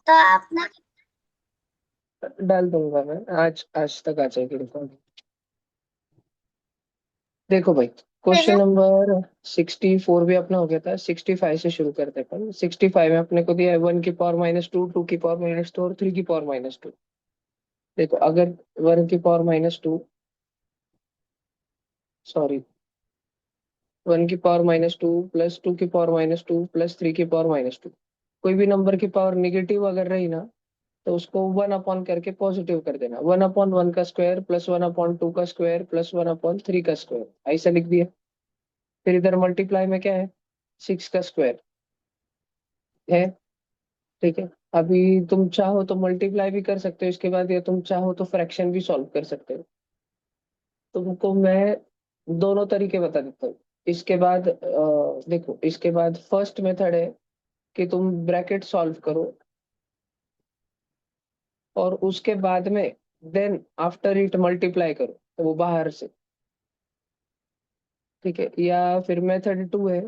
तो आपने डाल दूंगा मैं, आज आज तक आ जाएगी रिकॉर्ड। देखो भाई, क्वेश्चन नंबर 64 भी अपना हो गया था। 65 से शुरू करते हैं अपन। 65 में अपने को दिया है 1 की पावर -2, 2 की पावर -2 और 3 की पावर -2। देखो अगर 1 की पावर -2, सॉरी, 1 की पावर -2 प्लस 2 की पावर -2 प्लस 3 की पावर -2, कोई भी नंबर की पावर निगेटिव अगर रही ना, तो उसको 1 अपॉन करके पॉजिटिव कर देना। 1/1 का स्क्वायर प्लस 1/2 का स्क्वायर प्लस 1/3 का स्क्वायर, ऐसा लिख दिया। फिर इधर मल्टीप्लाई में क्या है, 6 का स्क्वायर है। ठीक है। अभी तुम चाहो तो मल्टीप्लाई भी कर सकते हो इसके बाद, या तुम चाहो तो फ्रैक्शन भी सॉल्व कर सकते हो। तुमको मैं दोनों तरीके बता देता हूँ। इसके बाद देखो, इसके बाद फर्स्ट मेथड है कि तुम ब्रैकेट सॉल्व करो, और उसके बाद में देन आफ्टर इट मल्टीप्लाई करो, तो वो बाहर से। ठीक है। या फिर मेथड 2 है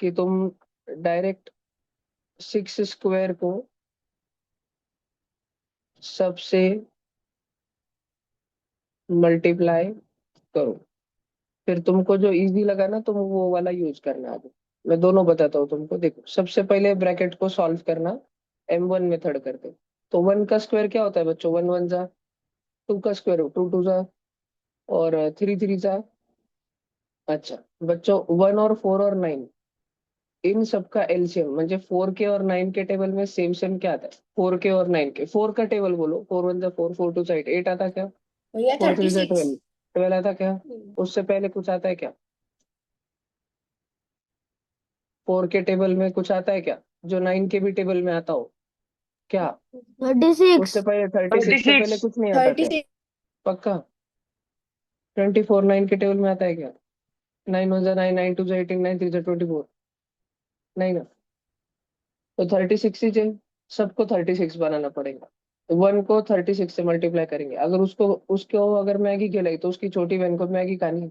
कि तुम डायरेक्ट 6 स्क्वायर को सबसे मल्टीप्लाई करो। फिर तुमको जो इजी लगा ना, तुम वो वाला यूज करना। अब मैं दोनों बताता हूँ तुमको। देखो, सबसे पहले ब्रैकेट को सॉल्व करना M1 मेथड करके। तो 1 का स्क्वायर क्या होता है बच्चों, 1 1 जा, 2 का स्क्वायर 2 2 जा, और 3 3 जा। अच्छा बच्चों, 1 और 4 और 9, इन सब का एलसीएम म्हणजे 4 के और 9 के टेबल में सेम सेम क्या आता है, 4 के और 9 के। 4 का टेबल बोलो, 4 1 जा 4, 4 2 जा 8, 8 आता क्या, भैया फोर थर्टी थ्री जा सिक्स 12, 12 आता क्या। उससे पहले कुछ आता है क्या, 4 के टेबल में कुछ आता है क्या, जो 9 के भी टेबल में आता हो क्या। 36। उससे पहले 36 से पहले 36। कुछ नहीं आता थर्टी क्या, सिक्स पक्का। 24 9 के टेबल में आता है क्या, 9 1 जा 9, 9 2 जा 18, 9 3 जा 24, नहीं ना। तो 36 ही चाहिए, सबको 36 बनाना पड़ेगा। 1 को 36 से मल्टीप्लाई करेंगे। अगर उसको उसको अगर मैगी खिलाई तो उसकी छोटी बहन को मैगी खानी है।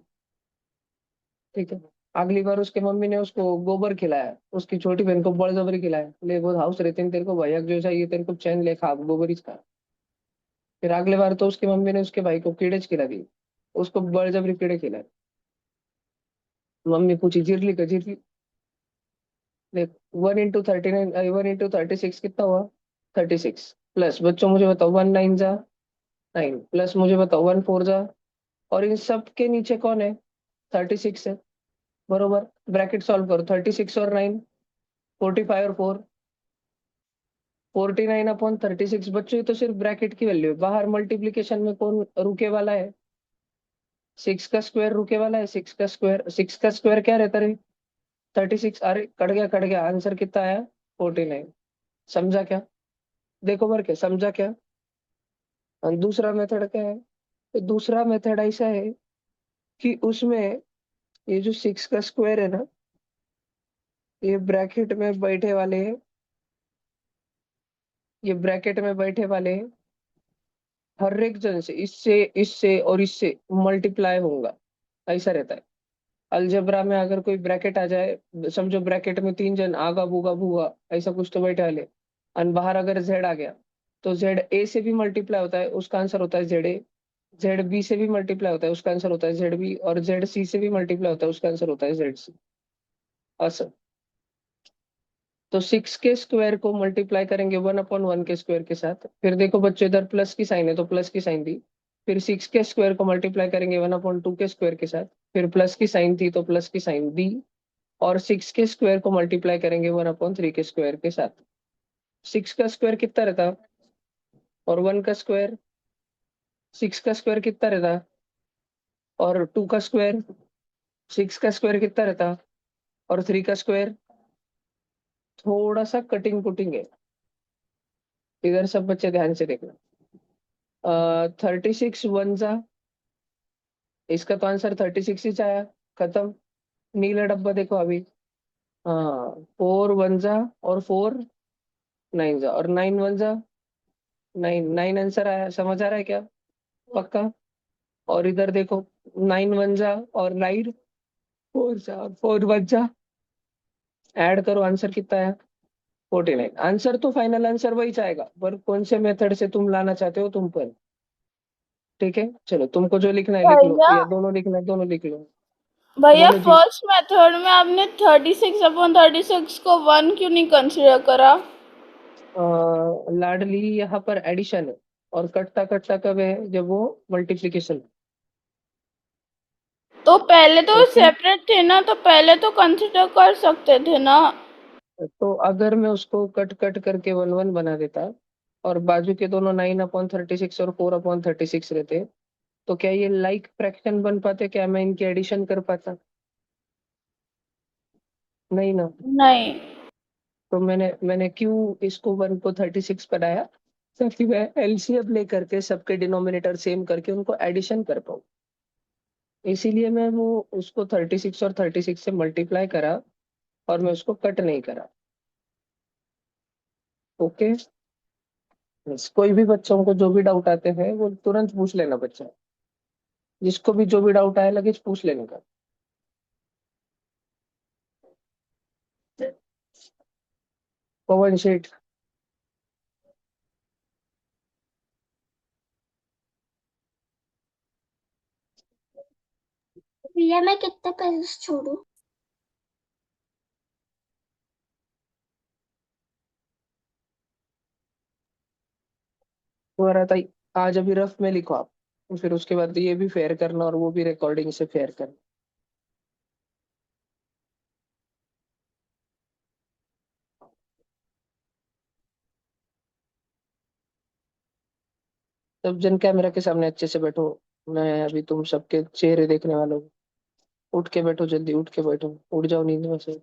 ठीक है। अगली बार उसके मम्मी ने उसको गोबर खिलाया, उसकी छोटी बहन को बड़जबरी खिलाया, ले वो हाउस रहते हैं तेरे को भैया जो चाहिए तेरे को चैन ले खा गोबर ही खा। फिर अगले बार तो उसकी मम्मी ने उसके भाई को कीड़े खिला दिए, उसको बड़जबरी कीड़े खिलाए। मम्मी पूछी जिरली का जिरली। देख, 1 × 39, 1 × 36 कितना हुआ, 36। प्लस बच्चों मुझे बताओ, 1 9 जा 9, प्लस मुझे बताओ 1 4 जा, और इन सब के नीचे कौन है, 36 है। बरोबर, ब्रैकेट सॉल्व करो, 36 और 9, 45 और 4, 49/36। बच्चों ये तो सिर्फ ब्रैकेट की वैल्यू है, बाहर मल्टीप्लीकेशन में कौन रुके वाला है, 6 का स्क्वायर रुके वाला है। 6 का स्क्वायर, 6 का स्क्वायर क्या रहता है, 36। अरे कट गया कट गया, आंसर कितना आया, 49। समझा क्या, देखो भर के समझा क्या। और दूसरा मेथड क्या है, तो दूसरा मेथड ऐसा है कि उसमें ये जो 6 का स्क्वायर है ना, ये ब्रैकेट में बैठे वाले, ये ब्रैकेट में बैठे वाले हर एक जन से, इससे इससे और इससे मल्टीप्लाई होगा, ऐसा रहता है। अलजेब्रा में अगर कोई ब्रैकेट आ जाए, समझो ब्रैकेट में 3 जन आगा बूगा भूगा ऐसा कुछ तो बैठे वाले, और बाहर अगर जेड आ गया, तो जेड ए से भी मल्टीप्लाई होता है, उसका आंसर होता है जेड ए। जेड बी से भी मल्टीप्लाई होता है, उसका आंसर होता है जेड बी। और जेड सी से भी मल्टीप्लाई होता है, उसका आंसर होता है जेड सी। असर। तो 6 के स्क्वायर को मल्टीप्लाई करेंगे 1/1 के साथ। फिर देखो बच्चों, इधर प्लस की साइन है तो प्लस की साइन दी। फिर 6 के स्क्वायर को मल्टीप्लाई करेंगे 1/2 के स्क्वायर के साथ। फिर प्लस की साइन थी तो प्लस की साइन दी। और 6 के स्क्वायर को मल्टीप्लाई करेंगे 1/3 के स्क्वायर के साथ। 6 का स्क्वायर कितना रहता, और 1 का स्क्वायर, 6 का स्क्वायर कितना रहता, और 2 का स्क्वायर, 6 का स्क्वायर कितना रहता, और 3 का स्क्वायर। थोड़ा सा कटिंग कुटिंग है, इधर सब बच्चे ध्यान से देखना। 36 1 जा, इसका तो आंसर 36 ही आया, खत्म। नीला डब्बा देखो अभी। हाँ, 4 1 जा, और 4 9 जा, और 9 1 जा 9, 9 आंसर आया, समझ आ रहा है क्या, पक्का। और इधर देखो, 9 1 जा और 9 4 जा और 4 1 जा, ऐड करो आंसर कितना आया, 49 आंसर तो फाइनल आंसर वही जाएगा, पर कौन से मेथड से तुम लाना चाहते हो तुम पर। ठीक है, चलो तुमको जो लिखना है लिख लो, भैया या दोनों लिखना है दोनों लिख लो। भैया बोलो जी। फर्स्ट मेथड में आपने 36/36 को 1 क्यों नहीं कंसीडर करा? लाडली यहाँ पर एडिशन है, और कटता कटता कब है, जब वो मल्टीप्लीकेशन। तो पहले तो ओके। सेपरेट थे ना, तो पहले तो कंसीडर कर सकते थे ना। तो अगर मैं उसको कट कट करके 1 1 बना देता, और बाजू के दोनों 9/36 और 4/36 रहते, तो क्या ये लाइक फ्रैक्शन बन पाते, क्या मैं इनकी एडिशन कर पाता? नहीं ना। नहीं। तो मैंने क्यों इसको 1 को 36 बनाया, ताकि मैं एलसीएम लेकर के सबके डिनोमिनेटर सेम करके उनको एडिशन कर पाऊँ। इसीलिए मैं वो उसको 36 और 36 से मल्टीप्लाई करा, और मैं उसको कट नहीं करा। ओके। बस कोई भी बच्चों को जो भी डाउट आते हैं वो तुरंत पूछ लेना बच्चा, जिसको भी जो भी डाउट आए लगे पूछ लेने का। पवन शेठ। भैया मैं कितने पैसे छोड़ू? वो रहा था, आज अभी रफ में लिखो आप, फिर उसके बाद ये भी फेयर करना और वो भी रिकॉर्डिंग से फेयर करना। सब जन कैमरा के सामने अच्छे से बैठो, मैं अभी तुम सबके चेहरे देखने वाला हूँ। उठ के बैठो, जल्दी उठ के बैठो, उठ जाओ नींद में से।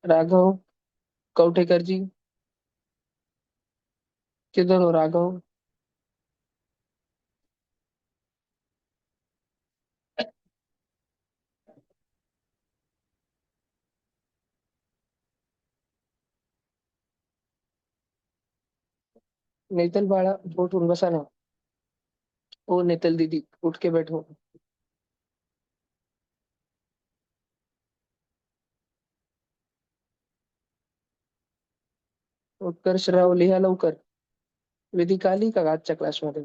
राघव कौठेकर जी, किधर हो राघव? नेतल बाड़ा उठून बसा ना। ओ नेतल दीदी उठ के बैठो। उत्कर्ष राव लिहा लवकर. वेदिका आली का आजच्या क्लासमध्ये?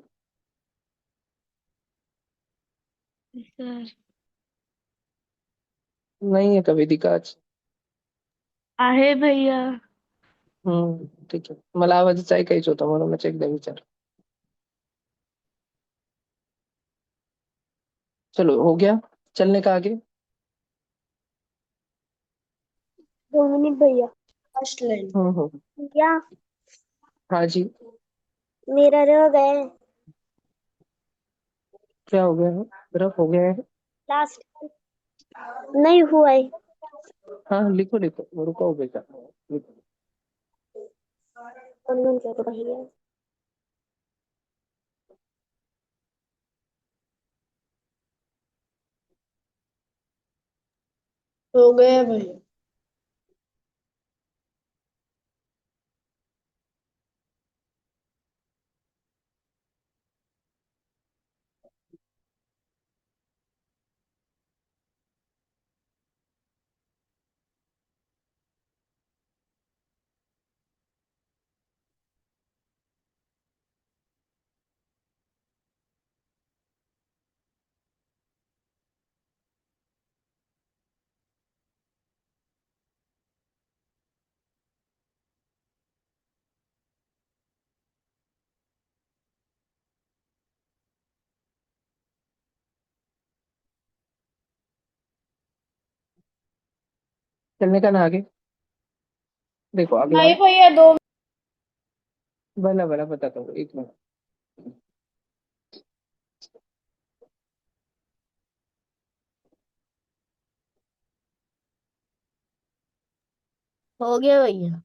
सर नाही आहे का वेदिका आज? आहे भैया। ठीक आहे, मला आवाजच ऐकायचा होता म्हणूनच एकदा विचार. चलो हो गया, चलने का आगे. 2 मिनट भैया। फर्स्ट लाइन हम्म. भैया हाँ जी। मेरा रह गए। क्या हो गया है? रफ हो गया है? लास्ट नहीं हुआ है। हाँ लिखो लिखो, रुको बेटा लिखो. 1 मिनट करो भैया। हो गया भैया। चलने का ना आगे. देखो अगला नहीं है. भैया, दो। भला भला बताता हूँ, एक मिनट. हो गया भैया।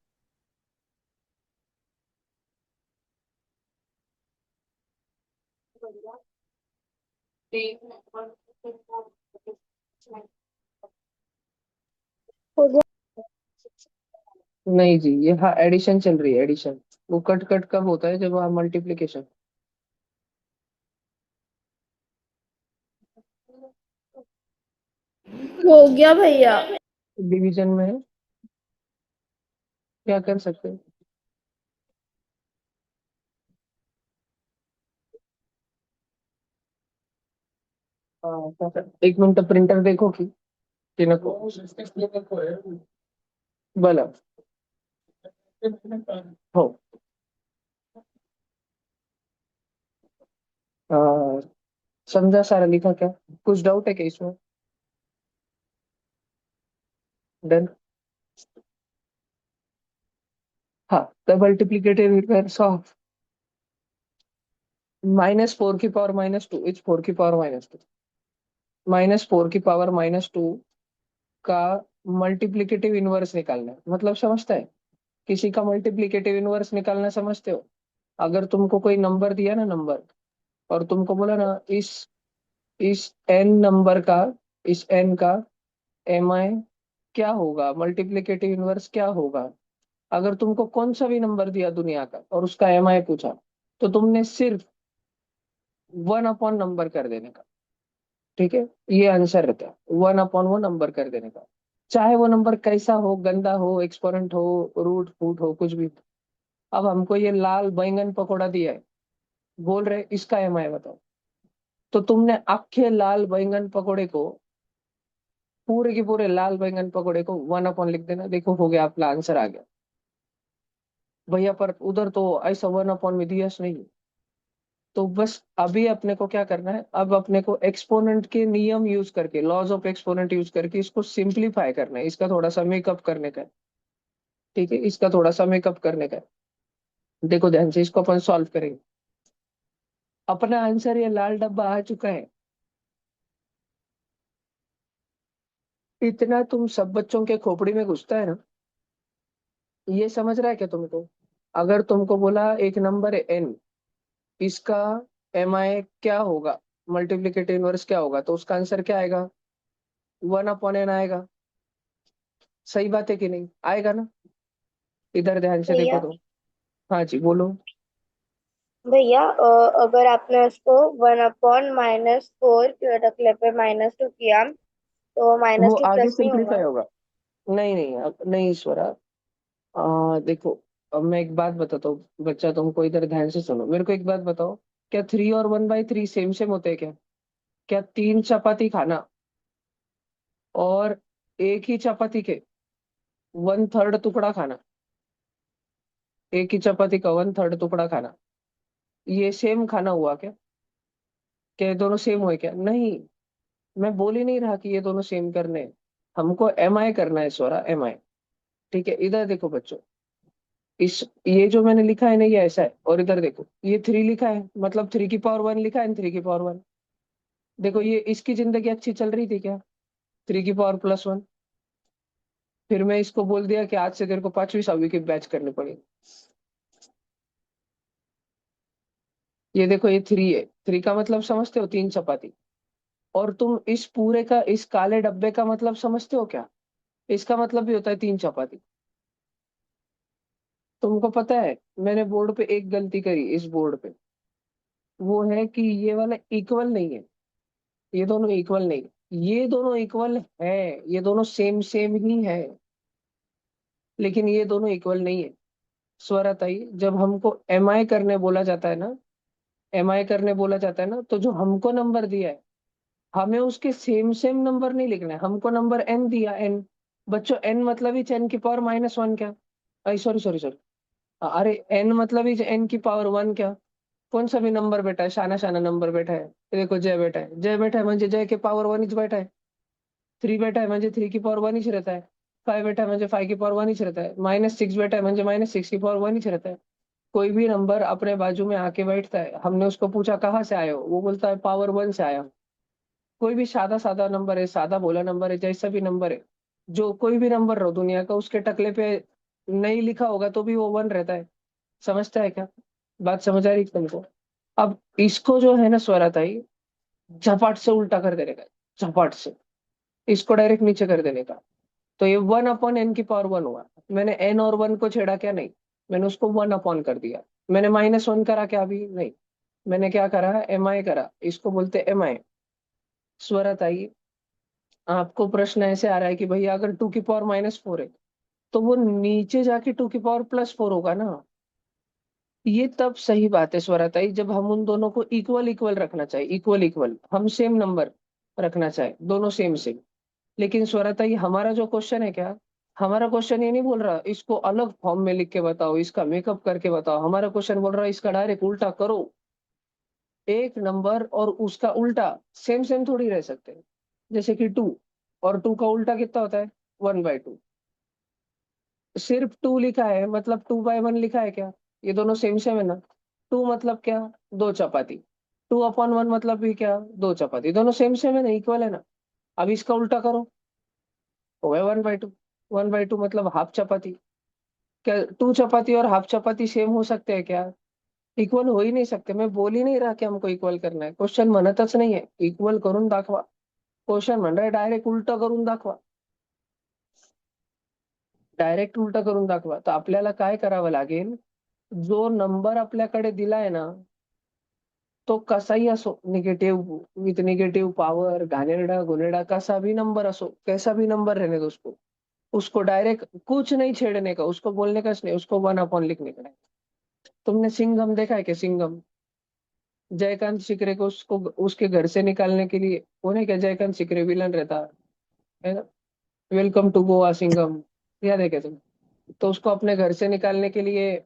हो गया। नहीं जी, ये हाँ एडिशन चल रही है, एडिशन. वो कट कट कब होता है, जब वहाँ मल्टीप्लीकेशन. हो गया भैया। डिवीजन में क्या कर सकते हैं? एक मिनट प्रिंटर देखो की नको बोला हो अं, समझा सारा लिखा क्या? कुछ डाउट है क्या इसमें? डन। हाँ, द मल्टीप्लिकेटिव इनवर्स ऑफ -4 की पावर -2 इज 4 की पावर -2 -4 की पावर -2 का मल्टीप्लिकेटिव इनवर्स निकालना है, मतलब समझता है? किसी का मल्टीप्लिकेटिव इनवर्स निकालना समझते हो? अगर तुमको कोई नंबर दिया ना, नंबर, और तुमको बोला ना इस एन नंबर का, इस एन का एम आई क्या होगा, मल्टीप्लिकेटिव इनवर्स क्या होगा, अगर तुमको कौन सा भी नंबर दिया दुनिया का और उसका एम आई पूछा, तो तुमने सिर्फ 1 अपॉन नंबर कर देने का। ठीक है, ये आंसर रहता है, 1 अपॉन वो नंबर कर देने का। चाहे वो नंबर कैसा हो, गंदा हो, एक्सपोनेंट हो, रूट फूट हो, कुछ भी। अब हमको ये लाल बैंगन पकौड़ा दिया है, बोल रहे इसका एम आई बताओ, तो तुमने आखे लाल बैंगन पकौड़े को, पूरे के पूरे लाल बैंगन पकौड़े को 1 अपॉन लिख देना, देखो हो गया, आपका आंसर आ गया भैया। पर उधर तो ऐसा 1 अपॉन में दिया नहीं। तो बस अभी अपने को क्या करना है, अब अपने को एक्सपोनेंट के नियम यूज करके, लॉज ऑफ एक्सपोनेंट यूज करके इसको सिंप्लीफाई करना है, इसका थोड़ा सा मेकअप करने का है। ठीक है, इसका थोड़ा सा मेकअप करने का है। देखो ध्यान से, इसको अपन सॉल्व करेंगे। अपना आंसर ये लाल डब्बा आ चुका है। इतना तुम सब बच्चों के खोपड़ी में घुसता है ना, ये समझ रहा है क्या तुमको? अगर तुमको बोला एक नंबर है एन, इसका एम आई क्या होगा, मल्टीप्लिकेटिव इनवर्स क्या होगा, तो उसका आंसर क्या आएगा? 1 अपॉन एन आएगा। सही बात है कि नहीं? आएगा ना? इधर ध्यान से देखो भैया तो। हाँ जी बोलो। भैया अगर आपने उसको 1/-4 रख ले पे -2 किया तो वो -2 आगे प्लस नहीं सिंप्लीफाई होगा। होगा। नहीं नहीं, नहीं ईश्वरा, देखो, अब मैं एक बात बताता हूँ बच्चा, तुमको इधर ध्यान से सुनो, मेरे को एक बात बताओ, क्या 3 और 1/3 सेम सेम होते हैं क्या? क्या 3 चपाती खाना और एक ही चपाती के 1/3 टुकड़ा खाना, एक ही चपाती का 1/3 टुकड़ा खाना, ये सेम खाना हुआ क्या? क्या ये दोनों सेम हुए क्या? नहीं, मैं बोल ही नहीं रहा कि ये दोनों सेम करने हैं। हमको एम आई करना है स्वरा, एम आई। ठीक है, इधर देखो बच्चों, इस ये जो मैंने लिखा है ना, ये ऐसा है, और इधर देखो ये 3 लिखा है, मतलब 3 की पावर 1 लिखा है, 3 की पावर 1। देखो ये इसकी जिंदगी अच्छी चल रही थी क्या? 3 की पावर +1। फिर मैं इसको बोल दिया कि आज से तेरे को 5वीं 6वीं की बैच करनी पड़ेगी। ये देखो ये 3 है, 3 का मतलब समझते हो? 3 चपाती। और तुम इस पूरे का, इस काले डब्बे का मतलब समझते हो क्या? इसका मतलब भी होता है 3 चपाती। तुमको पता है, मैंने बोर्ड पे एक गलती करी, इस बोर्ड पे, वो है कि ये वाला इक्वल नहीं है, ये दोनों इक्वल नहीं, ये दोनों इक्वल है, ये दोनों सेम सेम ही है, लेकिन ये दोनों इक्वल नहीं है। स्वरताई, जब हमको एम आई करने बोला जाता है ना, एम आई करने बोला जाता है ना, तो जो हमको नंबर दिया है, हमें उसके सेम सेम नंबर नहीं लिखना है। हमको नंबर एन दिया, एन, बच्चों एन मतलब ही 10 की पावर -1 क्या? सॉरी सॉरी सॉरी, अरे एन मतलब ही n की पावर 1 क्या? कौन सा भी नंबर बेटा है, शाना शाना नंबर बैठा है, देखो जय बेटा है, जय बेटा है म्हणजे जय के पावर 1 बैठा है। 3 बेटा है म्हणजे 3 की पावर 1 ही रहता है। 5 बेटा है म्हणजे 5 की पावर 1 ही रहता है। -6 बेटा है म्हणजे -6 की पावर 1 ही रहता है। कोई भी नंबर अपने बाजू में आके बैठता है, हमने उसको पूछा कहाँ से आए हो, वो बोलता है पावर 1 से आया हूँ। कोई भी सादा सादा नंबर है, सादा बोला नंबर है, जैसा भी नंबर है, जो कोई भी नंबर रहो दुनिया का, उसके टकले पे नहीं लिखा होगा तो भी वो 1 रहता है। समझता है क्या? बात समझ आ रही है तुमको? अब इसको जो है ना स्वराताई, झपाट से उल्टा कर देने का, झपाट से इसको डायरेक्ट नीचे कर देने का। तो ये 1/n की पावर 1 हुआ। मैंने एन और 1 को छेड़ा क्या? नहीं, मैंने उसको 1 अपॉन कर दिया। मैंने -1 करा क्या? अभी नहीं, मैंने क्या करा? एम आई करा, इसको बोलते एम आई। स्वरताई, आपको प्रश्न ऐसे आ रहा है कि भैया अगर 2 की पावर -4 है तो वो नीचे जाके 2 की पावर +4 होगा ना। ये तब सही बात है स्वराताई, जब हम उन दोनों को इक्वल इक्वल रखना चाहिए, इक्वल इक्वल, हम सेम नंबर रखना चाहे, दोनों सेम सेम। लेकिन स्वराताई हमारा जो क्वेश्चन है क्या, हमारा क्वेश्चन ये नहीं बोल रहा इसको अलग फॉर्म में लिख के बताओ, इसका मेकअप करके बताओ। हमारा क्वेश्चन बोल रहा है इसका डायरेक्ट उल्टा करो। एक नंबर और उसका उल्टा सेम सेम थोड़ी रह सकते हैं। जैसे कि 2 और 2 का उल्टा कितना होता है, 1/2। सिर्फ 2 लिखा है मतलब 2/1 लिखा है क्या, ये दोनों सेम सेम है ना। 2 मतलब क्या, 2 चपाती। 2/1 मतलब भी क्या, 2 चपाती, दोनों सेम सेम है ना, इक्वल है ना। अब इसका उल्टा करो, हो गया 1/2। 1/2 मतलब हाफ चपाती। क्या 2 चपाती और हाफ चपाती सेम हो सकते हैं क्या, इक्वल हो ही नहीं सकते। मैं बोल ही नहीं रहा कि हमको इक्वल करना है, क्वेश्चन म्हणतच नाही आहे इक्वल करून दाखवा। क्वेश्चन म्हण रहा है डायरेक्ट उलट करून दाखवा, डायरेक्ट उलट करून दाखवा। तर आपल्याला काय करावं लागेल, जो नंबर आपल्याकडे दिलाय ना, तो कसाही असो, निगेटिव्ह विथ निगेटिव्ह पावर, घाणेरडा गुनेरडा, कसा भी नंबर असो, कैसा भी नंबर रहने दो उसको, उसको डायरेक्ट कुछ नहीं छेड़ने का, उसको बोलने का नहीं, उसको 1 अपॉन लिखने का है। तुमने सिंघम देखा है क्या, सिंघम? जयकांत शिकरे को उसको उसके घर से निकालने के लिए, वो नहीं क्या, जयकांत शिकरे विलन रहता है ना, वेलकम टू गोवा सिंघम, याद है क्या तुम्हें? तो उसको अपने घर से निकालने के लिए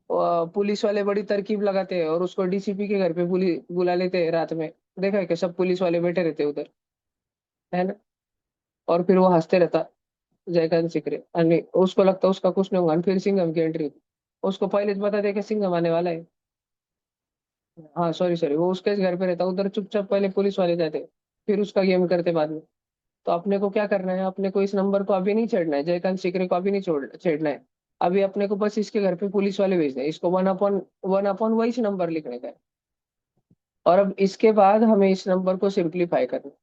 पुलिस वाले बड़ी तरकीब लगाते हैं और उसको डीसीपी के घर पे बुला लेते हैं रात में। देखा है कि सब पुलिस वाले बैठे रहते हैं उधर, है ना। और फिर वो हंसते रहता जयकांत सिकरे, और उसको लगता उसका कुछ नहीं होगा, और फिर सिंघम की एंट्री। उसको पहले तो बता दे कि सिंघम आने वाला है। हाँ सॉरी सॉरी, वो उसके घर पे रहता उधर, चुपचाप पहले पुलिस वाले जाते, फिर उसका गेम करते बाद में। तो अपने को क्या करना है, अपने को इस नंबर को अभी नहीं छेड़ना है, जयकांत सिकरे को अभी नहीं छेड़ना है। अभी अपने को बस इसके घर पे पुलिस वाले भेजने हैं, इसको 1/1 वही नंबर लिखने का है। और अब इसके बाद हमें इस नंबर को सिंप्लीफाई करना है।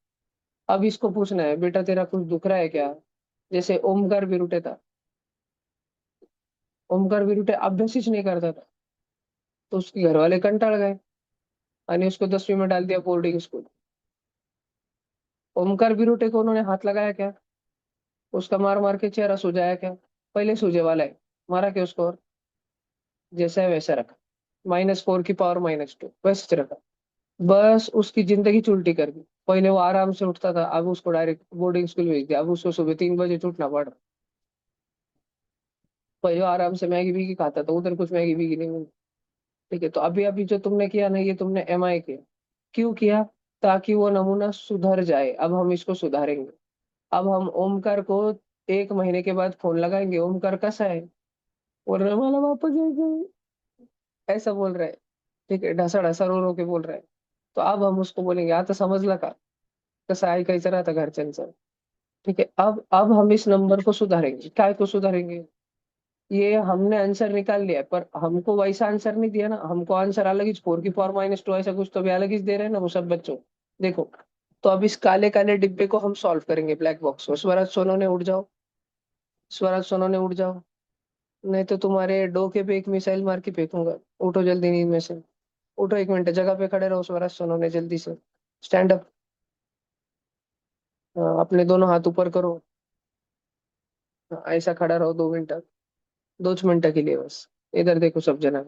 अब इसको पूछना है बेटा तेरा कुछ दुख रहा है क्या। जैसे ओमकार विरुटे था, ओमकार विरुटे अभ्यास ही नहीं करता था, तो उसके घर वाले कंटाळ गए और उसको 10वीं में डाल दिया बोर्डिंग स्कूल। ओमकार विरुटे को उन्होंने हाथ लगाया क्या, उसका मार मार के चेहरा सुझाया क्या, पहले सूझे वाला है, मारा क्या उसको, और जैसा है वैसा रखा, -4 की पावर -2 वैसे रखा। बस उसकी जिंदगी उल्टी कर दी। पहले वो आराम से उठता था, अब उसको डायरेक्ट बोर्डिंग स्कूल भेज दिया, अब उसको सुबह 3 बजे उठना पड़ रहा। पहले वो आराम से मैगी बीगी खाता था, उधर कुछ मैगी बीगी नहीं मिली। ठीक है, तो अभी अभी जो तुमने किया ना, ये तुमने एमआई किया। क्यों किया, ताकि वो नमूना सुधर जाए। अब हम इसको सुधारेंगे। अब हम ओमकार को 1 महीने के बाद फोन लगाएंगे, ओमकार कैसा है, बोल रहा है मला वापस जाएगा, ऐसा बोल रहा है। ठीक है, ढसा ढसा रो रो के बोल रहा है। तो अब हम उसको बोलेंगे आता समजलं का, कसं ऐकायचं राहतं घरच्यांचं। ठीक है, अब हम इस नंबर को सुधारेंगे। काय को सुधारेंगे, ये हमने आंसर निकाल लिया है, पर हमको वैसा आंसर नहीं दिया ना, हमको आंसर अलग ही 4 की पावर -2 ऐसा कुछ तो भी अलग ही दे रहे हैं ना वो सब बच्चों। देखो, तो अब इस काले काले डिब्बे को हम सॉल्व करेंगे, ब्लैक बॉक्स को। स्वराज सोनू ने उठ जाओ, स्वराज सोनू ने उठ जाओ, नहीं तो तुम्हारे डोके पे एक मिसाइल मार के फेंकूंगा। उठो जल्दी नींद में से, उठो, 1 मिनट जगह पे खड़े रहो स्वराज सोनू ने, जल्दी से स्टैंड अप। अपने दोनों हाथ ऊपर करो। ऐसा खड़ा रहो 2 मिनट तक, 2 मिनट के लिए बस। इधर देखो सब जना,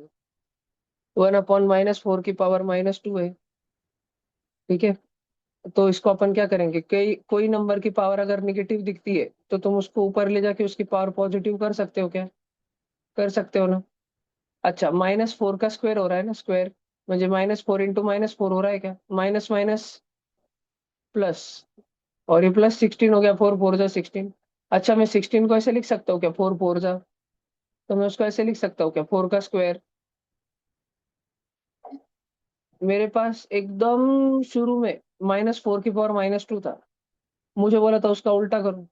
1/-4 की पावर -2 है। ठीक है, तो इसको अपन क्या करेंगे, कोई नंबर की पावर अगर निगेटिव दिखती है तो तुम उसको ऊपर ले जाके उसकी पावर पॉजिटिव कर सकते हो क्या, कर सकते हो ना। अच्छा, -4 का स्क्वायर हो रहा है ना, स्क्वायर म्हणजे -4 × -4 हो रहा है क्या, माइनस माइनस प्लस, और ये +16 हो गया, 4 4 जा 16। अच्छा, मैं 16 को ऐसे लिख सकता हूँ क्या, 4 4 जा, तो मैं उसको ऐसे लिख सकता हूँ क्या, 4 का स्क्वायर। मेरे पास एकदम शुरू में -4 की पावर -2 था, मुझे बोला था उसका उल्टा करो,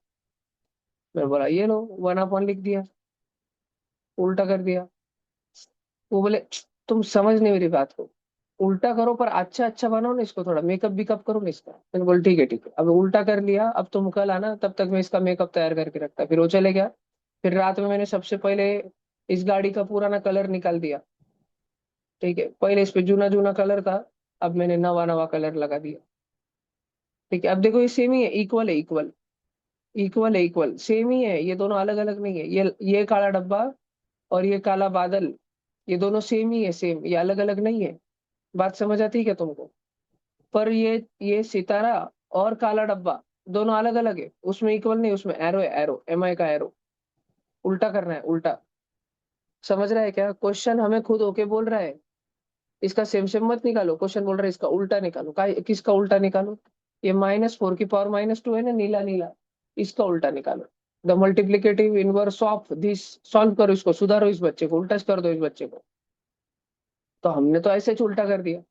मैं बोला ये लो 1 अपॉन लिख दिया, उल्टा कर दिया। वो बोले तुम समझ नहीं मेरी बात को, उल्टा करो पर अच्छा अच्छा बनाओ ना इसको, थोड़ा मेकअप बिकअप करो ना इसका। मैंने बोला ठीक है ठीक है, अब उल्टा कर लिया, अब तुम कल आना, तब तक मैं इसका मेकअप तैयार करके रखता। फिर वो चले गया। फिर रात में मैंने सबसे पहले इस गाड़ी का पुराना कलर निकाल दिया। ठीक है, पहले इस पे जूना जूना कलर था, अब मैंने नवा नवा कलर लगा दिया। ठीक है, अब देखो ये सेम ही है, इक्वल है, इक्वल इक्वल है, इक्वल सेम ही है, ये दोनों अलग अलग नहीं है। ये काला डब्बा और ये काला बादल, ये दोनों सेम ही है, सेम, ये अलग अलग नहीं है। बात समझ आती है क्या तुमको? पर ये सितारा और काला डब्बा दोनों अलग अलग है, उसमें इक्वल नहीं, उसमें एरो है, एरो, एम आई का एरो, उल्टा करना है, उल्टा। समझ रहा है क्या? क्वेश्चन हमें खुद होके बोल रहा है, इसका सेम सेम मत निकालो, क्वेश्चन बोल रहा है इसका उल्टा निकालो। किसका उल्टा निकालो? ये -4 की पावर -2 है ना, नीला नीला, इसका उल्टा निकालो। The multiplicative inverse of this, solve करो इसको, सुधारो इस बच्चे को, उल्टा कर दो इस बच्चे को। तो हमने तो ऐसे ही उल्टा कर दिया।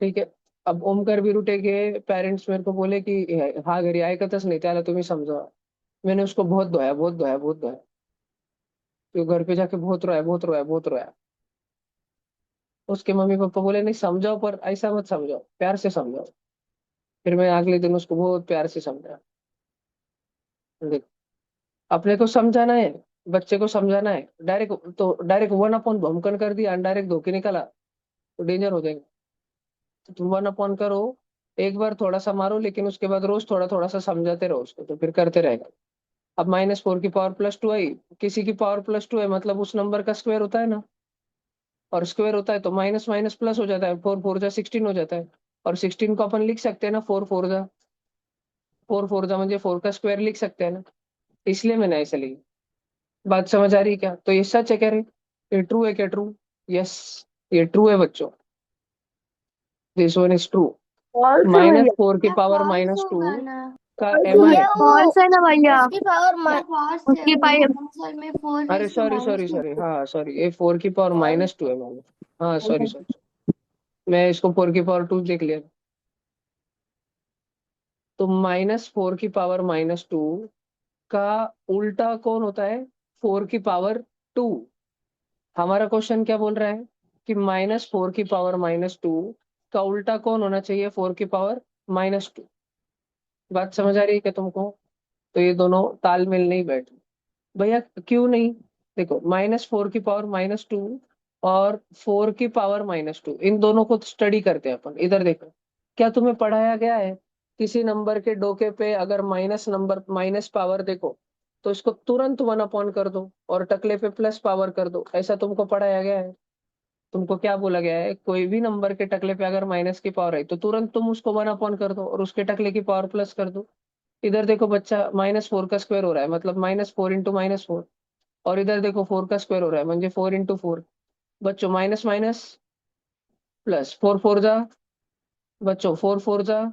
ठीक है, अब ओमकार बिरुटे के पेरेंट्स मेरे को बोले कि हा घरी ऐकतच नाही, त्याला तुम्ही समजावा। मैंने उसको बहुत धोया, बहुत धोया, बहुत धोया, तो घर पे जाके बहुत रोया, बहुत रोया, बहुत रोया। उसके मम्मी पापा बोले नहीं समझाओ, पर ऐसा मत समझाओ, प्यार से समझाओ। फिर मैं अगले दिन उसको बहुत प्यार से समझाया। देख, अपने को समझाना है, बच्चे को समझाना है, डायरेक्ट 1 अपॉन भमकन कर दिया, डायरेक्ट धोके निकाला तो डेंजर हो जाएगा। तो तुम 1 अपॉन करो, एक बार थोड़ा सा मारो, लेकिन उसके बाद रोज थोड़ा थोड़ा सा समझाते रहो उसको, तो फिर करते रहेगा। अब -4 की पावर +2 आई, किसी की पावर +2 है मतलब उस नंबर का स्क्वायर होता है ना, और स्क्वायर होता है तो माइनस माइनस प्लस हो जाता है, 4 4 जा 16 हो जाता है। और 16 को अपन लिख सकते हैं ना, 4 4 जा म्हणजे 4 का स्क्वायर लिख सकते हैं ना, इसलिए मैंने ऐसे ली। बात समझ आ रही है क्या? तो ये सच है कह रहे, ये ट्रू है क्या? ट्रू, यस, ये ट्रू है बच्चों, this one is true. False है माइनस भैया। फोर की या पावर फॉल्स माइनस टू होगा ना। का एम आई। भैया फॉल्स है ना भैया, उसकी पावर फॉल्स है, उसकी पाई आंसर में 4 अरे raise to sorry sorry -2 sorry, हाँ सॉरी, ये 4 की पावर -2 है मैंने, हाँ सॉरी फॉल्स सॉरी, मैं इसको 4 की पावर 2 देख लिया। तो -4 की पावर -2 का उल्टा कौन होता है? 4 की पावर 2। हमारा क्वेश्चन क्या बोल रहा है कि -4 की पावर -2 का उल्टा कौन होना चाहिए? 4 की पावर -2। बात समझ आ रही है क्या तुमको? तो ये दोनों तालमेल नहीं बैठ भैया, क्यों नहीं? देखो, -4 की पावर -2 और 4 की पावर -2, इन दोनों को स्टडी करते हैं अपन। इधर देखो, क्या तुम्हें पढ़ाया गया है किसी नंबर के डोके पे अगर माइनस पावर देखो, तो इसको तुरंत 1 अपॉन कर दो, और टकले पे प्लस पावर कर दो, ऐसा तुमको पढ़ाया गया है? तुमको क्या बोला गया है? कोई भी नंबर के टकले पे अगर माइनस की पावर है तो तुरंत तुम उसको 1 अपॉन कर दो और उसके टकले की पावर प्लस कर दो। इधर देखो बच्चा, -4 का स्क्वायर हो रहा है मतलब -4 × -4, और इधर देखो 4 का स्क्वायर हो रहा है म्हणजे 4 × 4। बच्चों माइनस माइनस प्लस, 4 4 जा, बच्चों 4 4 जा,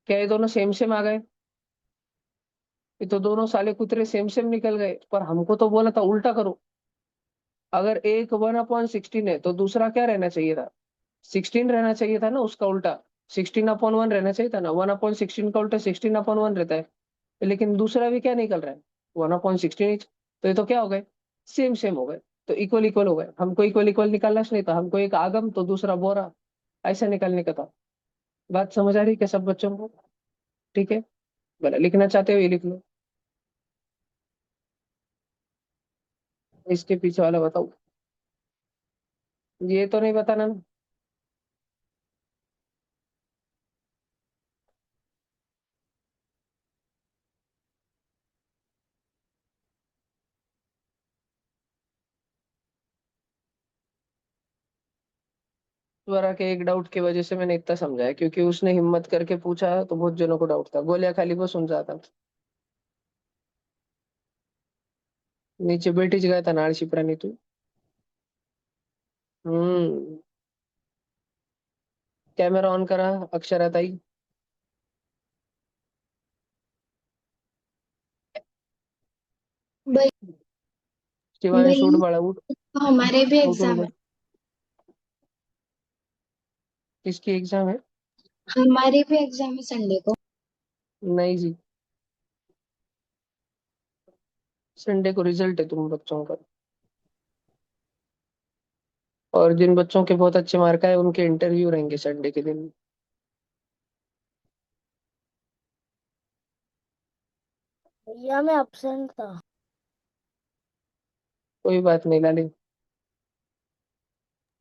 क्या ये दोनों सेम सेम आ गए? ये तो दोनों साले कुतरे सेम सेम निकल गए, पर हमको तो बोला था उल्टा करो। अगर एक 1/16 है तो दूसरा क्या रहना चाहिए था? 16 रहना चाहिए था ना, उसका उल्टा 16/1 रहना चाहिए था ना। 1/16 का उल्टा 16/1 रहता है, लेकिन दूसरा भी क्या निकल रहा है? 1/16। तो ये तो क्या हो गए? सेम सेम हो गए, तो इक्वल इक्वल हो गए। हमको इक्वल इक्वल निकालना नहीं था, हमको एक आगम तो दूसरा बोरा, ऐसा निकालने का था। बात समझ आ रही है क्या सब बच्चों को? ठीक है, बोला लिखना चाहते हो ये लिख लो, इसके पीछे वाला बताओ, ये तो नहीं बताना ना। द्वारा के एक डाउट की वजह से मैंने इतना समझाया, क्योंकि उसने हिम्मत करके पूछा तो बहुत जनों को डाउट था, गोलियां खाली वो सुन जाता। नीचे बैठी गया था नाड़ शिप्रानी तू। हम्म, कैमरा ऑन करा अक्षरा ताई, भाई शिवांश उठ, भाई बड़ा उठ, हमारे भी उठ उठ एग्जाम है। बड़ा। किसकी एग्जाम है? हमारे भी एग्जाम है संडे को। नहीं जी, संडे को रिजल्ट है तुम बच्चों का, और जिन बच्चों के बहुत अच्छे मार्क आए उनके इंटरव्यू रहेंगे संडे के दिन। भैया मैं एब्सेंट था। कोई बात नहीं लाली,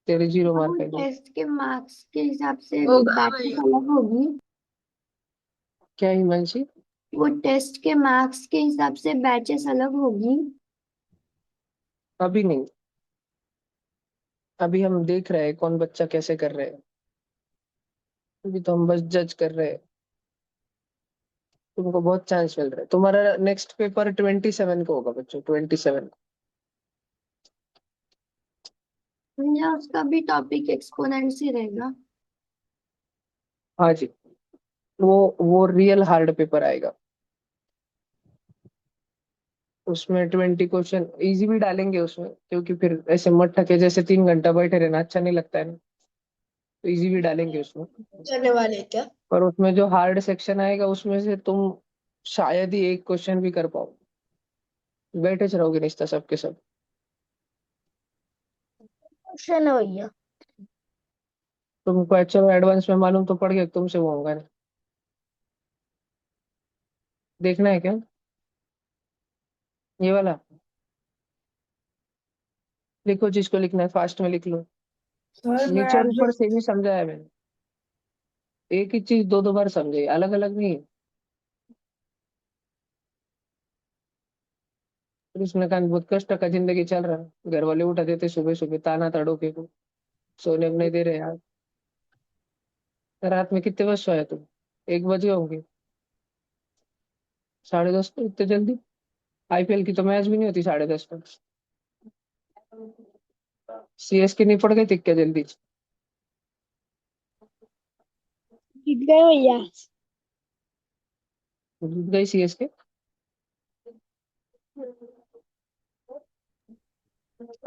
तेरे 0 मार्क आएंगे। टेस्ट के मार्क्स के हिसाब से होगा बैचेस अलग होगी। क्या हिमांशी? वो टेस्ट के मार्क्स के हिसाब से बैचेस अलग होगी। अभी नहीं, अभी हम देख रहे हैं कौन बच्चा कैसे कर रहे हैं। अभी तो हम बस जज कर रहे हैं। तुमको बहुत चांस मिल रहा है। तुम्हारा नेक्स्ट पेपर 27 को होगा बच्चों, 27 को। या उसका भी टॉपिक एक्सपोनेंट्स ही रहेगा। हाँ जी, वो रियल हार्ड पेपर आएगा। उसमें 20 क्वेश्चन इजी भी डालेंगे उसमें, क्योंकि फिर ऐसे मत ठके जैसे 3 घंटा बैठे रहना अच्छा नहीं लगता है ना। तो इजी भी डालेंगे उसमें। करने वाले क्या? पर उसमें जो हार्ड सेक्शन आएगा उसमें से तुम शायद ही एक क्वेश्चन भी कर पाओ। बैठे रहोगे निस्ता सबके सब। क्वेश्चन है भैया। तुमको अच्छा एडवांस में मालूम तो पड़ गया कि तुमसे वो होगा नहीं। देखना है क्या? ये वाला लिखो, जिसको लिखना है फास्ट में लिख लो। सर मैं नीचे और आज ऊपर सेम ही समझाया मैंने। एक ही चीज दो दो बार समझे, अलग अलग नहीं। कृष्णकांत बहुत कष्ट का जिंदगी चल रहा है। घर वाले उठा देते सुबह सुबह, ताना तड़ोके को। सोने को नहीं दे रहे यार। रात में कितने बजे सोया तुम? 1 बजे होंगे। 10:30 को इतने जल्दी? आईपीएल की तो मैच भी नहीं होती 10:30 को। सीएस की नहीं पड़ गई थी क्या जल्दी? जीत गए भैया। जीत गई सीएस के।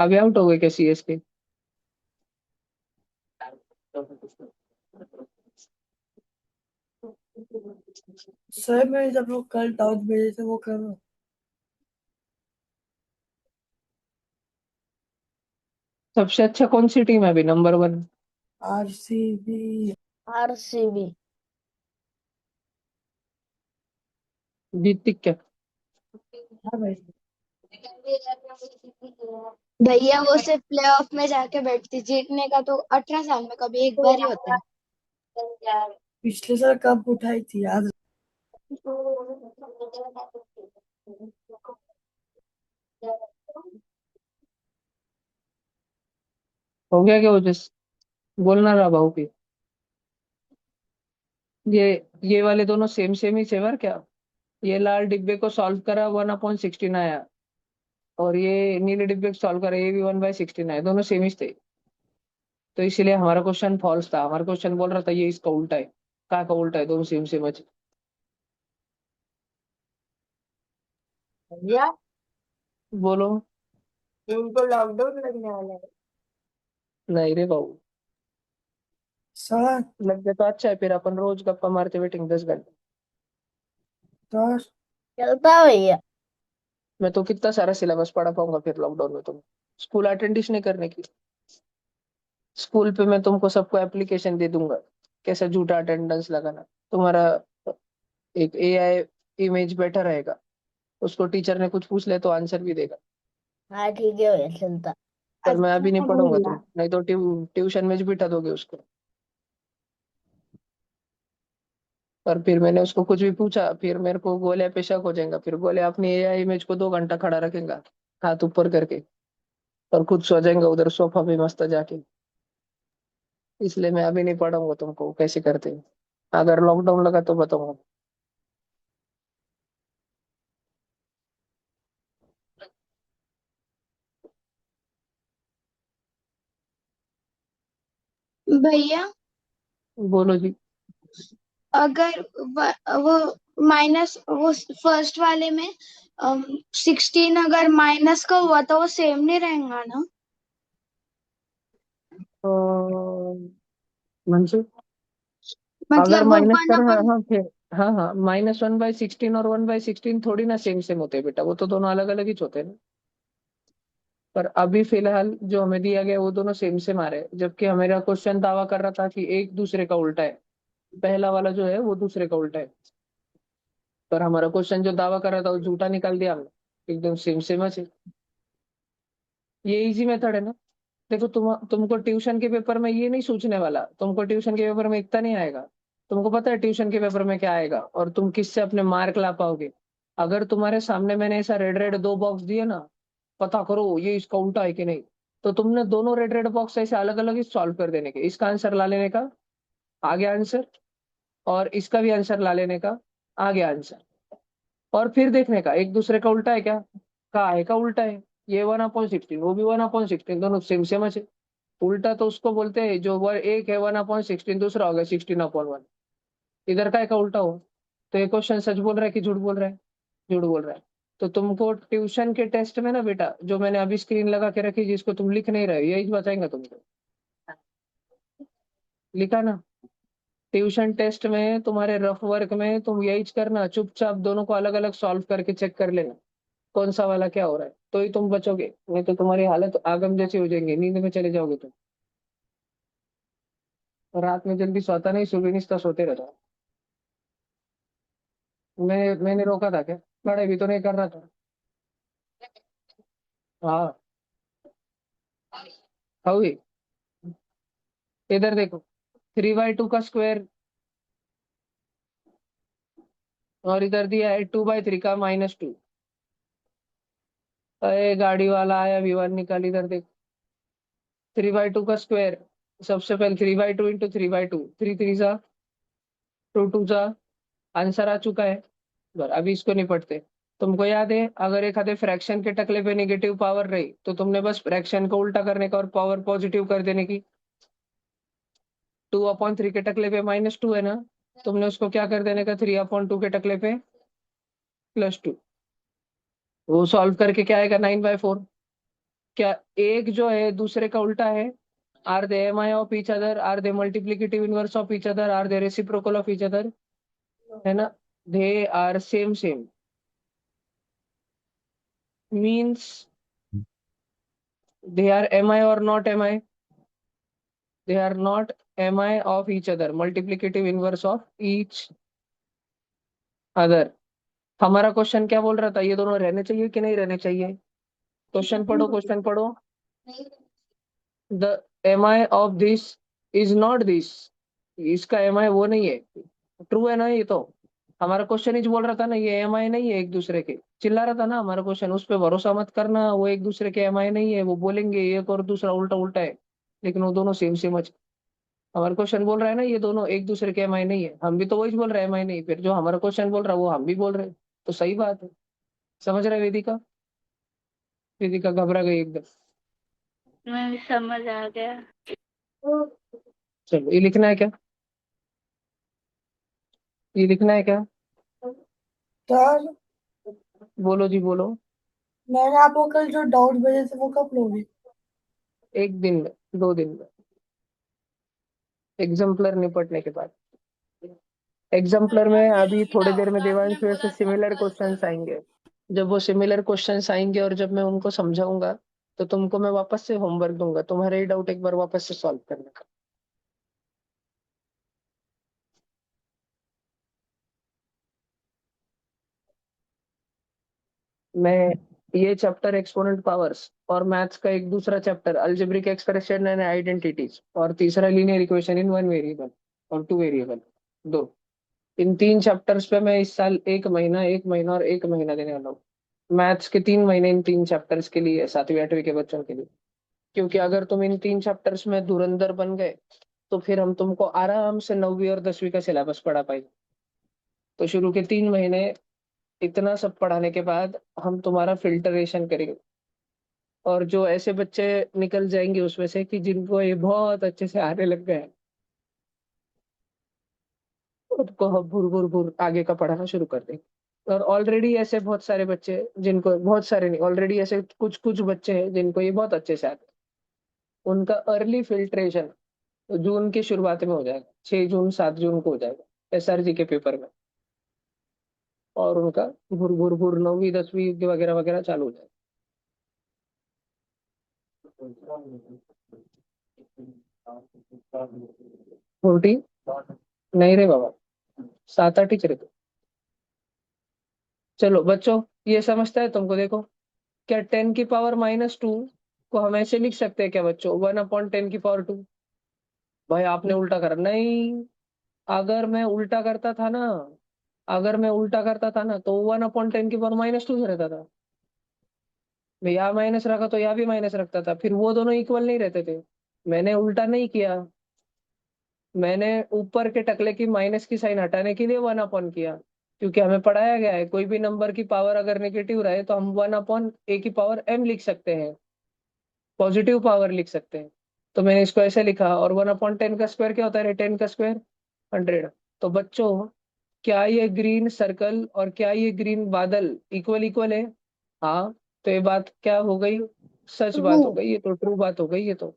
अभी आउट हो गए क्या सीएस के? सर मैं जब वो कल टॉस भेजे थे वो करो। सबसे अच्छा कौन सी टीम है अभी नंबर 1? आरसीबी। आरसीबी। जीतती क्या? हाँ भाई। भैया वो सिर्फ प्लेऑफ में जाके बैठती, जीतने का तो 18 साल में कभी एक बार ही होता है। पिछले साल कप उठाई थी याद? हो गया क्या ओजस? बोलना रहा भाऊ की। ये ये वाले दोनों सेम सेम ही सेवर क्या? ये लाल डिब्बे को सॉल्व करा 1/16 आया, और ये नीले डिब्बे को सॉल्व करा, ये भी 1/16 आया। दोनों सेम ही थे। तो इसीलिए हमारा क्वेश्चन फॉल्स था। हमारा क्वेश्चन बोल रहा था ये इसका उल्टा है। कहाँ का उल्टा है? दोनों सेम सेम है। भैया बोलो। उनको लॉकडाउन लगने वाला है। नहीं रे बाबू। सर। लग गया तो अच्छा है, फिर अपन रोज गप्पा मारते बैठेंगे 10 घंटे। सर चलता है भैया। मैं तो कितना सारा सिलेबस पढ़ा पाऊंगा फिर लॉकडाउन में तुम? स्कूल अटेंड नहीं करने की। स्कूल पे मैं तुमको सबको एप्लीकेशन दे दूंगा, कैसे झूठा अटेंडेंस लगाना। तुम्हारा एक एआई इमेज बैठा रहेगा, उसको टीचर ने कुछ पूछ ले तो आंसर भी देगा। हाँ ठीक है भैया चलता। पर मैं अभी नहीं अच्छा पढ़ूंगा, भैया। तुम नहीं तो ट्यूशन में बिठा दोगे उसको। पर फिर मैंने उसको कुछ भी पूछा, फिर मेरे को गोले पे शक हो जाएगा। फिर गोले अपनी एआई इमेज को 2 घंटा खड़ा रखेगा, हाथ ऊपर करके, और खुद सो जाएगा उधर सोफा पे मस्त जाके। इसलिए मैं अभी नहीं पढ़ाऊंगा तुमको कैसे करते हैं। अगर लॉकडाउन लगा तो बताऊंगा। भैया बोलो जी। अगर वो माइनस वो फर्स्ट वाले में 16 अगर माइनस का हुआ तो वो सेम नहीं रहेगा ना? मंजू, अगर मतलब वो माइनस वन कर, हाँ अपन। हाँ फिर, हाँ हाँ, -1/16 और 1/16 थोड़ी ना सेम सेम होते हैं बेटा, वो तो दोनों अलग अलग ही होते हैं ना। पर अभी फिलहाल जो हमें दिया गया वो दोनों सेम सेम आ रहे हैं, जबकि हमारा क्वेश्चन दावा कर रहा था कि एक दूसरे का उल्टा है। पहला वाला जो है वो दूसरे का उल्टा है। पर हमारा क्वेश्चन जो दावा कर रहा था वो झूठा निकाल दिया हमने, एकदम सेम सेम है। ये इजी मेथड है ना। देखो तुमको ट्यूशन के पेपर में ये नहीं सोचने वाला, तुमको ट्यूशन के पेपर में इतना नहीं आएगा। तुमको पता है ट्यूशन के पेपर में क्या आएगा और तुम किससे अपने मार्क ला पाओगे? अगर तुम्हारे सामने मैंने ऐसा रेड रेड दो बॉक्स दिए ना, पता करो ये इसका उल्टा है कि नहीं, तो तुमने दोनों रेड रेड बॉक्स ऐसे अलग अलग ही सॉल्व कर देने के, इसका आंसर ला लेने का, आ गया आंसर, और इसका भी आंसर ला लेने का, आ गया आंसर, और फिर देखने का एक दूसरे का उल्टा है क्या, का है का उल्टा है, ये 1/16 वो भी 1/16, दोनों सेम सेम है। उल्टा तो उसको बोलते हैं जो एक है 1/16, दूसरा होगा 16/1, इधर का है का उल्टा हो। तो ये क्वेश्चन सच बोल रहा है कि झूठ बोल रहा है? झूठ बोल रहा है। तो तुमको ट्यूशन के टेस्ट में ना बेटा, जो मैंने अभी स्क्रीन लगा के रखी जिसको तुम लिख नहीं रहे हो, यही बताएंगे तुमको, लिखा ना? ट्यूशन टेस्ट में तुम्हारे रफ वर्क में तुम यही करना, चुपचाप दोनों को अलग अलग सॉल्व करके चेक कर लेना कौन सा वाला क्या हो रहा है, तो ही तुम बचोगे, नहीं तो तुम्हारी हालत आगम जैसी हो जाएंगी, नींद में चले जाओगे तुम। रात में जल्दी सोता नहीं, सुबह निस्ता सोते रहता। मैंने रोका था क्या? पढ़ाई भी तो नहीं कर रहा था। हाँ, हुई। इधर देखो, 3/2 का स्क्वायर, और इधर दिया है 2/3 का -2। अरे गाड़ी वाला आया, विवान निकाल, इधर देखो, 3/2 का स्क्वायर, सबसे पहले 3/2 इंटू 3/2, 3 3 2 2 आंसर आ चुका है। अभी इसको निपटते। तुमको याद है अगर एक आधे फ्रैक्शन के टकले पे नेगेटिव पावर रही तो तुमने बस फ्रैक्शन को उल्टा करने का और पावर पॉजिटिव कर देने की। 2/3 के टकले पे -2 है ना, तुमने उसको क्या कर देने का, 3/2 के टकले पे +2। वो सॉल्व करके क्या आएगा, 9/4। क्या एक जो है दूसरे का उल्टा है? Are they M I of each other, are they multiplicative inverse of each other, are they reciprocal of each other, है ना? They are same same, means they are mi or not mi? They are not mi of each other, multiplicative inverse of each other। हमारा question क्या बोल रहा था, ये दोनों रहने चाहिए कि नहीं रहने चाहिए? क्वेश्चन पढ़ो, क्वेश्चन पढ़ो। The mi of this is not this, इसका mi वो नहीं है, ट्रू है ना ये तो? हमारा क्वेश्चन ही बोल रहा था ना ये mi नहीं है एक दूसरे के, चिल्ला रहा था ना हमारा क्वेश्चन, उस पर भरोसा मत करना, वो एक दूसरे के mi नहीं है, वो बोलेंगे एक और दूसरा उल्टा उल्टा है, लेकिन वो दोनों सेम सेम। हमारा क्वेश्चन बोल रहा है ना ये दोनों एक दूसरे के एम आई नहीं है, हम भी तो वही बोल रहे हैं एम आई नहीं, फिर जो हमारा क्वेश्चन बोल रहा है वो हम भी बोल रहे हैं, तो सही बात है। समझ रहे हैं वेदिका? वेदिका घबरा गई एकदम। मैं भी समझ आ गया। चलो ये लिखना है क्या, ये लिखना है क्या? सर, बोलो जी बोलो। मैंने आपको कल जो डाउट भेजे थे वो कब लोगे? एक दिन में, 2 दिन में, एग्जाम्पलर निपटने के बाद। एग्जाम्पलर में अभी थोड़ी देर में देवांश से सिमिलर क्वेश्चंस आएंगे। जब वो सिमिलर क्वेश्चंस आएंगे और जब मैं उनको समझाऊंगा तो तुमको मैं वापस से होमवर्क दूंगा, तुम्हारे ही डाउट एक बार वापस से सॉल्व करने का। मैं ये चैप्टर एक्सपोनेंट पावर्स और मैथ्स का एक दूसरा chapter algebraic expression and identities, और तीसरा लीनियर इक्वेशन इन 1 वेरिएबल और 2 वेरिएबल, दो, इन 3 चैप्टर्स पे मैं इस साल 1 महीना, 1 महीना और 1 महीना देने वाला हूँ। मैथ्स के 3 महीने इन 3 चैप्टर्स के लिए, 7वीं 8वीं के बच्चों के लिए। क्योंकि अगर तुम इन 3 चैप्टर्स में धुरंधर बन गए तो फिर हम तुमको आराम से 9वीं और 10वीं का सिलेबस पढ़ा पाएंगे। तो शुरू के 3 महीने इतना सब पढ़ाने के बाद हम तुम्हारा फिल्टरेशन करेंगे, और जो ऐसे बच्चे निकल जाएंगे उसमें से कि जिनको ये बहुत अच्छे से आने लग गए हैं, उनको हम भुर भुर भुर आगे का पढ़ाना शुरू कर देंगे। और ऑलरेडी ऐसे बहुत सारे बच्चे जिनको, बहुत सारे नहीं, ऑलरेडी ऐसे कुछ कुछ बच्चे हैं जिनको ये बहुत अच्छे से आते हैं। उनका अर्ली फिल्ट्रेशन जून की शुरुआत में हो जाएगा, 6 जून 7 जून को हो जाएगा एसआरजी के पेपर में, और उनका भुर भुर भुर 9वीं 10वीं वगैरह वगैरह चालू हो जाएगा। 40 नहीं रे बाबा, 7 8 ही चले। चलो बच्चों, ये समझता है तुमको? देखो, क्या 10⁻⁻² को हम ऐसे लिख सकते हैं क्या बच्चों, 1/10⁻²? भाई आपने उल्टा करा नहीं, अगर मैं उल्टा करता था ना, अगर मैं उल्टा करता था ना, तो 1/10 की पावर -2 रहता था। मैं यहाँ माइनस रखा तो यहाँ भी माइनस रखता था, फिर वो दोनों इक्वल नहीं रहते थे। मैंने उल्टा नहीं किया, मैंने ऊपर के टकले की माइनस की साइन हटाने के लिए 1/, किया। क्योंकि हमें पढ़ाया गया है कोई भी नंबर की पावर अगर नेगेटिव रहे तो हम 1/a की पावर m लिख सकते हैं, पॉजिटिव पावर लिख सकते हैं। तो मैंने इसको ऐसे लिखा, और 1/10 का स्क्वायर क्या होता है? 10 का स्क्वायर 100। तो बच्चों, क्या ये ग्रीन सर्कल और क्या ये ग्रीन बादल इक्वल इक्वल है? हाँ। तो ये बात क्या हो गई? सच ट्रू। बात हो गई, ये तो ट्रू बात हो गई ये तो।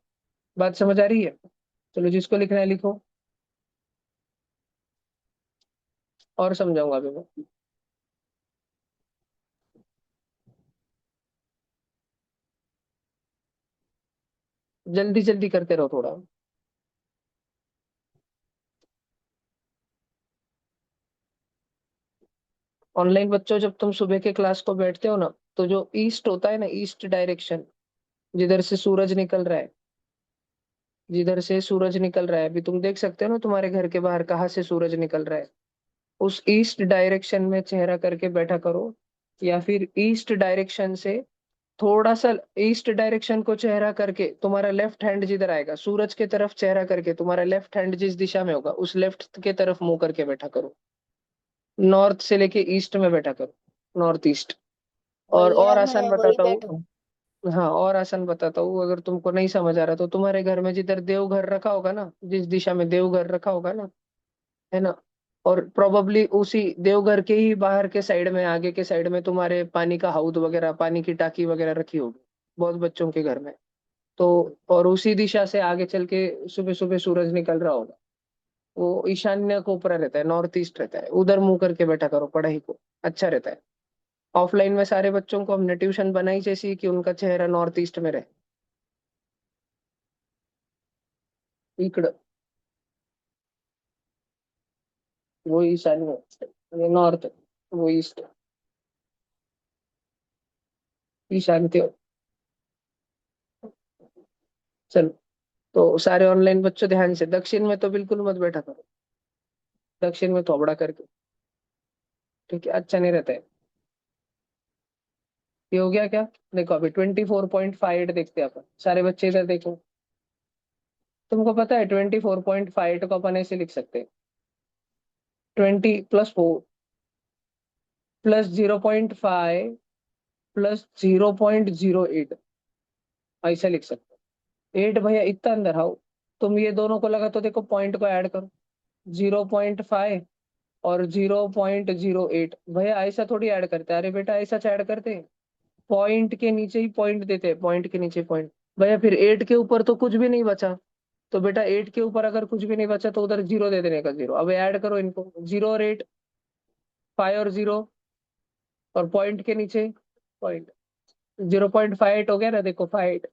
बात समझ आ रही है? चलो, जिसको लिखना है लिखो, और समझाऊंगा अभी मैं। जल्दी जल्दी करते रहो थोड़ा। ऑनलाइन बच्चों, जब तुम सुबह के क्लास को बैठते हो ना, तो जो ईस्ट होता है ना, ईस्ट डायरेक्शन, जिधर से सूरज निकल रहा है, जिधर से सूरज निकल रहा है, अभी तुम देख सकते हो ना तुम्हारे घर के बाहर कहाँ से सूरज निकल रहा है। उस ईस्ट डायरेक्शन में चेहरा करके बैठा करो, या फिर ईस्ट डायरेक्शन से थोड़ा सा, ईस्ट डायरेक्शन को चेहरा करके तुम्हारा लेफ्ट हैंड जिधर आएगा सूरज के तरफ चेहरा करके, तुम्हारा लेफ्ट हैंड जिस दिशा में होगा उस लेफ्ट के तरफ मुंह करके बैठा करो। नॉर्थ से लेके ईस्ट में बैठा करो, नॉर्थ ईस्ट। वही और यार, आसान मैं वही बताता बैठू। हूँ। हाँ, और आसान बताता हूँ, अगर तुमको नहीं समझ आ रहा तो तुम्हारे घर में जिधर देवघर रखा होगा ना, जिस दिशा में देवघर रखा होगा ना, है ना, और प्रोबेबली उसी देवघर के ही बाहर के साइड में, आगे के साइड में तुम्हारे पानी का हाउद वगैरह, पानी की टाकी वगैरह रखी होगी बहुत बच्चों के घर में। तो और उसी दिशा से आगे चल के सुबह सुबह सूरज निकल रहा होगा, वो ईशान्य को ऊपर रहता है, नॉर्थ ईस्ट रहता है, उधर मुंह करके बैठा करो पढ़ाई को, अच्छा रहता है। ऑफलाइन में सारे बच्चों को हमने ट्यूशन बनाई जैसी कि उनका चेहरा नॉर्थ ईस्ट में रहे। इकड़, वो ईशान्य, ये नॉर्थ, वो ईस्ट, ईशान्य। चलो, तो सारे ऑनलाइन बच्चों ध्यान से, दक्षिण में तो बिल्कुल मत बैठा करो, दक्षिण में थोबड़ा करके, ठीक है, अच्छा नहीं रहता है। ये हो गया क्या? देखो, अभी 24.5 देखते हैं अपन, सारे बच्चे इधर देखो। तुमको पता है 24.5 को अपन ऐसे लिख सकते हैं, 20 + 4 +0.5 +0.08, ऐसा लिख सकते हैं। 8 भैया इतना अंदर आओ, तुम ये दोनों को लगा तो देखो, पॉइंट को ऐड करो, 0.5 और 0.08, भैया ऐसा थोड़ी ऐड करते हैं, अरे बेटा ऐसा ऐड करते हैं, पॉइंट के नीचे ही पॉइंट देते हैं, पॉइंट के नीचे पॉइंट। भैया फिर 8 के ऊपर तो कुछ भी नहीं बचा, तो बेटा 8 के ऊपर अगर कुछ भी नहीं बचा तो उधर 0 दे देने का, 0। अब ऐड करो इनको, 0 और 8, 5 और 0, और पॉइंट के नीचे पॉइंट, 0.58 हो गया ना, देखो 5।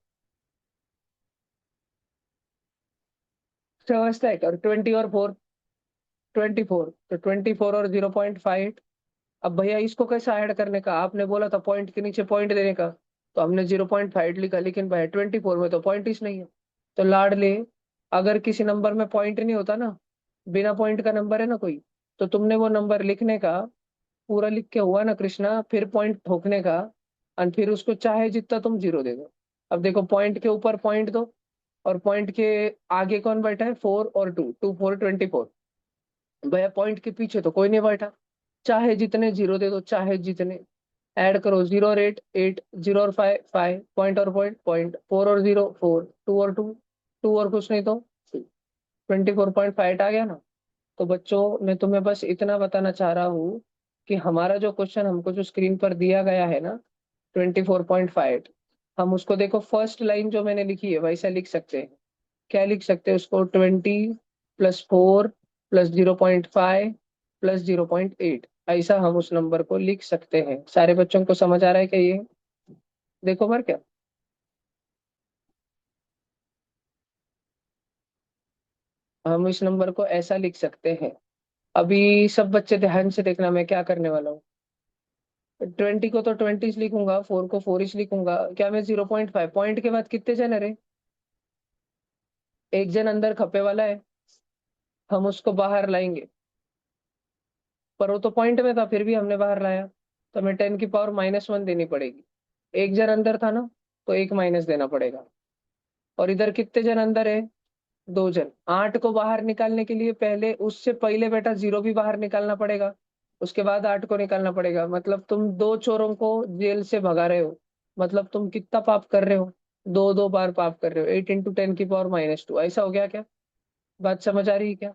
समझता है? और 20 और 4, 24, तो 24 और 0.5। अब भैया इसको कैसा ऐड करने का? आपने बोला था पॉइंट के नीचे पॉइंट देने का, तो हमने 0.5 लिखा, लेकिन भाई 24 में तो पॉइंट ही नहीं है। तो लाड ले, अगर किसी नंबर में पॉइंट नहीं होता ना, बिना पॉइंट का नंबर है ना कोई, तो तुमने वो नंबर लिखने का, पूरा लिख के हुआ ना कृष्णा, फिर पॉइंट ठोकने का, और फिर उसको चाहे जितना तुम 0 दे दो। अब देखो, पॉइंट के ऊपर पॉइंट दो, और पॉइंट के आगे कौन बैठा है? 4 और 2, 2 4 24। भैया पॉइंट के पीछे तो कोई नहीं बैठा, चाहे जितने 0 दे दो, चाहे जितने ऐड करो, 0 और 8 8, 0 और 5 5, पॉइंट और पॉइंट पॉइंट, 4 और 0 4, 2 और 2 2, और कुछ नहीं तो 24.5 आ गया ना। तो बच्चों, मैं तुम्हें बस इतना बताना चाह रहा हूँ कि हमारा जो क्वेश्चन हमको जो स्क्रीन पर दिया गया है ना, 24.5, हम उसको देखो, फर्स्ट लाइन जो मैंने लिखी है वैसा लिख सकते हैं। क्या लिख सकते हैं उसको? 20 + 4 +0.5 +0.8, ऐसा हम उस नंबर को लिख सकते हैं। सारे बच्चों को समझ आ रहा है क्या ये? देखो पर क्या, हम इस नंबर को ऐसा लिख सकते हैं। अभी सब बच्चे ध्यान से देखना, मैं क्या करने वाला हूँ। 20 को तो 20 लिखूंगा, 4 को 4 लिखूंगा, क्या मैं 0.5, पॉइंट के बाद कितने जन है रे? एक जन अंदर खपे वाला है, हम उसको बाहर लाएंगे, पर वो तो पॉइंट में था, फिर भी हमने बाहर लाया, तो हमें 10⁻⁻1 देनी पड़ेगी। एक जन अंदर था ना, तो एक माइनस देना पड़ेगा। और इधर कितने जन अंदर है? 2 जन। 8 को बाहर निकालने के लिए पहले, उससे पहले बेटा 0 भी बाहर निकालना पड़ेगा, उसके बाद 8 को निकालना पड़ेगा। मतलब तुम 2 चोरों को जेल से भगा रहे हो, मतलब तुम कितना पाप कर रहे हो? 2 2 बार पाप कर रहे हो। 8 × 10⁻², ऐसा हो गया क्या? बात समझ आ रही है क्या?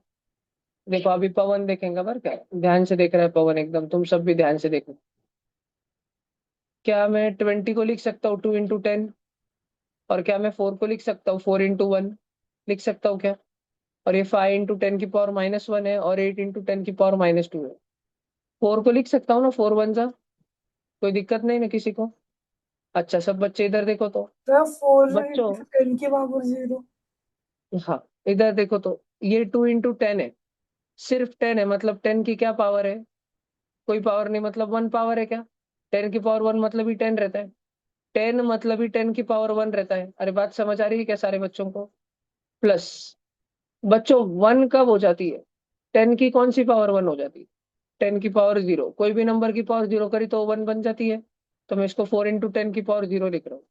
देखो अभी पवन देखेंगे, पर क्या ध्यान से देख रहा है पवन, एकदम तुम सब भी ध्यान से देखो। क्या मैं 20 को लिख सकता हूँ 2 × 10? और क्या मैं 4 को लिख सकता हूँ 4 × 1? लिख सकता हूँ क्या? और ये 5 × 10⁻⁻1 है, और 8 × 10⁻²? है। 4 को लिख सकता हूँ ना, 4 × 1 जा, कोई दिक्कत नहीं ना किसी को? अच्छा सब बच्चे इधर देखो तो। सर 4 बच्चों, इंटू 10⁻0। हाँ इधर देखो तो, ये 2 × 10 है, सिर्फ 10 है, मतलब 10 की क्या पावर है? कोई पावर नहीं, मतलब 1 पावर है क्या? 10⁻1 मतलब ही 10 रहता है। 10 मतलब ही 10⁻1 रहता है। अरे बात समझ आ रही है क्या सारे बच्चों को? प्लस, बच्चों 1 कब हो जाती है? 10 की कौन सी पावर 1 हो जाती है? 10⁻0। कोई भी नंबर की पावर 0 करी तो 1 बन जाती है। तो मैं इसको 4 × 10⁻0 लिख रहा हूँ।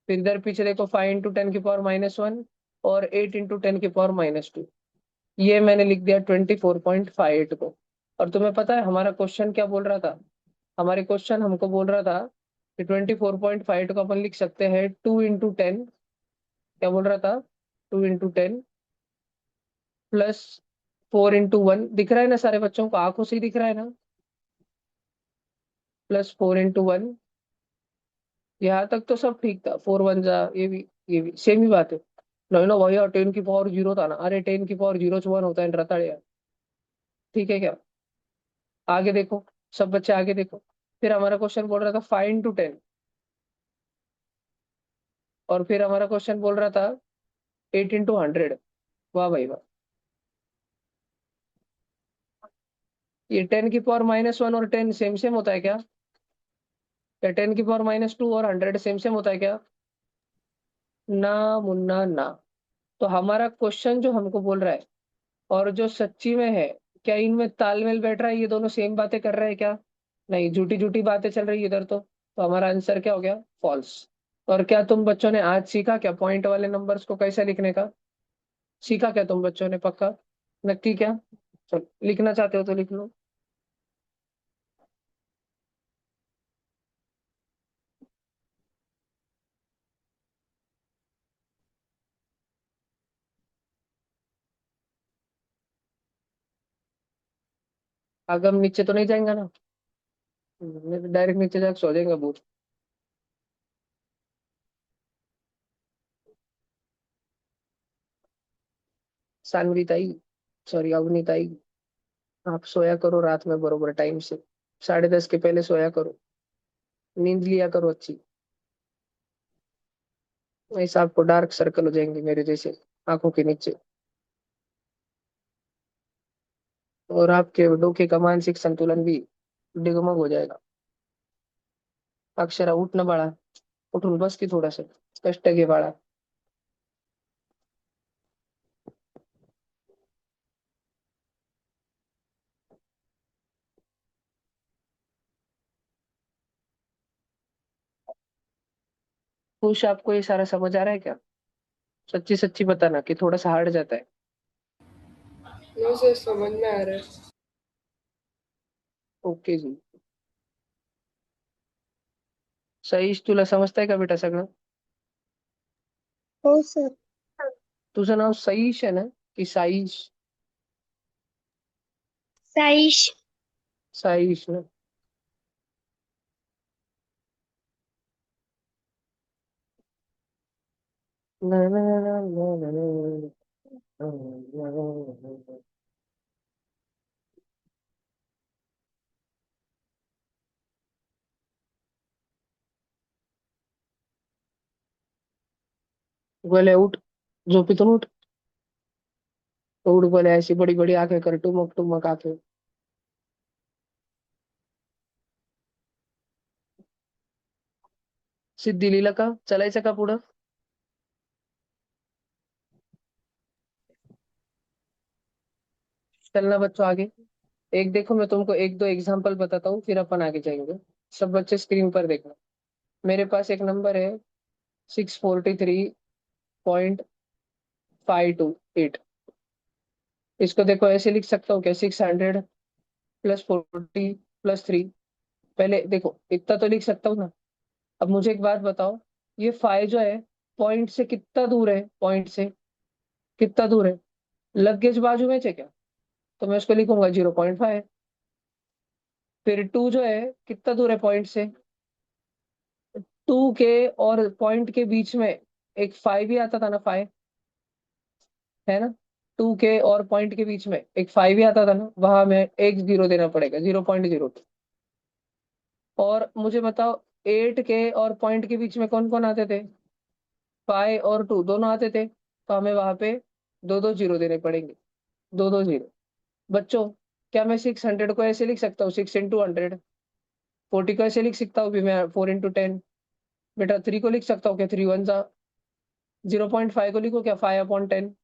फिर इधर पीछे देखो, 5 × 10⁻1 और 8 × 10⁻²। ये मैंने लिख दिया 24.58 को। और तुम्हें पता है हमारा क्वेश्चन क्या बोल रहा था? हमारे क्वेश्चन हमको बोल रहा था कि 24.5 को अपन लिख सकते हैं 2 × 10। क्या बोल रहा था? 2 × 10 प्लस 4 × 1। दिख रहा है ना सारे बच्चों को, आंखों से ही दिख रहा है ना? प्लस 4 × 1। यहाँ तक तो सब ठीक था, 4 × 1 जा, ये भी सेम ही बात है। नहीं ना भैया, 10⁻0 था ना, अरे 10⁻0 वन होता है रताड़िया। ठीक है क्या? आगे देखो, सब बच्चे आगे देखो। फिर हमारा क्वेश्चन बोल रहा था 5 × 10, और फिर हमारा क्वेश्चन बोल रहा था 8 × 100। वाह भाई वाह। ये 10⁻⁻1 और 10 सेम सेम होता है क्या? या 10⁻⁻2 और 100 सेम सेम होता है क्या? ना मुन्ना ना। तो हमारा क्वेश्चन जो हमको बोल रहा है और जो सच्ची में है, क्या इनमें तालमेल बैठ रहा है? ये दोनों सेम बातें कर रहे हैं क्या? नहीं, झूठी झूठी बातें चल रही है इधर तो हमारा आंसर क्या हो गया? फॉल्स। और क्या तुम बच्चों ने आज सीखा क्या पॉइंट वाले नंबर्स को कैसे लिखने का? सीखा क्या तुम बच्चों ने? पक्का? नक्की क्या? चलो लिखना चाहते हो तो लिख लो। अगम नीचे तो नहीं जाएगा ना? डायरेक्ट नीचे जाकर सो जाएगा भूत। सानवी ताई, सॉरी अवनी ताई, आप सोया करो रात में बरोबर टाइम से, 10:30 के पहले सोया करो, नींद लिया करो अच्छी। ऐसा आपको डार्क सर्कल हो जाएंगे मेरे जैसे, आंखों के नीचे, और आपके डोके का मानसिक संतुलन भी डिगमग हो जाएगा। अक्षरा उठ ना बाळा, उठून बस की थोड़ा सा, कष्ट घे बाळा। खुश, आपको ये सारा समझ आ रहा है क्या? सच्ची सच्ची बताना कि थोड़ा सा हार्ड जाता है। नो सर, समझ में आ रहा है। ओके जी। सईश तुला समजताय का बेटा सगळं? हो सर. तुझं नाव सईश आहे ना, की साईश? साईश. साईश ना? ना, ना, ना, ना, ना, ना, ना, ना, ना, ना। बोले उठ, झोपेतून उठ, उठ बोले, ऐसी बड़ी बड़ी आंखें कर, टुमक टुमक आंखें। सिद्धी लिहिलं का? चालायचं का पुढं? चलना बच्चों आगे। एक देखो, मैं तुमको एक दो एग्जांपल बताता हूँ, फिर अपन आगे जाएंगे। सब बच्चे स्क्रीन पर देखना। मेरे पास एक नंबर है 643.528। इसको देखो ऐसे लिख सकता हूँ क्या, 600 प्लस 40 प्लस 3। पहले देखो इतना तो लिख सकता हूँ ना। अब मुझे एक बात बताओ, ये फाइव जो है पॉइंट से कितना दूर है, पॉइंट से कितना दूर है? लगेज बाजू में है क्या? तो मैं उसको लिखूंगा 0.5। फिर टू जो है कितना दूर है पॉइंट से? टू के और पॉइंट के बीच में एक फाइव ही आता था ना, फाइव है ना। टू के और पॉइंट के बीच में एक फाइव ही आता था ना, वहां में एक जीरो देना पड़ेगा, 0.02। और मुझे बताओ, एट के और पॉइंट के बीच में कौन कौन आते थे? फाइव और टू दोनों आते थे, तो हमें वहां पे दो दो जीरो देने पड़ेंगे, दो दो जीरो। बच्चों, क्या मैं 600 को ऐसे लिख सकता हूँ, 6 × 100? 40 को ऐसे लिख सकता हूँ भी मैं, 4 × 10? बेटा थ्री को लिख सकता हूँ क्या, 3 × 1 0.5 को लिखो क्या, 5/10?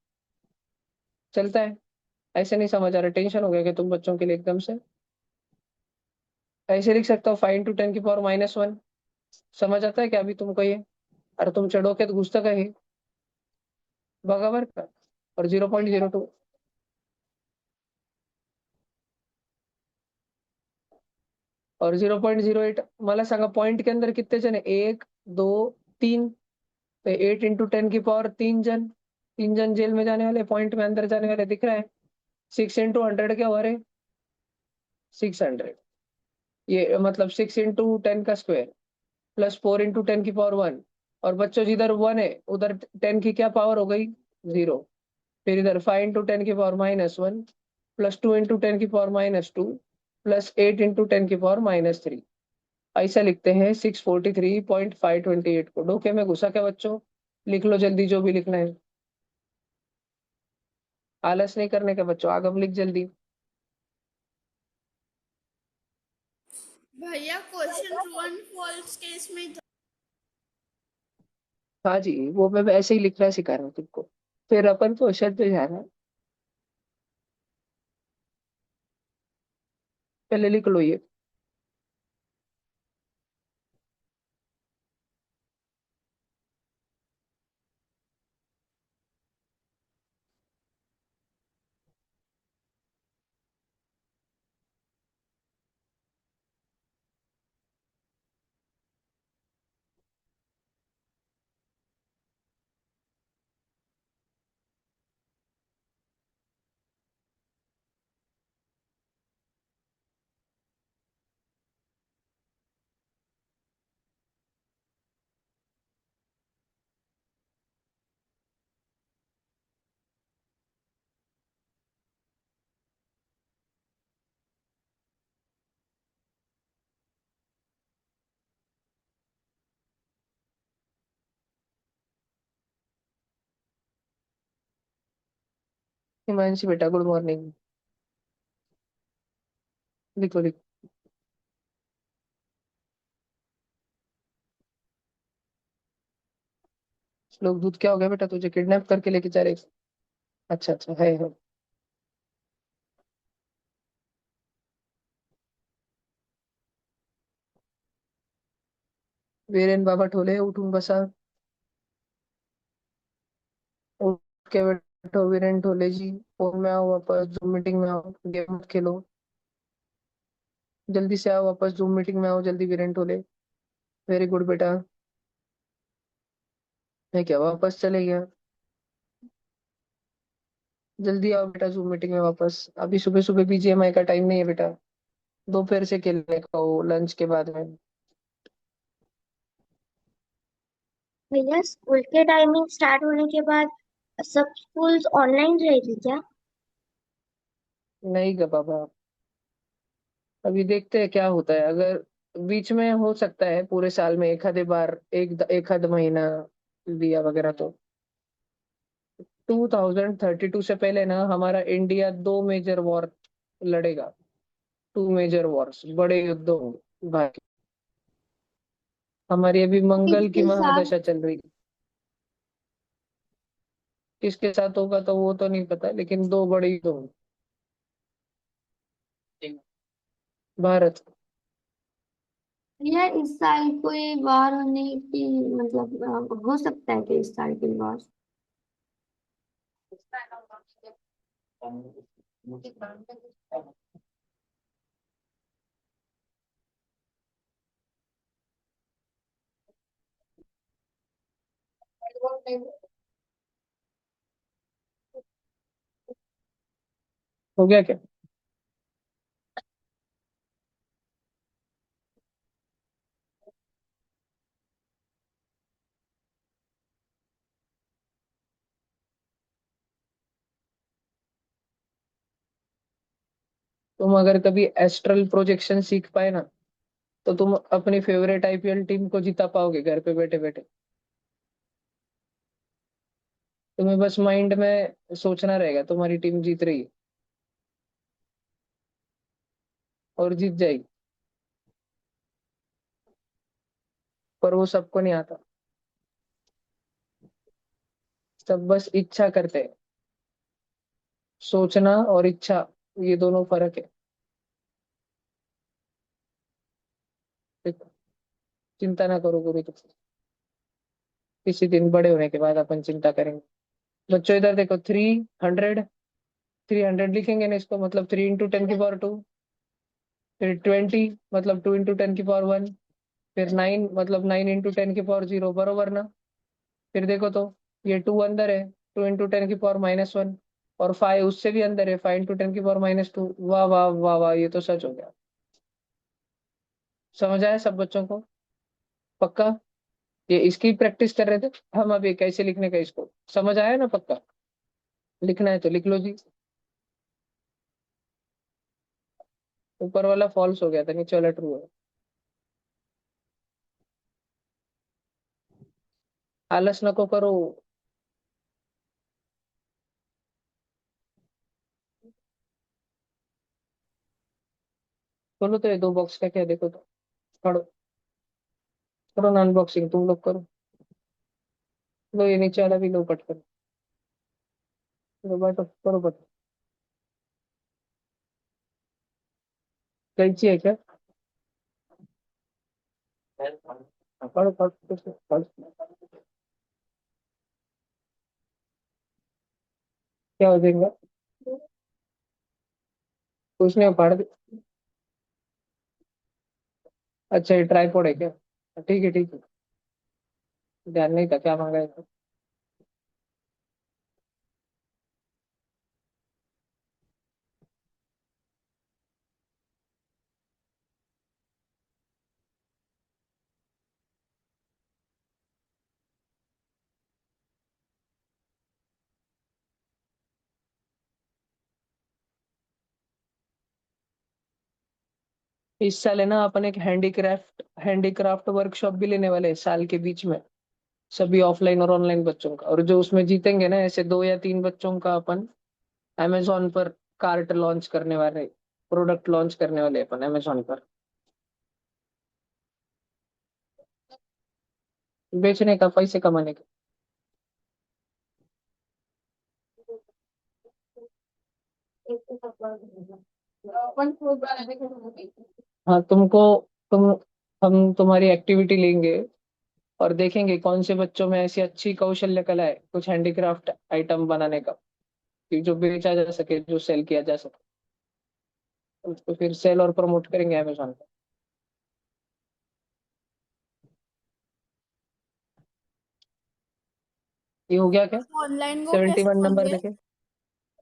चलता है? ऐसे नहीं समझ आ रहा, टेंशन हो गया कि तुम बच्चों के लिए एकदम से? ऐसे लिख सकता हूँ 5 × 10⁻⁻1। समझ आता है क्या अभी तुमको ये? अरे तुम चढ़ो के तो घुसता का ही बराबर का। और 0.02। और 0.08 मला सांगा, पॉइंट के अंदर कितने जन है? एक, दो, तीन। तो 8 × 10⁻³ 3 जन। 3 जन जेल में जाने वाले, पॉइंट में अंदर जाने वाले, दिख रहा है? 6 × 100 क्या हुआ रे? 600। ये मतलब 6 × 10 का स्क्वायर प्लस 4 × 10⁻1। और बच्चों जिधर वन है उधर 10 की क्या पावर हो गई? जीरो। फिर इधर 5 × 10⁻⁻1 प्लस 2 × 10⁻⁻2 प्लस 8 × 10⁻³ ऐसा लिखते हैं 643.528 को। डोके में घुसा क्या बच्चों? लिख लो जल्दी जो भी लिखना है, आलस नहीं करने का बच्चों, आगम लिख जल्दी। भैया question true and false case में था। हाँ जी, वो मैं ऐसे ही लिखना सिखा रहा हूँ तुमको। फिर अपन क्वेश्चन पे जाना है। पहले लिख लो ये। हिमांशी बेटा गुड मॉर्निंग। लिखो लिखो। श्लोक दूध क्या हो गया बेटा, तुझे किडनैप करके लेके जा रहे? अच्छा अच्छा, है। वीरेन बाबा ठोले उठूं बसा। उठ के बैठो वीरेन ठोले जी। फोन में आओ वापस, जूम मीटिंग में आओ, गेम मत खेलो। जल्दी से आओ वापस, जूम मीटिंग में आओ जल्दी वीरेन ठोले। वेरी गुड बेटा। मैं क्या वापस चले गया? जल्दी आओ बेटा जूम मीटिंग में वापस। अभी सुबह सुबह बीजीएमआई का टाइम नहीं है बेटा, दोपहर से खेलने का हो, लंच के बाद में। भैया स्कूल के टाइमिंग स्टार्ट होने के बाद सब स्कूल्स ऑनलाइन रहेगी क्या? नहीं गा बाबा, अभी देखते हैं क्या होता है। अगर बीच में हो सकता है पूरे साल में एक आधे बार, एक आध महीना दिया वगैरह, तो 2032 से पहले ना हमारा इंडिया दो मेजर वॉर लड़ेगा। टू मेजर वॉर्स, बड़े युद्ध होंगे भाई। हमारी अभी मंगल की किसके साथ? महादशा चल रही है। किसके साथ होगा तो वो तो नहीं पता, लेकिन दो बड़े युद्ध होंगे। भारत। भैया इस साल कोई वार होने की मतलब हो सकता है कि इस साल कोई वार। हो गया क्या? तुम अगर कभी एस्ट्रल प्रोजेक्शन सीख पाए ना, तो तुम अपनी फेवरेट आईपीएल टीम को जिता पाओगे घर पे बैठे बैठे। तुम्हें बस माइंड में सोचना रहेगा तुम्हारी टीम जीत रही है, और जीत जाएगी। पर वो सबको नहीं आता। सब बस इच्छा करते हैं। सोचना और इच्छा, ये दोनों फर्क है। देखो, चिंता ना करो गुरु, तो किसी दिन बड़े होने के बाद अपन चिंता करेंगे। बच्चों इधर देखो, 300, 300 लिखेंगे ना इसको, मतलब 3 × 10⁻²। फिर 20, मतलब 2 × 10⁻1। फिर 9, मतलब 9 × 10⁻0, बरोबर ना? फिर देखो तो, ये 2 अंदर है, 2 × 10⁻−1। और 5 उससे भी अंदर है, 5 × 10⁻²। वाह वाह वाह वाह, ये तो सच हो गया। समझ आया सब बच्चों को? पक्का? ये इसकी प्रैक्टिस कर रहे थे हम अभी, कैसे लिखने का, इसको समझ आया ना? पक्का लिखना है तो लिख लो जी। ऊपर वाला फॉल्स हो गया था, नीचे वाला ट्रू है। आलस नको करो। बोलो तो, ये 2 बॉक्स का क्या, देखो तो। पढ़ो, करो ना अनबॉक्सिंग, तुम लोग करो। लो, ये नीचे वाला भी लो, पट करो। लो, बांटो, करो पट। कैंची है क्या? पढ़ो पढ़ो पढ़ो, पढ़ो। क्या हो जाएगा? कुछ नहीं, पढ़ दे। अच्छा, ये ट्राईपॉड है क्या? ठीक है ठीक है। ध्यान नहीं था, क्या मांगा है? इस साल है ना, अपन एक हैंडीक्राफ्ट वर्कशॉप भी लेने वाले हैं साल के बीच में। सभी ऑफलाइन और ऑनलाइन बच्चों का, और जो उसमें जीतेंगे ना, ऐसे 2 या 3 बच्चों का अपन अमेजोन पर कार्ट लॉन्च करने वाले, प्रोडक्ट लॉन्च करने वाले अपन अमेजोन पर। बेचने का, पैसे कमाने का। हाँ, तुम हम तुम्हारी एक्टिविटी लेंगे, और देखेंगे कौन से बच्चों में ऐसी अच्छी कौशल्य कला है कुछ हैंडीक्राफ्ट आइटम बनाने का, कि जो बेचा जा सके, जो सेल किया जा सके। उसको फिर सेल और प्रमोट करेंगे अमेजोन पर। ये हो गया क्या? ऑनलाइन वो कैसे 71 नंबर होंगे? देखे।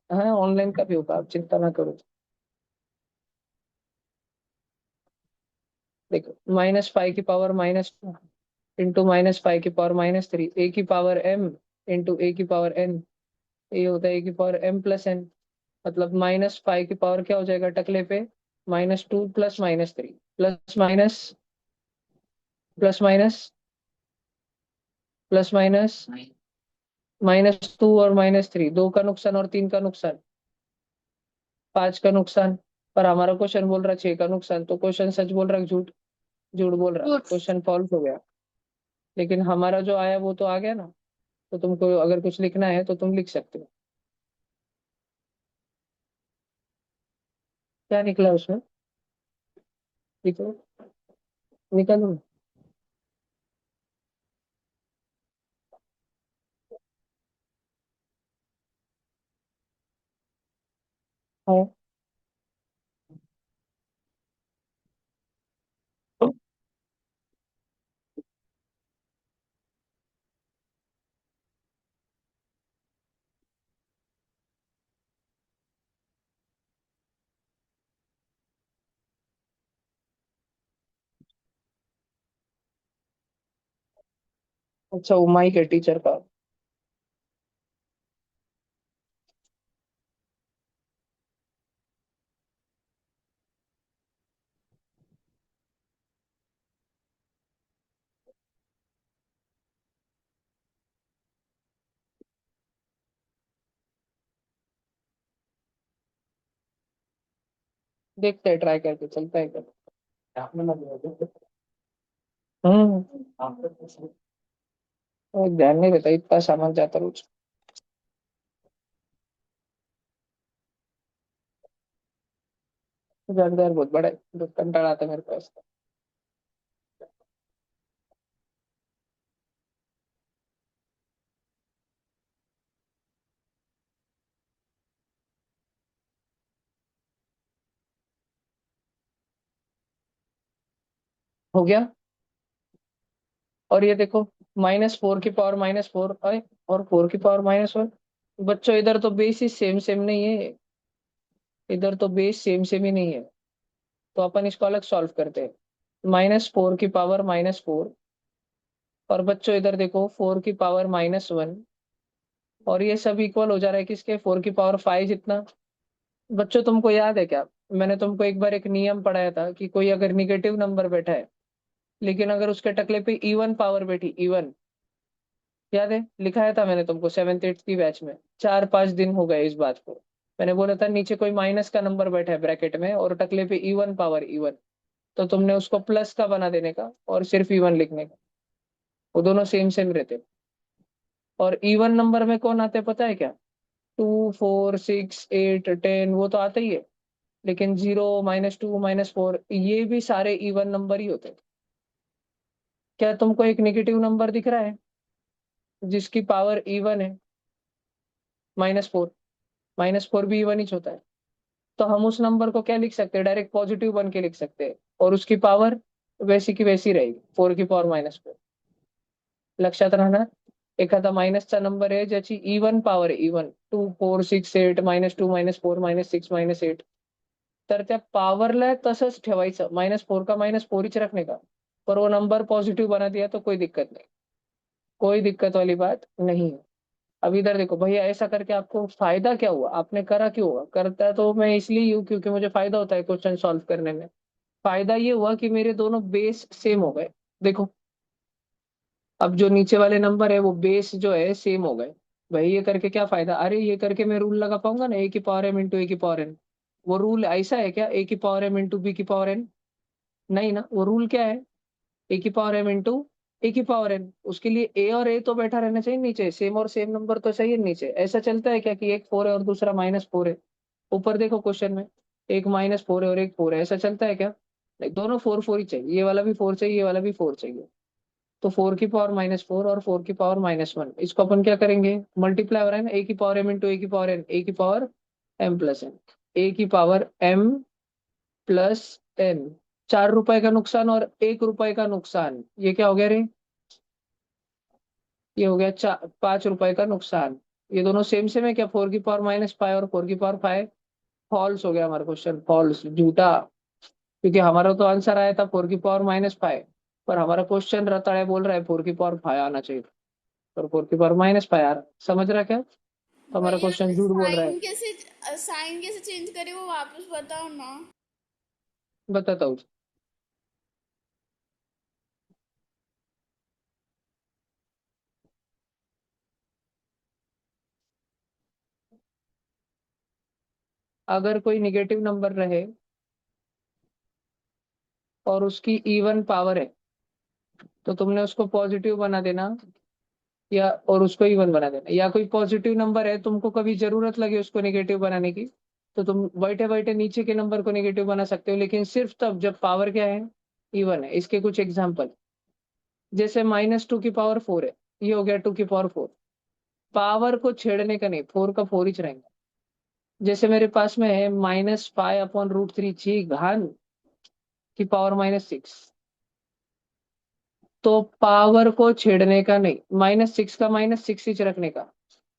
हाँ, ऑनलाइन का भी होगा, आप चिंता ना करो। देखो, -5⁻−2 इंटू -5⁻−3, A⁻M इंटू A⁻N। ये होता है A⁻M+N। मतलब -5 की पावर क्या हो जाएगा टकले पे? -2 +−3, plus minus, plus minus, plus minus, -2 और -3, 2 का नुकसान और 3 का नुकसान, 5 का नुकसान। पर हमारा क्वेश्चन बोल रहा है 6 का नुकसान, तो क्वेश्चन सच बोल रहा है कि झूठ? झूठ बोल रहा, गुड। क्वेश्चन फॉल्स हो गया। लेकिन हमारा जो आया वो तो आ गया ना। तो तुमको अगर कुछ लिखना है तो तुम लिख सकते हो। क्या निकला उसमें? निकलो, निकलो। हाँ। अच्छा, उमाई के टीचर का। देखते हैं, ट्राई करके चलता है क्या। हम्म। वो ध्यान नहीं देता, इतना सामान जाता रोज। जानदार बहुत बड़ा है, तो कंटाला आता है मेरे पास। हो गया। और ये देखो, -4 की पावर -4 आए, और 4 की पावर -1। बच्चों, इधर तो बेस ही सेम सेम नहीं है। इधर तो बेस सेम सेम ही नहीं है। तो अपन इसको अलग सॉल्व करते हैं। -4 की पावर -4। और बच्चों इधर देखो, 4 की पावर -1। और ये सब इक्वल हो जा रहा है किसके, 4 की पावर 5 जितना। बच्चों, तुमको याद है क्या, मैंने तुमको एक बार एक नियम पढ़ाया था कि कोई अगर निगेटिव नंबर बैठा है, लेकिन अगर उसके टकले पे इवन पावर बैठी, इवन, याद है, लिखाया था मैंने तुमको 7th 8th की बैच में। 4 5 दिन हो गए इस बात को। मैंने बोला था नीचे कोई माइनस का नंबर बैठा है ब्रैकेट में और टकले पे इवन पावर इवन, तो तुमने उसको प्लस का बना देने का और सिर्फ इवन लिखने का। वो दोनों सेम सेम रहते। और इवन नंबर में कौन आते हैं पता है क्या? 2 4 6 8 10, वो तो आते ही है। लेकिन 0 -2 -4, ये भी सारे इवन नंबर ही होते हैं। क्या तुमको एक नेगेटिव नंबर दिख रहा है जिसकी पावर इवन है? -4। -4 भी इवन ही होता है। तो हम उस नंबर को क्या लिख सकते हैं, डायरेक्ट पॉजिटिव बन के लिख सकते हैं। और उसकी पावर वैसी की वैसी रहेगी, 4 की पावर -4। लक्षात राहणार. एखादा मायनसचा नंबर आहे ज्याची इवन पॉवर आहे, इवन 2 4 6 8, -2 -4 -6 -8. तर त्या पॉवरला तसंच ठेवायचं, -4 का -4 ही रखने का। पर वो नंबर पॉजिटिव बना दिया तो कोई दिक्कत नहीं, कोई दिक्कत वाली बात नहीं है। अब इधर देखो भैया, ऐसा करके आपको फायदा क्या हुआ, आपने करा क्यों हुआ? करता तो मैं इसलिए ही हूँ क्योंकि मुझे फायदा होता है क्वेश्चन सॉल्व करने में। फायदा ये हुआ कि मेरे दोनों बेस सेम हो गए। देखो, अब जो नीचे वाले नंबर है वो बेस जो है सेम हो गए। भाई ये करके क्या फायदा, अरे ये करके मैं रूल लगा पाऊंगा ना, A की पावर m × A की पावर n। वो रूल ऐसा है क्या, A की पावर m × B की पावर n? नहीं ना, वो रूल क्या है, A की पावर m × A की पावर n। उसके लिए ए और ए तो बैठा रहना चाहिए नीचे, सेम और सेम नंबर तो चाहिए नीचे। ऐसा चलता है क्या कि एक 4 है और दूसरा -4 है? ऊपर देखो क्वेश्चन में, एक -4 है और एक 4 है, ऐसा चलता है क्या? नहीं, दोनों 4 4 ही चाहिए, ये वाला भी 4 चाहिए, ये वाला भी 4 चाहिए। तो 4 की पावर -4 और 4 की पावर -1, इसको अपन क्या करेंगे, मल्टीप्लाई हो रहा है ना, A की पावर m × A की पावर n, A की पावर m + n, A की पावर m + n। 4 रुपए का नुकसान और 1 रुपए का नुकसान, ये क्या हो गया रे? ये हो गया 5 रुपए का नुकसान। ये दोनों सेम सेम है क्या, 4 की पावर -5 और 4 की पावर 5? फॉल्स हो गया हमारा क्वेश्चन, फॉल्स, झूठा। क्योंकि हमारा तो आंसर आया था 4 की पावर -5, पर हमारा क्वेश्चन रताड़े बोल रहा है 4 की पावर 5 आना चाहिए। और 4 की पावर -5 आ रहा, समझ रहा क्या? तो हमारा भैया क्वेश्चन झूठ बोल रहा है। साइन कैसे चेंज करे वो वापस बताओ ना। बताता हूँ। अगर कोई निगेटिव नंबर रहे और उसकी इवन पावर है, तो तुमने उसको पॉजिटिव बना देना, या और उसको इवन बना देना। या कोई पॉजिटिव नंबर है, तुमको कभी जरूरत लगे उसको नेगेटिव बनाने की, तो तुम बैठे बैठे नीचे के नंबर को नेगेटिव बना सकते हो, लेकिन सिर्फ तब जब पावर क्या है, इवन है। इसके कुछ एग्जाम्पल, जैसे -2 की पावर 4 है, ये हो गया 2 की पावर 4। पावर को छेड़ने का नहीं, 4 का 4 ही रहेगा। जैसे मेरे पास में है -π/√3 जी घान की पावर -6, तो पावर को छेड़ने का नहीं, -6 का -6 ही रखने का।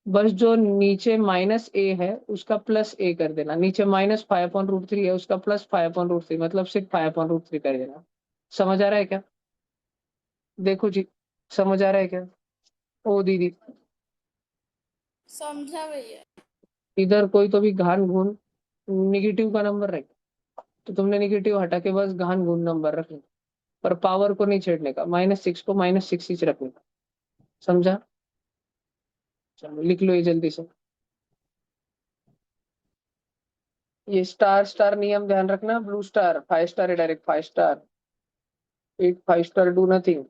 बस जो नीचे -a है उसका +a कर देना, नीचे -5/√3 है उसका +5/√3, मतलब सिर्फ 5/√3 कर देना। समझ आ रहा है क्या? देखो जी, समझ आ रहा है क्या? ओ दीदी, समझा भैया। इधर कोई तो भी घान घून निगेटिव का नंबर रखे, तो तुमने निगेटिव हटा के बस घान घून नंबर रखना, पर पावर को नहीं छेड़ने का, -6 को -6 ही रखने का। समझा? चलो लिख लो ये जल्दी से। ये स्टार स्टार नियम ध्यान रखना, ब्लू स्टार 5 स्टार है, direct 5 star, 8 5 star do nothing.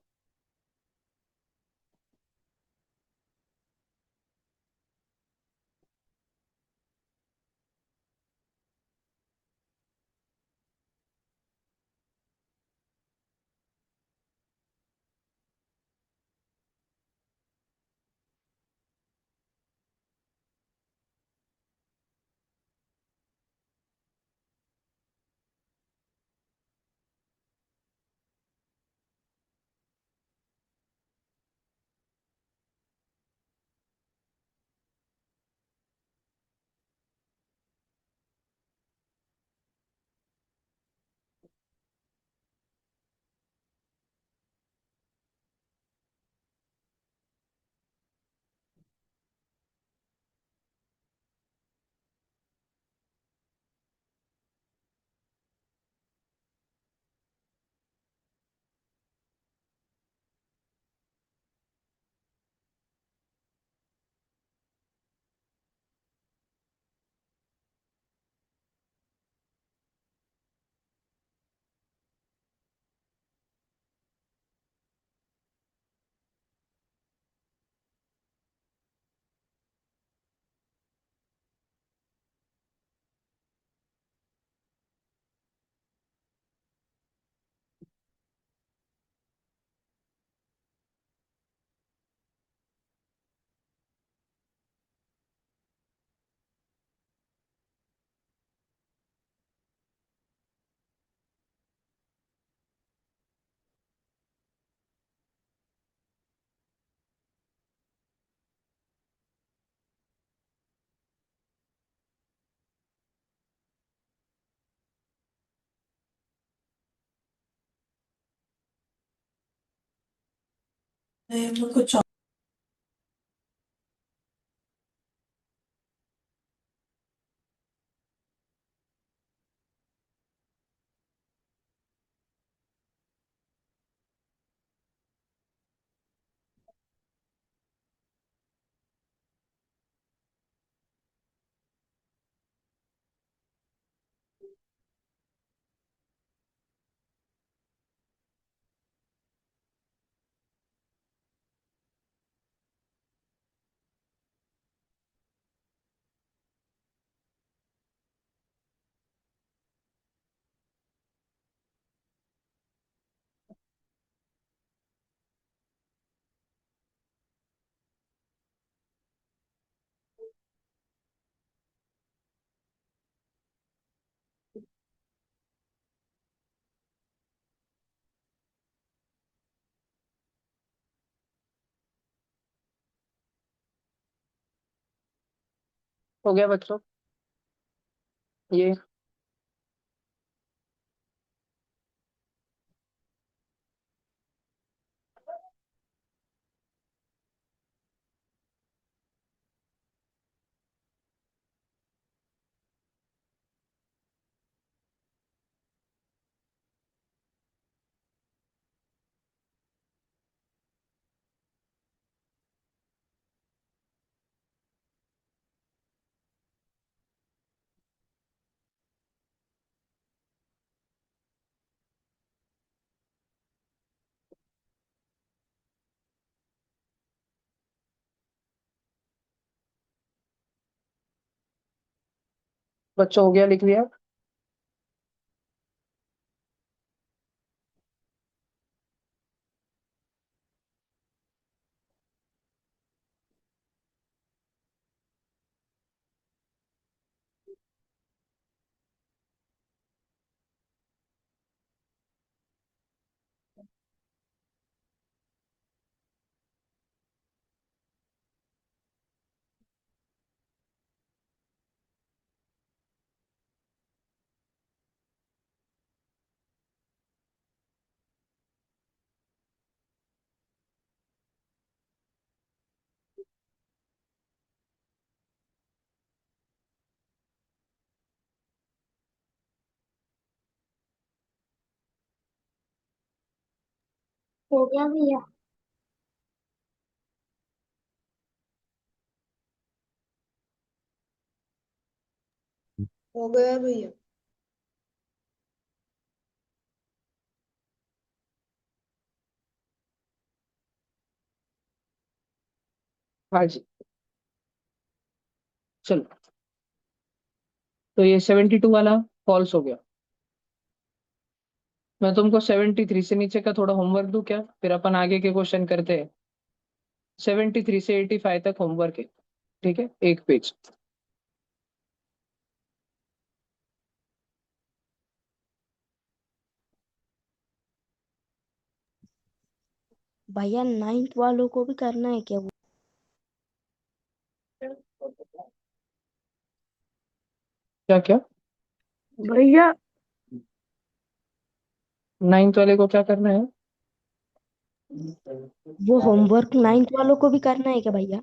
हो गया बच्चों ये? बच्चों हो गया, लिख लिया? हो गया भैया। हो गया भैया। हाँ जी, चलो। तो ये 72 वाला फॉल्स हो गया। मैं तुमको 73 से नीचे का थोड़ा होमवर्क दूं क्या, फिर अपन आगे के क्वेश्चन करते हैं। 73 से 85 तक होमवर्क है, ठीक है, एक पेज। भैया 9th वालों को भी करना है क्या वो? क्या क्या? भैया 9th वाले को क्या करना है? वो होमवर्क 9th वालों को भी करना है क्या भैया?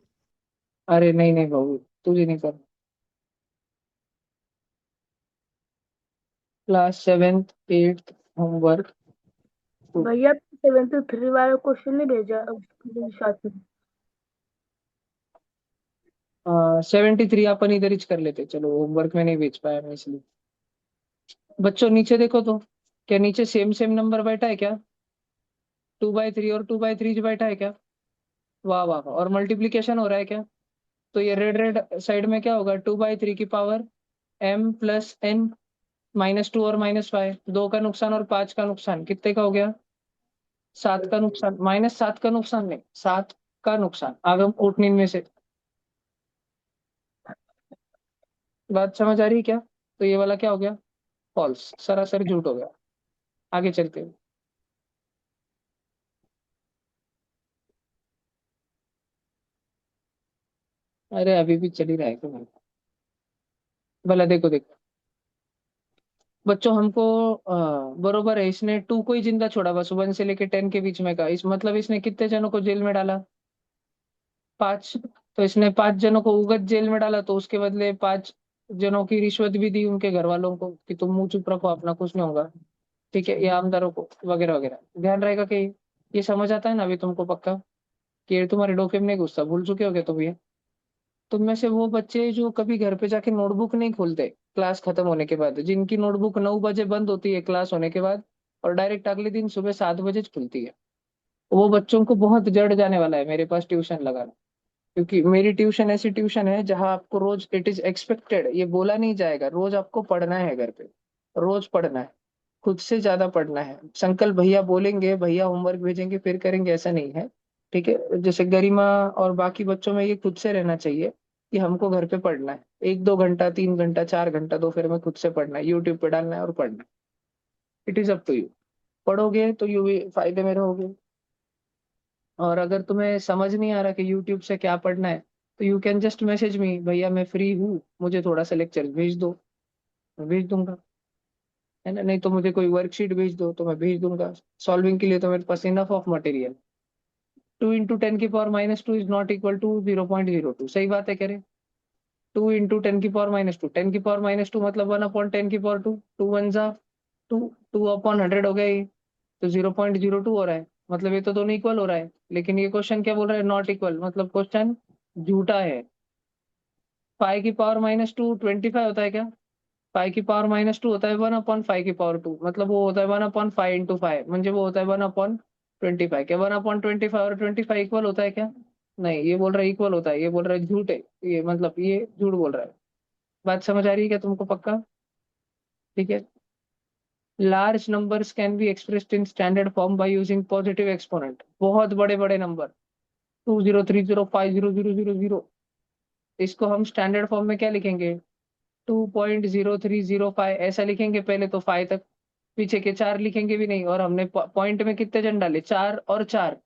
अरे नहीं नहीं बाबू, तुझे नहीं करना। Class 7th 8th homework. भैया 73 वाला क्वेश्चन नहीं भेजा उसके साथ में। 73 अपन इधर ही कर लेते, चलो, होमवर्क में नहीं भेज पाया मैं इसलिए। बच्चों नीचे देखो तो, क्या नीचे सेम सेम नंबर बैठा है क्या? 2/3 और 2/3 जो बैठा है क्या? वाह वाह वाह। और मल्टीप्लीकेशन हो रहा है क्या? तो ये रेड रेड साइड में क्या होगा? 2/3 की पावर m+n, -2 और -5, 2 का नुकसान और 5 का नुकसान, कितने का हो गया? 7 का नुकसान, -7 का नुकसान नहीं, 7 का नुकसान, आगम उठनीन में से। बात समझ आ रही है क्या? तो ये वाला क्या हो गया? फॉल्स, सरासर झूठ हो गया। आगे चलते हैं। अरे अभी भी चल ही रहा है क्या? भला देखो देखो बच्चों, हमको बरोबर है, इसने 2 को ही जिंदा छोड़ा, बस 1 से लेके 10 के बीच में का, इस मतलब इसने कितने जनों को जेल में डाला? 5। तो इसने 5 जनों को उगत जेल में डाला, तो उसके बदले 5 जनों की रिश्वत भी दी उनके घर वालों को कि तुम मुंह चुप रखो अपना, कुछ नहीं होगा, ठीक है, या आमदारों को वगैरह वगैरह। ध्यान रहेगा कि ये समझ आता है ना अभी तुमको पक्का? कि ये तुम्हारे डोके में नहीं घुसता, भूल चुके होगे तुम ये? तुम में से वो बच्चे जो कभी घर पे जाके नोटबुक नहीं खोलते क्लास खत्म होने के बाद, जिनकी नोटबुक 9 बजे बंद होती है क्लास होने के बाद, और डायरेक्ट अगले दिन सुबह 7 बजे खुलती है, वो बच्चों को बहुत जड़ जाने वाला है मेरे पास ट्यूशन लगाना। क्योंकि मेरी ट्यूशन ऐसी ट्यूशन है जहां आपको रोज, इट इज एक्सपेक्टेड, ये बोला नहीं जाएगा, रोज आपको पढ़ना है घर पे, रोज पढ़ना है, खुद से ज्यादा पढ़ना है। संकल्प भैया बोलेंगे, भैया होमवर्क भेजेंगे फिर करेंगे, ऐसा नहीं है, ठीक है? जैसे गरिमा और बाकी बच्चों में ये खुद से रहना चाहिए कि हमको घर पे पढ़ना है, 1-2 घंटा 3 घंटा 4 घंटा दोपहर में खुद से पढ़ना है, यूट्यूब पे डालना है और पढ़ना है। It is up to you. पढ़ोगे तो यू भी फायदे में रहोगे। और अगर तुम्हें समझ नहीं आ रहा कि यूट्यूब से क्या पढ़ना है, तो you can just message me, भैया मैं फ्री हूँ, मुझे थोड़ा सा लेक्चर भेज दो, मैं भेज दूंगा, है ना? नहीं तो मुझे कोई वर्कशीट भेज दो तो मैं भेज दूंगा। सॉल्विंग के लिए तो मेरे पास enough of material. 2 × 10⁻² is not equal to 0.02, सही बात है कह रहे? 2 × 10⁻², 10⁻², मतलब 1/10⁻², 2 2/100 हो गया ये, तो 0.02 हो रहा है, मतलब ये तो दोनों इक्वल हो रहा है। लेकिन ये क्वेश्चन क्या बोल रहा है? नॉट इक्वल, मतलब क्वेश्चन झूठा है। π⁻² 25 होता है क्या? π⁻² होता है 1/5², मतलब वो होता है 1/5 × 5 म्हणजे वो होता है 1/25। क्या 1/25 और 25 इक्वल होता है क्या? नहीं, ये बोल रहा है इक्वल होता है, ये बोल रहा है झूठ है, ये मतलब ये झूठ बोल रहा है। बात समझ आ रही है क्या तुमको? पक्का? ठीक है। Large numbers can be expressed in standard form by using positive exponent. बहुत बड़े बड़े नंबर 2030500000, इसको हम स्टैंडर्ड फॉर्म में क्या लिखेंगे? 2.0305 ऐसा लिखेंगे पहले तो 5 तक, पीछे के 4 लिखेंगे भी नहीं। और हमने पॉइंट में कितने जन डाले? 4 और 4,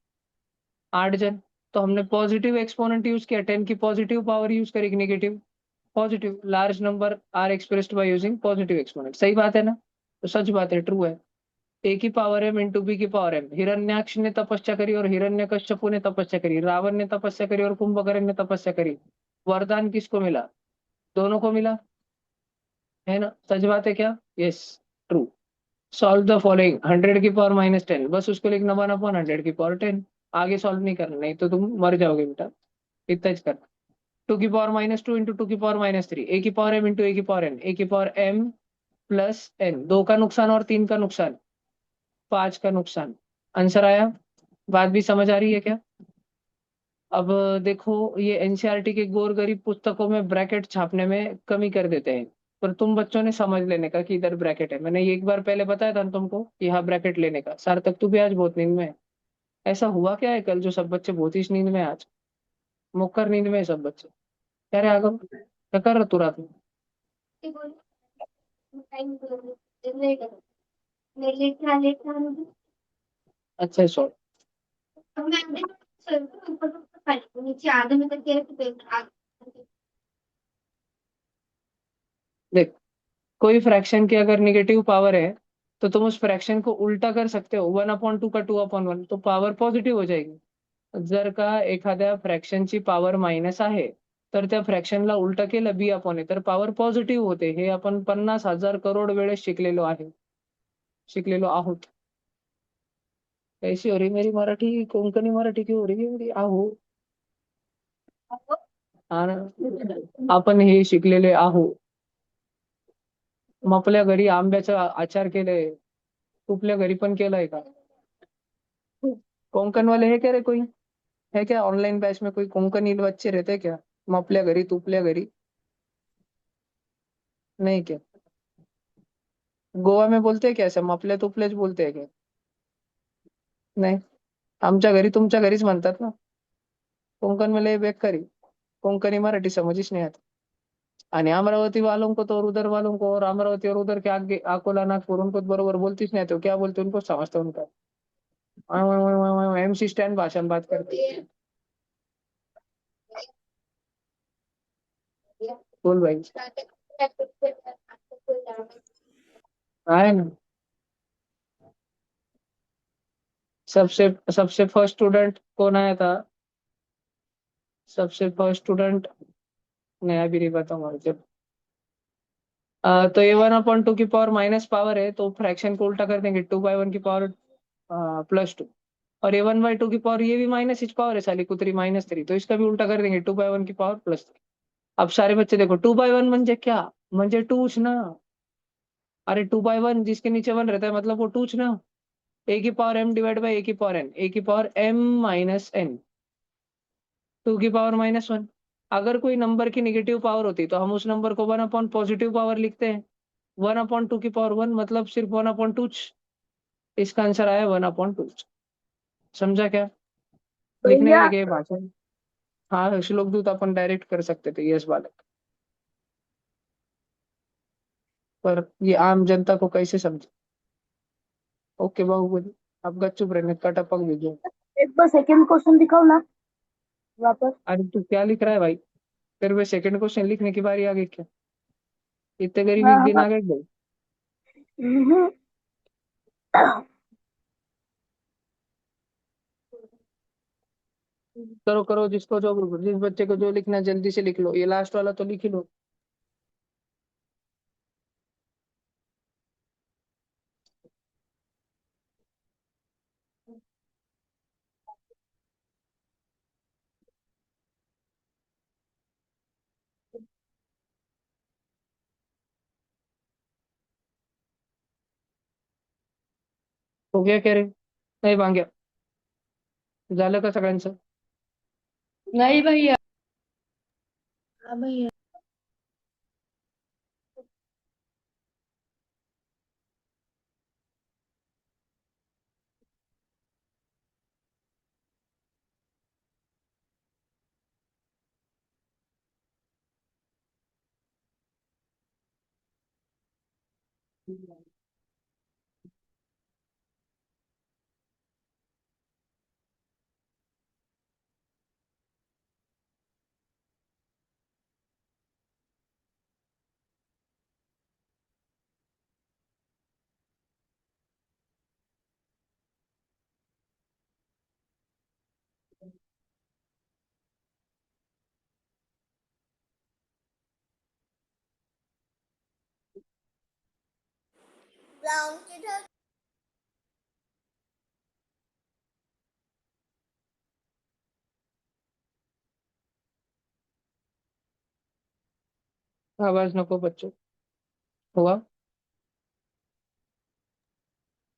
8 जन। तो हमने पॉजिटिव एक्सपोनेंट यूज किया, 10 की पॉजिटिव पावर यूज करी, negative positive. Large number are expressed by using positive exponent. सही बात है ना? तो सच बात है, ट्रू है। ए की पावर एम इंटू बी की पावर एम। हिरण्याक्ष ने तपस्या करी और हिरण्यकश्यपु ने तपस्या करी, रावण ने तपस्या करी और कुंभकर्ण ने तपस्या करी। वरदान किसको मिला? दोनों को मिला, है ना? सच बात है क्या? Yes, true. Solve the following, 100 की पावर -10, बस उसको लिखना 1/100 की पावर 10। आगे सॉल्व नहीं करना, नहीं तो तुम मर जाओगे बेटा। इतना ही करना। 2 की पावर -2 इंटू 2 की पावर -3, ए की पावर एम इंटू ए की पावर एन, ए की पावर एम प्लस एन। 2 का नुकसान और 3 का नुकसान, 5 का नुकसान। आंसर आया? बात भी समझ आ रही है क्या? अब देखो, ये एनसीईआरटी के गोर गरीब पुस्तकों में ब्रैकेट छापने में कमी कर देते हैं, पर तुम बच्चों ने समझ लेने का कि इधर ब्रैकेट है। मैंने ये एक बार पहले बताया था ना तुमको कि यहाँ ब्रैकेट लेने का। सार्थक तू भी आज बहुत नींद में है। ऐसा हुआ क्या है कल जो सब बच्चे बहुत ही नींद में हैं आज? मुक्कर नींद में है सब बच्चे। कह रहे आगम क्या कर रहा तू रात में? अच्छा सो। देख, कोई फ्रैक्शन की अगर निगेटिव पावर है तो तुम उस फ्रैक्शन को उल्टा कर सकते हो। 1/2 का 2/1, तो पावर पॉझिटिव्ह हो जाएगी। जर का एखाद्या फ्रॅक्शनची पावर मायनस आहे, तर त्या फ्रॅक्शनला उलट केलं b/a तर पॉवर पॉझिटिव्ह होते। हे आपण 50,000 करोड वेळेस शिकलेलो आहोत। कैसी हो रही मेरी मराठी? कोंकणी मराठी की हो रही है मेरी? आहो, हा ना, आपण हे शिकलेले आहो। मग आपल्या घरी आंब्याचा आचार केलंय, तुपल्या घरी पण केलंय का? कोंकण वाले है क्या रे कोई? है क्या ऑनलाइन बैच में कोई कोंकणी बच्चे रहते क्या? मपल्या घरी तुपल्या घरी? नहीं क्या? गोवा में बोलते हैं क्या ऐसा? मपल्या तुपल्याच बोलते हैं क्या? नाही, आमच्या घरी तुमच्या घरीच म्हणतात ना। कोंकण में लय बेकारी, कोंकणी मराठी समझ नहीं आता। आणि अमरावती वालों को तो और उधर वालों को, और अमरावती और उधर के आगे अकोला नागपुर, उनको तो बरोबर बोलतीच नहीं। तो क्या बोलते उनको समझता उनका? एमसी स्टैंड भाषा में बात करते हैं। बोल भाई। है ना? सबसे सबसे फर्स्ट स्टूडेंट कौन आया था? सबसे फर्स्ट स्टूडेंट नया भी नहीं बताऊंगा जब। तो A1/2 की पावर माइनस पावर है, तो फ्रैक्शन को उल्टा कर देंगे, 2/1 की पावर +2। और A1/2 की पावर ये भी माइनस इच पावर है साली कुतरी -3, तो इसका भी उल्टा कर देंगे, 2/1 की पावर +3। अब सारे बच्चे देखो, 2/1 म्हणजे क्या? म्हणजे टूच ना। अरे 2/1 जिसके नीचे 1 रहता है मतलब वो टूच ना। ए की पावर m डिवाइड बाई ए की पावर n, ए की पावर m-n, 2 की पावर -1। अगर कोई नंबर की नेगेटिव पावर होती तो हम उस नंबर को 1/, पॉजिटिव पावर लिखते हैं। 1/2 की पावर 1 मतलब सिर्फ 1/2। इसका आंसर आया 1/2। समझा क्या? लिखने भैया लगे भाषण। हाँ, श्लोक दूत अपन डायरेक्ट कर सकते थे, यस बालक। पर ये आम जनता को कैसे समझे? ओके बाहुबली, अब गच्चुप रहने का टपक भेजो। एक बार सेकंड क्वेश्चन दिखाओ ना वापस। अरे तू क्या लिख रहा है भाई? फिर वे सेकंड क्वेश्चन लिखने की बारी आ गई क्या? इतने गरीबी हाँ के दिन हाँ। आ गए भाई। हम्म। करो करो, जिसको जो, जिस बच्चे को जो लिखना है जल्दी से लिख लो। ये लास्ट वाला तो लिख ही लो। हो गया कह रहे? नाही भांग्या, झालं का सगळ्यांचं? नहीं भैया। हाँ भैया। आवाज नको बच्चों। हुआ?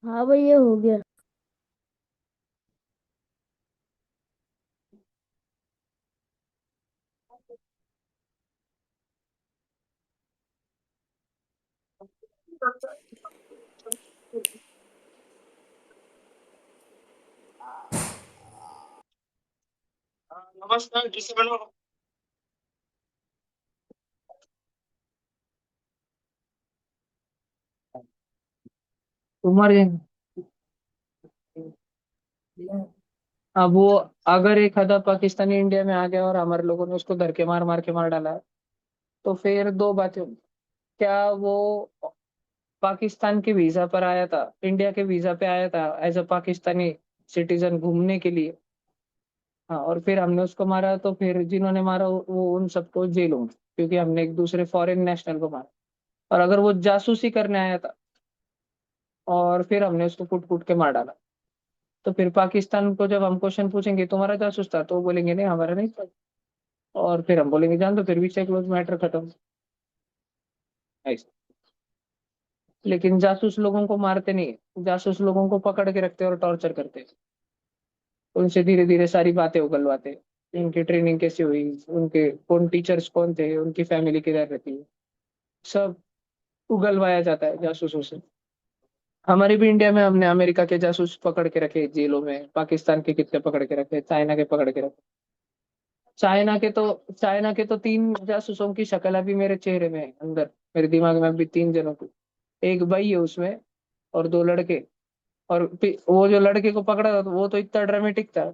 हाँ भैया हो गया। नमस्कार जी से बनो। उमर जैन। अब वो, अगर एक आधा पाकिस्तानी इंडिया में आ गया और हमारे लोगों ने उसको धर के मार डाला, तो फिर दो बातें होंगी। क्या वो पाकिस्तान के वीजा पर आया था, इंडिया के वीजा पे आया था एज अ पाकिस्तानी सिटीजन घूमने के लिए? हाँ, और फिर हमने उसको मारा, तो फिर जिन्होंने मारा वो उन सबको जेल होंगे, क्योंकि हमने एक दूसरे फॉरेन नेशनल को मारा। और अगर वो जासूसी करने आया था और फिर हमने उसको कूट कूट के मार डाला, तो फिर पाकिस्तान को जब हम क्वेश्चन पूछेंगे तुम्हारा जासूस था, तो वो बोलेंगे नहीं हमारा नहीं था। और फिर हम बोलेंगे जान दो, फिर विषय क्लोज, मैटर खत्म। ऐसा। लेकिन जासूस लोगों को मारते नहीं, जासूस लोगों को पकड़ के रखते और टॉर्चर करते, उनसे धीरे धीरे सारी बातें उगलवाते। उनकी ट्रेनिंग कैसी हुई, उनके कौन टीचर्स कौन थे, उनकी फैमिली किधर रहती है, सब उगलवाया जाता है जासूसों से। हमारे भी इंडिया में हमने अमेरिका के जासूस पकड़ के रखे जेलों में, पाकिस्तान के कितने पकड़ के रखे, चाइना के पकड़ के रखे। चाइना के तो 3 जासूसों की शक्ल अभी मेरे चेहरे में है, अंदर मेरे दिमाग में अभी 3 जनों की। एक भाई है उसमें, और 2 लड़के। और वो जो लड़के को पकड़ा था, तो वो तो इतना ड्रामेटिक था।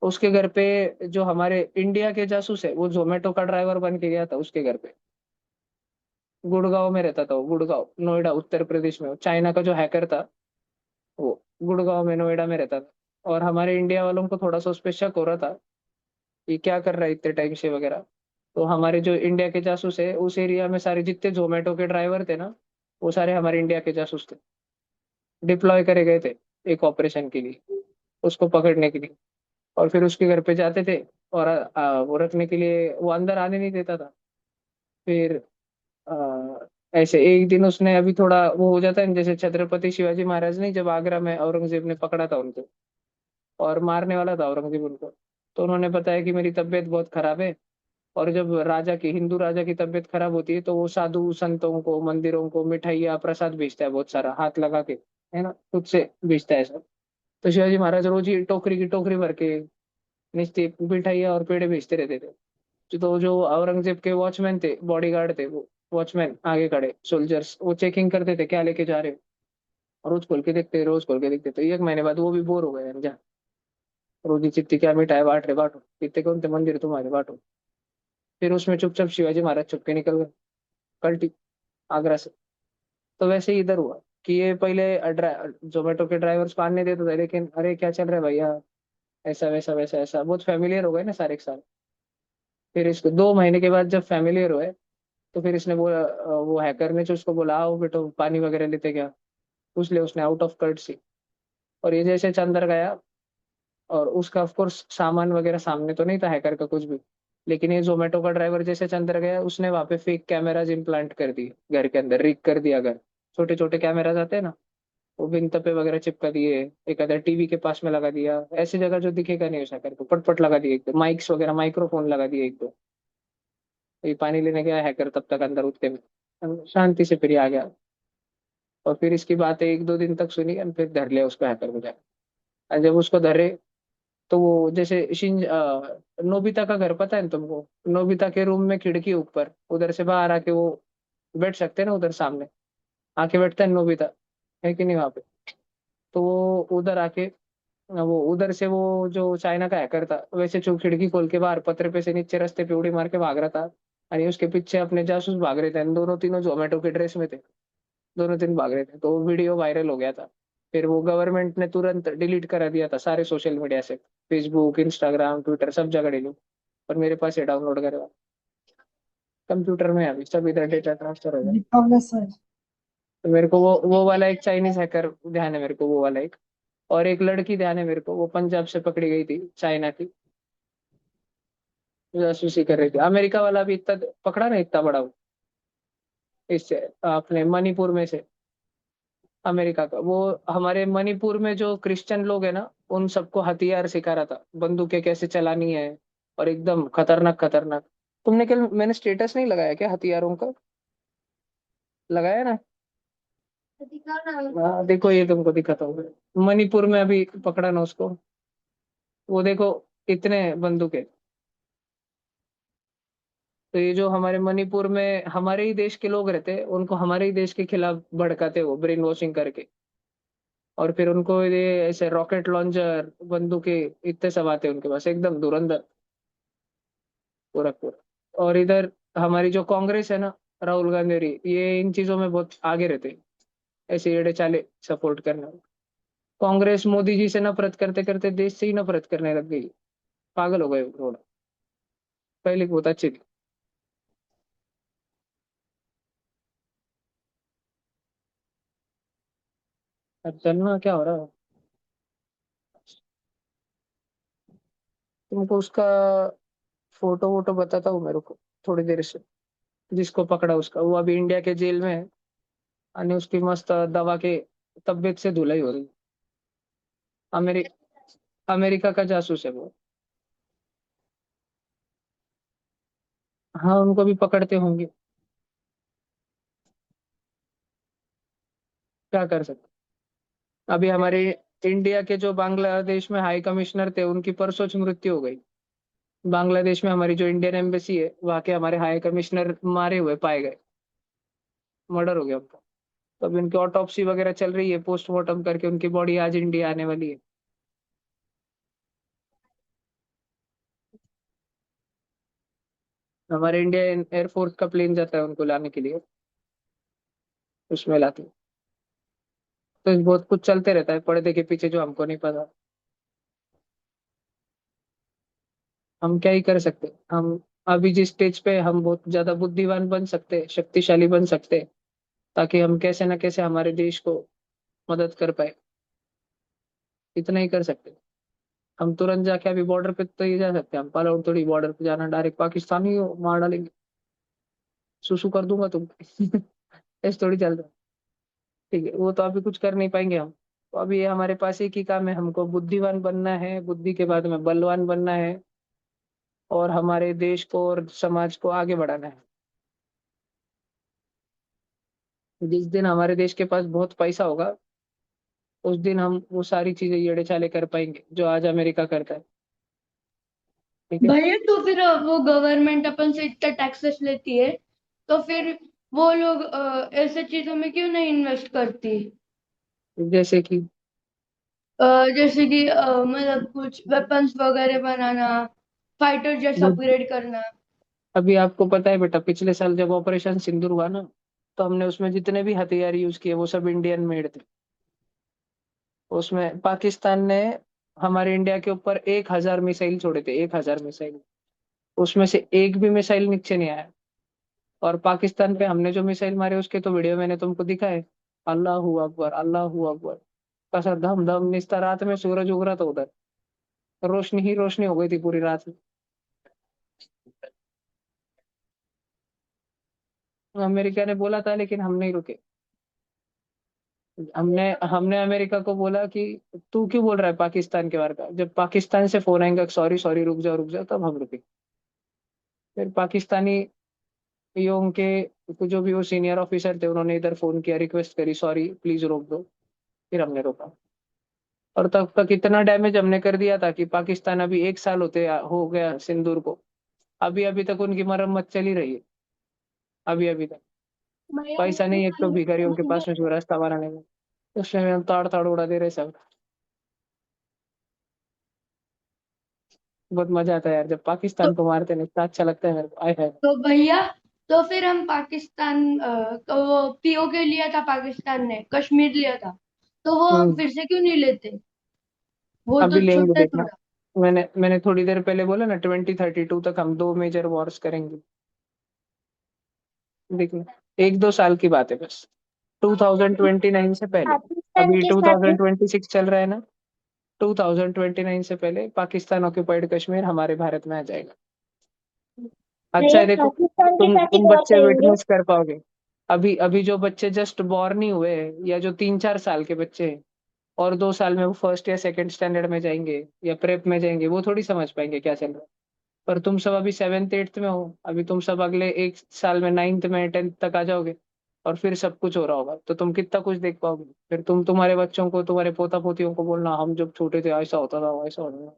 उसके घर पे जो हमारे इंडिया के जासूस है, वो जोमेटो का ड्राइवर बन के गया था उसके घर पे। गुड़गांव में रहता था वो, गुड़गांव नोएडा उत्तर प्रदेश में। चाइना का जो हैकर था, वो गुड़गांव में नोएडा में रहता था। और हमारे इंडिया वालों को थोड़ा सा उस पर शक हो रहा था, ये क्या कर रहा है इतने टाइम से वगैरह। तो हमारे जो इंडिया के जासूस है उस एरिया में, सारे जितने जोमेटो के ड्राइवर थे ना, वो सारे हमारे इंडिया के जासूस थे। डिप्लॉय करे गए थे एक ऑपरेशन के लिए, उसको पकड़ने के लिए। और फिर उसके घर पे जाते थे, और वो रखने के लिए वो अंदर आने नहीं देता था। फिर ऐसे एक दिन उसने, अभी थोड़ा वो हो जाता है ना, जैसे छत्रपति शिवाजी महाराज ने जब आगरा में औरंगजेब ने पकड़ा था उनको, और मारने वाला था औरंगजेब उनको, तो उन्होंने बताया कि मेरी तबीयत बहुत खराब है। और जब हिंदू राजा की तबीयत खराब होती है, तो वो साधु संतों को, मंदिरों को मिठाइयाँ प्रसाद भेजता है, बहुत सारा हाथ लगा के, है ना, खुद से भेजता है सब। तो शिवाजी महाराज रोज ही टोकरी की टोकरी भर के निश्चित मिठाइयाँ और पेड़े भेजते रहते थे। तो जो औरंगजेब के वॉचमैन थे, बॉडीगार्ड थे, वो वॉचमैन आगे खड़े सोल्जर्स, वो चेकिंग करते थे क्या लेके जा रहे हो। रोज खोल के देखते, रोज खोल के देखते। तो 1 महीने बाद वो भी बोर हो गए, जा रोज ही चित्ती क्या मिठाई बांट रहे, बांटो कितने कौन थे मंदिर तुम्हारे, बांटो। फिर उसमें चुपचाप शिवाजी महाराज छुप के निकल गए, कल्टी, आगरा से। तो वैसे ही इधर हुआ कि ये पहले जोमेटो के ड्राइवर्स को आने देते थे, लेकिन अरे क्या चल रहा है भैया, ऐसा वैसा वैसा ऐसा, बहुत फैमिलियर हो गए ना सारे के सारे। फिर इसको 2 महीने के बाद जब फैमिलियर हुए, तो फिर इसने बोला, वो हैकर ने जो उसको बोला, आओ बेटो पानी वगैरह लेते क्या, पूछ ले उसने आउट ऑफ कर्टसी। और ये जैसे अंदर गया, और उसका ऑफ कोर्स सामान वगैरह सामने तो नहीं था हैकर का कुछ भी, लेकिन ये जोमेटो का ड्राइवर जैसे अंदर गया, उसने वहां पे फेक कैमराज इम्प्लांट कर दिए घर के अंदर, रिग कर दिया घर। छोटे छोटे कैमराज आते हैं ना, वो भित्त पे वगैरह चिपका दिए, एक आधा टीवी के पास में लगा दिया, ऐसी जगह जो दिखेगा नहीं उस हैकर को, पटपट लगा दिए, एक दो माइक्स वगैरह, माइक्रोफोन लगा दिए एक दो। ये पानी लेने गया हैकर, तब तक अंदर उठते में शांति से फिर ये आ गया। और फिर इसकी बातें 1-2 दिन तक सुनी, और फिर धर लिया उसको हैकर को जाकर। और जब उसको धरे, तो वो जैसे नोबिता का घर पता है ना तुमको, नोबिता के रूम में खिड़की ऊपर, उधर से बाहर आके वो बैठ सकते हैं ना उधर सामने। आके बैठता है नोबिता, है कि नहीं वहां पे। तो वो उधर आके, वो उधर से वो जो चाइना का हैकर था वैसे चुप खिड़की खोल के बाहर पत्थर पे से नीचे रास्ते पे उड़ी मार के भाग रहा था। और उसके पीछे अपने जासूस भाग रहे थे, दोनों तीनों जोमेटो के ड्रेस में थे, दोनों तीन भाग रहे थे। तो वो वीडियो वायरल हो गया था। फिर वो गवर्नमेंट ने तुरंत डिलीट करा दिया था सारे सोशल मीडिया से, फेसबुक, इंस्टाग्राम, ट्विटर, सब जगह डिलीट। और मेरे पास ये डाउनलोड करेगा, कंप्यूटर में है अभी, सब इधर डेटा ट्रांसफर हो गया। तो मेरे को वो वाला एक चाइनीज हैकर ध्यान है मेरे को, वो वाला एक। और एक लड़की ध्यान है मेरे को, वो पंजाब से पकड़ी गई थी, चाइना की, जासूसी कर रही थी। अमेरिका वाला भी इतना पकड़ा ना, इतना बड़ा वो, इससे अपने मणिपुर में से, अमेरिका का वो। हमारे मणिपुर में जो क्रिश्चियन लोग हैं ना, उन सबको हथियार सिखा रहा था, बंदूकें कैसे चलानी है, और एकदम खतरनाक खतरनाक। तुमने कल, मैंने स्टेटस नहीं लगाया क्या हथियारों का? लगाया ना? दिखाओ ना। हाँ देखो, ये तुमको दिखाता हूँ। मणिपुर में अभी पकड़ा ना उसको, वो देखो, इतने बंदूकें। तो ये जो हमारे मणिपुर में हमारे ही देश के लोग रहते हैं, उनको हमारे ही देश के खिलाफ भड़काते, वो ब्रेन वॉशिंग करके। और फिर उनको ये ऐसे रॉकेट लॉन्चर, बंदूकें इतने सब आते हैं उनके पास, एकदम धुरंधर, पूरा पूरा। और इधर हमारी जो कांग्रेस है ना, राहुल गांधी और ये इन चीजों में बहुत आगे रहते हैं, ऐसे एड़े चाले सपोर्ट करने में। कांग्रेस मोदी जी से नफरत करते करते देश से ही नफरत करने लग गई, पागल हो गए वो थोड़ा। पहले बहुत अच्छी थी। अब चलना क्या हो रहा है? तुमको उसका फोटो वोटो बताता हूँ मेरे को थोड़ी देर से। जिसको पकड़ा उसका, वो अभी इंडिया के जेल में है। और उसकी मस्त दवा के तबीयत से धुलाई हो रही। अमेरि अमेरिका का जासूस है वो। हाँ, उनको भी पकड़ते होंगे, क्या कर सकते। अभी हमारे इंडिया के जो बांग्लादेश में हाई कमिश्नर थे, उनकी परसों मृत्यु हो गई। बांग्लादेश में हमारी जो इंडियन एम्बेसी है, वहाँ के हमारे हाई कमिश्नर मारे हुए पाए गए, मर्डर हो गया उनका। तो अभी उनकी ऑटोप्सी वगैरह चल रही है, पोस्टमार्टम करके उनकी बॉडी आज इंडिया आने वाली है। हमारे इंडियन एयरफोर्स का प्लेन जाता है उनको लाने के लिए, उसमें लाते हैं। तो बहुत कुछ चलते रहता है पर्दे के पीछे, जो हमको नहीं पता। हम क्या ही कर सकते। हम अभी जिस स्टेज पे, हम बहुत ज्यादा बुद्धिमान बन सकते, शक्तिशाली बन सकते, ताकि हम कैसे ना कैसे हमारे देश को मदद कर पाए, इतना ही कर सकते। हम तुरंत जाके अभी बॉर्डर पे तो ही जा सकते हैं, हम पालाउड थोड़ी बॉर्डर पे जाना, डायरेक्ट पाकिस्तानी हो मार डालेंगे, सुसु कर दूंगा तुम। ऐसे थोड़ी चल रहा है। ठीक है, वो तो अभी कुछ कर नहीं पाएंगे हम। तो अभी ये हमारे पास एक ही काम है, हमको बुद्धिमान बनना है, बुद्धि के बाद में बलवान बनना है, और हमारे देश को और समाज को आगे बढ़ाना है। जिस दिन हमारे देश के पास बहुत पैसा होगा, उस दिन हम वो सारी चीजें येड़े चाले कर पाएंगे जो आज अमेरिका करता है। ठीक है। भैया तो फिर वो गवर्नमेंट अपन से इतना टैक्सेस लेती है, तो फिर वो लोग ऐसे चीजों में क्यों नहीं इन्वेस्ट करती? जैसे कि जैसे कि मतलब कुछ वेपन्स वगैरह बनाना, फाइटर जेट्स वो, अपग्रेड करना। अभी आपको पता है बेटा, पिछले साल जब ऑपरेशन सिंदूर हुआ ना, तो हमने उसमें जितने भी हथियार यूज किए वो सब इंडियन मेड थे। उसमें पाकिस्तान ने हमारे इंडिया के ऊपर 1,000 मिसाइल छोड़े थे, 1,000 मिसाइल। उसमें से एक भी मिसाइल नीचे नहीं आया। और पाकिस्तान पे हमने जो मिसाइल मारे उसके तो वीडियो मैंने तुमको दिखाए। अल्लाह अकबर, अल्लाह अकबर। कैसा धम धम निस्ता, रात में सूरज उग रहा था उधर, रोशनी ही रोशनी हो गई थी पूरी रात में। अमेरिका ने बोला था लेकिन हम नहीं रुके। हमने हमने अमेरिका को बोला कि तू क्यों बोल रहा है पाकिस्तान के बारे में, जब पाकिस्तान से फोन आएंगे सॉरी सॉरी रुक जाओ, तब हम रुके। फिर पाकिस्तानी ये उनके जो भी वो सीनियर ऑफिसर थे, उन्होंने इधर फोन किया, रिक्वेस्ट करी, सॉरी प्लीज रोक दो। फिर हमने रोका। और तब तक इतना डैमेज हमने कर दिया था कि पाकिस्तान, अभी 1 साल हो गया सिंदूर को, अभी अभी तक उनकी मरम्मत चली रही है, अभी अभी तक। भैया पैसा नहीं, एक तो भिखारियों के पास में जो रास्ता बनाने में, उसमें हम ताड़ ताड़ उड़ा दे रहे सब। बहुत मजा आता है यार जब तो पाकिस्तान को मारते हैं, इतना अच्छा लगता है मेरे को, आय हाय। तो भैया, तो फिर हम पाकिस्तान तो वो पीओके लिया था, पाकिस्तान ने कश्मीर लिया था, तो वो हम हम्म। फिर से क्यों नहीं लेते? वो अभी तो लेंगे छोटा है देखना। थोड़ा। मैंने थोड़ी देर पहले बोला ना, 2032 तक हम 2 मेजर वॉर्स करेंगे। देखना, 1-2 साल की बात है बस, 2029 से पहले। पाकिस्तान अभी के साथ भी 2026 चल रहा है ना, 2029 से पहले पाकिस्तान ऑक्युपाइड कश्मीर हमारे भारत में आ जाएगा। अच्छा भैया है देखो, पाकिस्तान के साथ ही तुम वॉर बच्चे करेंगे। विटनेस कर पाओगे। अभी अभी जो बच्चे जस्ट बॉर्न ही हुए हैं, या जो 3-4 साल के बच्चे हैं, और 2 साल में वो फर्स्ट या सेकंड स्टैंडर्ड में जाएंगे या प्रेप में जाएंगे, वो थोड़ी समझ पाएंगे क्या चल रहा है। पर तुम सब अभी 7th 8th में हो, अभी तुम सब अगले 1 साल में 9th में 10th तक आ जाओगे, और फिर सब कुछ हो रहा होगा, तो तुम कितना कुछ देख पाओगे। फिर तुम तुम्हारे बच्चों को, तुम्हारे पोता पोतियों को बोलना, हम जब छोटे थे ऐसा होता था, वैसा होता था,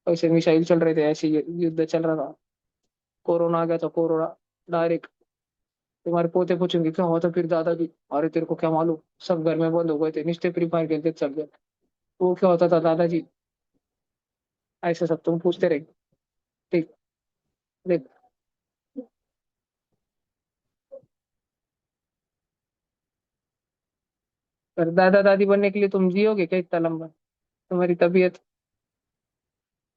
ऐसे मिसाइल चल रहे थे, ऐसे युद्ध चल रहा था, कोरोना आ गया था, कोरोना डायरेक्ट। तुम्हारे पोते पूछेंगे क्या हुआ था फिर दादाजी, अरे तेरे को क्या मालूम, सब घर में बंद हो गए थे, निश्चय फ्री फायर खेलते थे सब जन। वो क्या होता था दादाजी, ऐसे सब तुम पूछते रहेंगे। ठीक। देख, पर दादा दादी बनने के लिए तुम जियोगे क्या इतना लंबा? तुम्हारी तबीयत,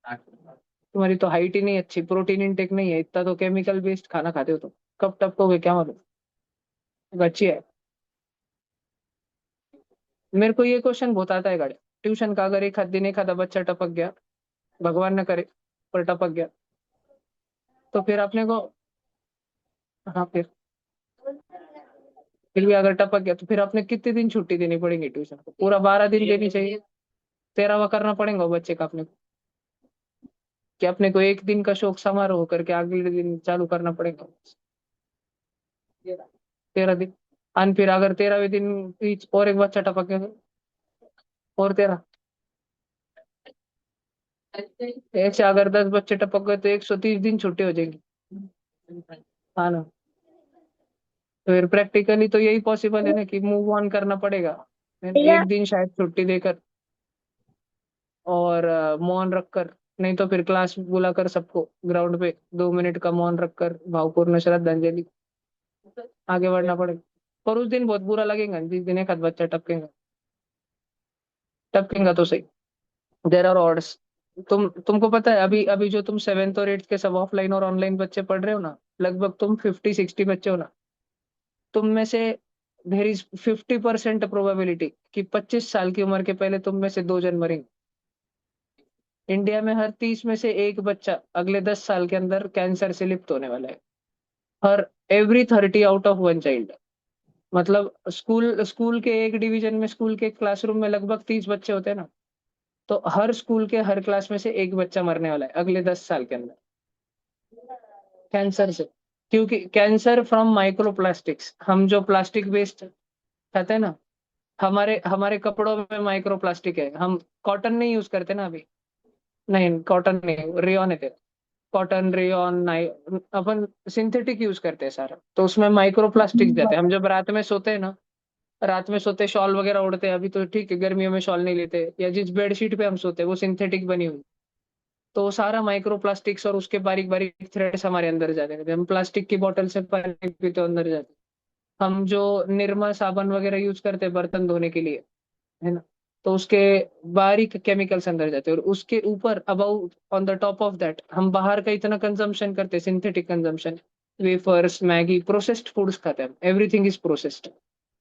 तुम्हारी तो हाइट ही नहीं अच्छी, प्रोटीन इंटेक नहीं है इतना, तो केमिकल बेस्ड खाना खाते हो तुम, कब टपकोगे क्या मालूम। अच्छी है। मेरे को ये क्वेश्चन बहुत आता है गाड़ी, ट्यूशन का, अगर एक आध दिन एक आधा बच्चा टपक गया, भगवान न करे, पर टपक गया, तो फिर अपने को, हाँ फिर भी अगर टपक गया तो फिर अपने कितने दिन छुट्टी देनी पड़ेगी ट्यूशन को? पूरा 12 दिन देनी चाहिए, 13वां करना पड़ेगा वो बच्चे का अपने को, कि अपने को एक दिन का शोक समारोह करके अगले दिन चालू करना पड़ेगा 13 दिन। और फिर अगर 13वें दिन बीच और एक बच्चा टपक गया तो और 13, ऐसे अगर 10 बच्चे टपक गए तो 130 दिन छुट्टी हो जाएगी। हाँ ना, तो फिर प्रैक्टिकली तो यही पॉसिबल है ना, कि मूव ऑन करना पड़ेगा, भैया एक दिन शायद छुट्टी देकर, और मौन रखकर, नहीं तो फिर क्लास बुलाकर सबको ग्राउंड पे 2 मिनट का मौन रखकर भावपूर्ण श्रद्धांजलि, आगे बढ़ना पड़ेगा। पर उस दिन बहुत बुरा लगेगा जिस दिन एक आध बच्चा टपकेगा, टपकेगा तो सही। देर आर ऑर्ड्स। तुमको पता है, अभी अभी जो तुम 7th और 8th के सब ऑफलाइन और ऑनलाइन बच्चे पढ़ रहे हो ना, लगभग तुम 50-60 बच्चे हो ना, तुम में से देर इज 50% प्रोबेबिलिटी कि 25 साल की उम्र के पहले तुम में से 2 जन मरेंगे। इंडिया में हर 30 में से एक बच्चा अगले 10 साल के अंदर कैंसर से लिप्त होने वाला है, हर एवरी 30 आउट ऑफ 1 चाइल्ड। मतलब स्कूल स्कूल के एक डिवीजन में, स्कूल के क्लासरूम में लगभग 30 बच्चे होते हैं ना, तो हर स्कूल के हर क्लास में से एक बच्चा मरने वाला है अगले 10 साल के अंदर, कैंसर से। क्योंकि कैंसर फ्रॉम माइक्रोप्लास्टिक्स, हम जो प्लास्टिक वेस्ट खाते हैं ना, हमारे हमारे कपड़ों में माइक्रो प्लास्टिक है, हम कॉटन नहीं यूज करते ना अभी, नहीं कॉटन नहीं, रेयन है, कॉटन रेयन नाई, अपन सिंथेटिक यूज करते हैं सारा, तो उसमें माइक्रो प्लास्टिक जाते हैं। हम जब रात में सोते हैं ना, रात में सोते शॉल वगैरह उड़ते हैं, अभी तो ठीक है गर्मियों में शॉल नहीं लेते, या जिस बेडशीट पे हम सोते हैं वो सिंथेटिक बनी हुई, तो वो सारा माइक्रो प्लास्टिक्स और उसके बारीक बारीक थ्रेड्स हमारे अंदर जाते हैं। हम प्लास्टिक की बोतल से पानी पीते हो, अंदर जाते हैं। हम जो निरमा साबुन वगैरह यूज करते हैं बर्तन धोने के लिए, है ना, तो उसके बारीक केमिकल्स अंदर जाते हैं, और उसके ऊपर about on the top of that हम बाहर का इतना कंजम्पशन करते हैं, synthetic consumption, wafers, Maggi, processed foods खाते हैं, एवरीथिंग इज प्रोसेस्ड।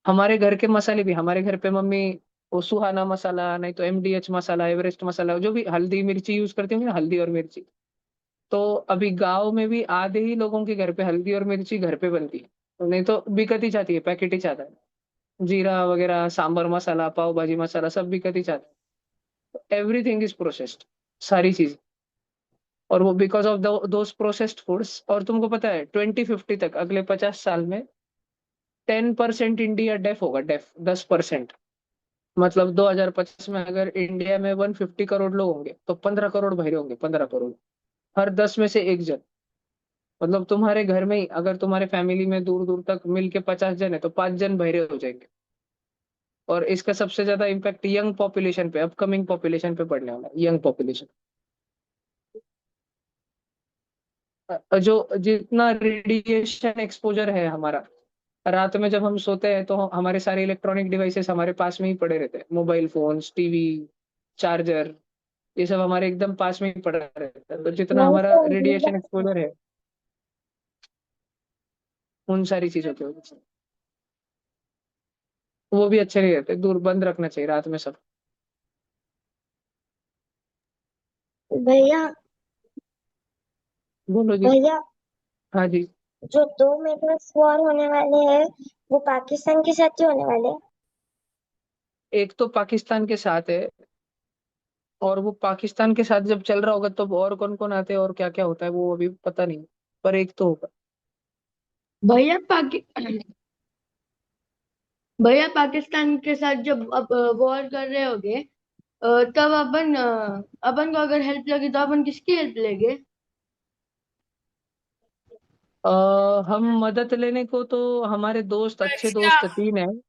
हमारे घर के मसाले भी, हमारे घर पे मम्मी वो सुहाना मसाला, नहीं तो MDH मसाला, एवरेस्ट मसाला, जो भी हल्दी मिर्ची यूज करती होंगे ना, हल्दी और मिर्ची, तो अभी गाँव में भी आधे ही लोगों के घर पे हल्दी और मिर्ची घर पे बनती है, नहीं तो बिकत ही जाती है, पैकेट ही जाता है। जीरा वगैरह, सांबर मसाला, पाव भाजी मसाला, सब बिकत ही जाता है, एवरीथिंग इज प्रोसेस्ड, सारी चीज। और वो because of those processed foods, और तुमको पता है 2050 तक, अगले 50 साल में 10% इंडिया डेफ होगा, डेफ 10%। मतलब 2025 में अगर इंडिया में 150 करोड़ लोग होंगे, तो 15 करोड़ बहिरे होंगे, 15 करोड़, हर 10 में से एक जन। मतलब तुम्हारे घर में ही अगर तुम्हारे फैमिली में दूर दूर तक मिल के 50 जन है तो 5 जन बहरे हो जाएंगे। और इसका सबसे ज्यादा इम्पैक्ट यंग पॉपुलेशन पे, अपकमिंग पॉपुलेशन पे पड़ने वाला है, यंग पॉपुलेशन। जो जितना रेडिएशन एक्सपोजर है हमारा, रात में जब हम सोते हैं तो हमारे सारे इलेक्ट्रॉनिक डिवाइसेस हमारे पास में ही पड़े रहते हैं, मोबाइल फोन्स, टीवी, चार्जर, ये सब हमारे एकदम पास में ही पड़ा रहता है। तो जितना नहीं हमारा तो रेडिएशन एक्सपोजर है उन सारी चीजों की वजह से वो भी अच्छे नहीं रहते, दूर बंद रखना चाहिए रात में सब। भैया, बोलो जी। भैया, हाँ जी। जो 2 मेगास वॉर होने वाले हैं वो पाकिस्तान के साथ ही होने वाले हैं। एक तो पाकिस्तान के साथ है, और वो पाकिस्तान के साथ जब चल रहा होगा तो और कौन कौन आते हैं और क्या क्या होता है वो अभी पता नहीं, पर एक तो होगा। भैया भैया पाकिस्तान के साथ जब अब वॉर कर रहे होगे, तब अपन को अगर हेल्प लगी तो अपन किसकी हेल्प लेंगे? हम मदद लेने को तो हमारे दोस्त, अच्छे रशिया। दोस्त 3 हैं।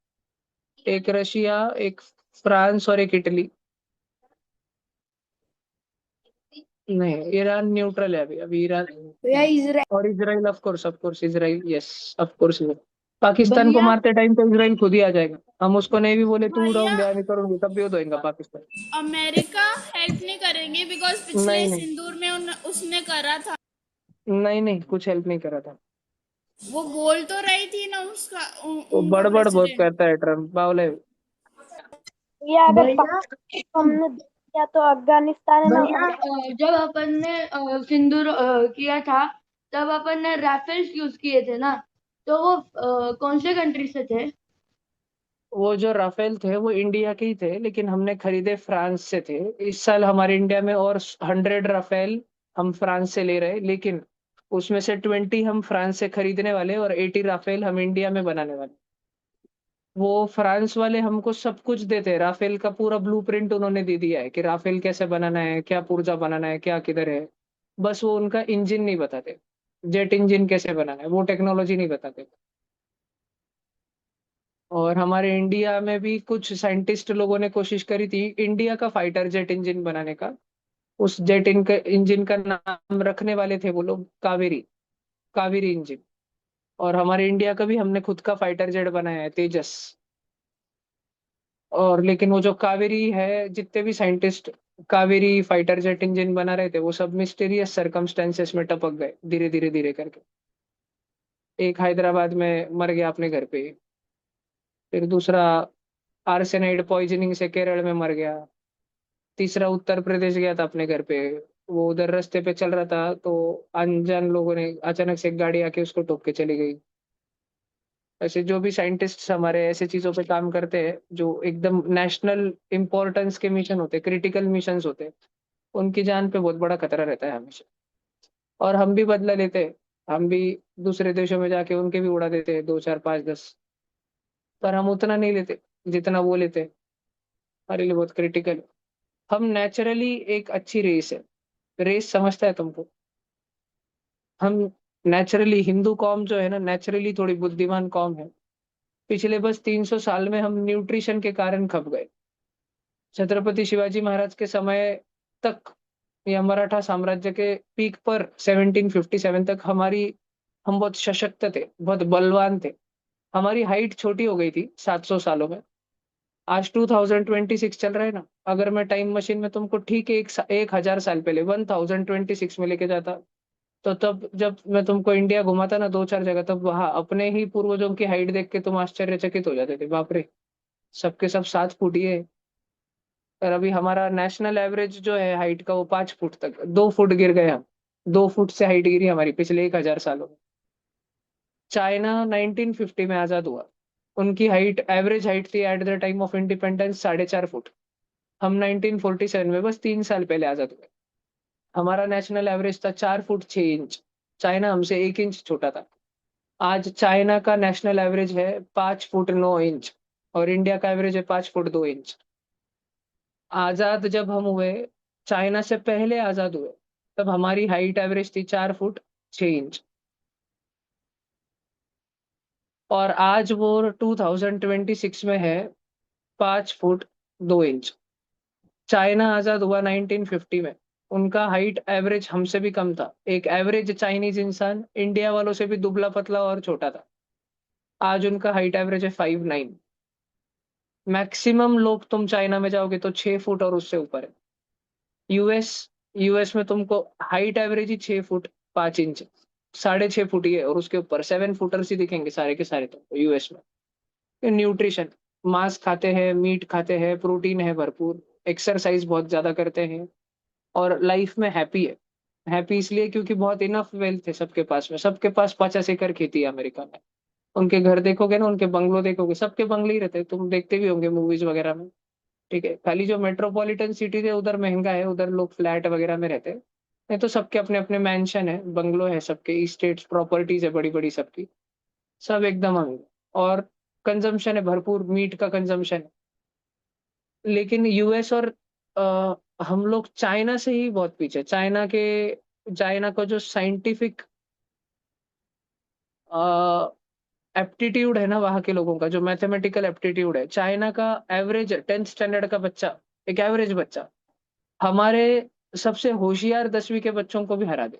एक रशिया, एक फ्रांस और एक इटली। नहीं, ईरान न्यूट्रल है अभी, अभी ईरान। भैया इसराइल। और Israel, of course Israel, yes of course. Pakistan को भैया मारते टाइम तो इजराइल खुद ही आ जाएगा। हम उसको नहीं भी बोले तू भैया, उड़ाऊंगे या नहीं करूंगी तब भी वो देगा पाकिस्तान। अमेरिका हेल्प नहीं करेंगे बिकॉज पिछले नहीं नहीं सिंदूर में उसने करा था। नहीं नहीं, कुछ हेल्प नहीं करा था। वो बोल तो रही थी ना उसका वो उनका बड़बड़ बहुत प्रेसिडेंट। करता है ट्रम्प, बावले। या अगर भैया पाकिस्तान को हमने दे दिया तो अफगानिस्तान है ना भैया हमारा। जब अपन ने सिंदूर किया था, तब अपन ने राफेल्स यूज किए थे ना, तो वो कौन से कंट्री से थे? वो जो राफेल थे वो इंडिया के ही थे, लेकिन हमने खरीदे फ्रांस से थे। इस साल हमारे इंडिया में और 100 राफेल हम फ्रांस से ले रहे हैं, लेकिन उसमें से 20 हम फ्रांस से खरीदने वाले और 80 राफेल हम इंडिया में बनाने वाले। वो फ्रांस वाले हमको सब कुछ देते हैं, राफेल का पूरा ब्लूप्रिंट उन्होंने दे दिया है कि राफेल कैसे बनाना है, क्या पुर्जा बनाना है, क्या किधर है। बस वो उनका इंजन नहीं बताते, जेट इंजन कैसे बनाना है वो टेक्नोलॉजी नहीं बताते। और हमारे इंडिया में भी कुछ साइंटिस्ट लोगों ने कोशिश करी थी इंडिया का फाइटर जेट इंजन बनाने का। उस इंजन का नाम रखने वाले थे वो लोग कावेरी, कावेरी इंजन। और हमारे इंडिया का भी हमने खुद का फाइटर जेट बनाया है, तेजस। और लेकिन वो जो कावेरी है, जितने भी scientist Kaveri fighter jet engine बना रहे थे वो सब मिस्टीरियस सरकमस्टेंसेस में टपक गए, धीरे धीरे धीरे करके। एक हैदराबाद में मर गया अपने घर पे, फिर दूसरा आर्सेनाइड पॉइजनिंग से केरल में मर गया, तीसरा उत्तर प्रदेश गया था अपने घर पे। वो उधर रास्ते पे चल रहा था तो अनजान लोगों ने अचानक से एक गाड़ी आके उसको ठोक के चली गई। ऐसे जो भी साइंटिस्ट हमारे ऐसे चीजों पे काम करते हैं जो एकदम नेशनल इंपॉर्टेंस के मिशन होते, क्रिटिकल मिशंस होते, उनकी जान पे बहुत बड़ा खतरा रहता है हमेशा। और हम भी बदला लेते हैं, हम भी दूसरे देशों में जाके उनके भी उड़ा देते हैं, 2 4 5 10। पर हम उतना नहीं लेते जितना वो लेते हैं, हमारे लिए बहुत क्रिटिकल। हम नेचुरली एक अच्छी रेस है, रेस समझता है तुमको। हम नेचुरली, हिंदू कॉम जो है ना, नेचुरली थोड़ी बुद्धिमान कॉम है। पिछले बस 300 साल में हम न्यूट्रिशन के कारण खप गए। छत्रपति शिवाजी महाराज के समय तक या मराठा साम्राज्य के पीक पर 1757 तक हम बहुत सशक्त थे, बहुत बलवान थे। हमारी हाइट छोटी हो गई थी 700 सालों में। आज 2026 चल रहा है ना, अगर मैं टाइम मशीन में तुमको ठीक 1,000 साल पहले 1026 में लेके जाता, तो तब जब मैं तुमको इंडिया घुमाता ना 2 4 जगह, तब वहां अपने ही पूर्वजों की हाइट देख के तुम आश्चर्यचकित हो जाते थे, बाप रे, सबके सब 7 फुट ही है। और अभी हमारा नेशनल एवरेज जो है हाइट का वो 5 फुट तक, 2 फुट गिर गए हम। 2 फुट से हाइट गिरी हमारी पिछले 1,000 सालों में। चाइना 1950 में आजाद हुआ, उनकी हाइट, एवरेज हाइट थी at the time of independence 4.5 foot. हम 1947 में बस 3 साल पहले आजाद हुए, हमारा नेशनल एवरेज था 4 फुट 6 इंच। चाइना हमसे 1 इंच छोटा था। आज चाइना का नेशनल एवरेज है 5 फुट 9 इंच, और इंडिया का एवरेज है 5 फुट 2 इंच। आजाद जब हम हुए, चाइना से पहले आजाद हुए, तब हमारी हाइट एवरेज थी 4 फुट 6 इंच। और आज वो 2026 में है 5 फुट 2 इंच। चाइना आजाद हुआ 1950 में, उनका हाइट एवरेज हमसे भी कम था। एक एवरेज चाइनीज इंसान इंडिया वालों से भी दुबला पतला और छोटा था। आज उनका हाइट एवरेज है 5'9". मैक्सिमम लोग तुम चाइना में जाओगे तो 6 फुट और उससे ऊपर है। यूएस यूएस में तुमको हाइट एवरेज ही 6 फुट 5 इंच, 6.5 फुट ही है, और उसके ऊपर 7 फुटर्स ही दिखेंगे सारे के सारे तुमको यूएस में। न्यूट्रिशन, मांस खाते हैं, मीट खाते हैं, प्रोटीन है भरपूर, एक्सरसाइज बहुत ज्यादा करते हैं, और लाइफ में हैप्पी है। हैप्पी इसलिए क्योंकि बहुत इनफ वेल्थ है सबके पास में। सबके पास 50 एकड़ खेती है अमेरिका में। उनके घर देखोगे ना, उनके बंगलो देखोगे, सबके बंगले ही रहते हैं, तुम देखते भी होंगे मूवीज वगैरह में। ठीक है, खाली जो मेट्रोपॉलिटन सिटीज है उधर महंगा है, उधर लोग फ्लैट वगैरह में रहते हैं। नहीं तो सबके अपने अपने मैंशन है, बंगलो है, सबके स्टेट्स प्रॉपर्टीज है बड़ी बड़ी सबकी। सब एकदम अमीर। और कंजम्पशन है भरपूर, मीट का कंजम्पशन है। लेकिन यूएस और हम लोग चाइना से ही बहुत पीछे। चाइना का जो साइंटिफिक एप्टीट्यूड है ना, वहाँ के लोगों का जो मैथमेटिकल एप्टीट्यूड है, चाइना का एवरेज 10th स्टैंडर्ड का बच्चा, एक एवरेज बच्चा, हमारे सबसे होशियार 10वीं के बच्चों को भी हरा दे।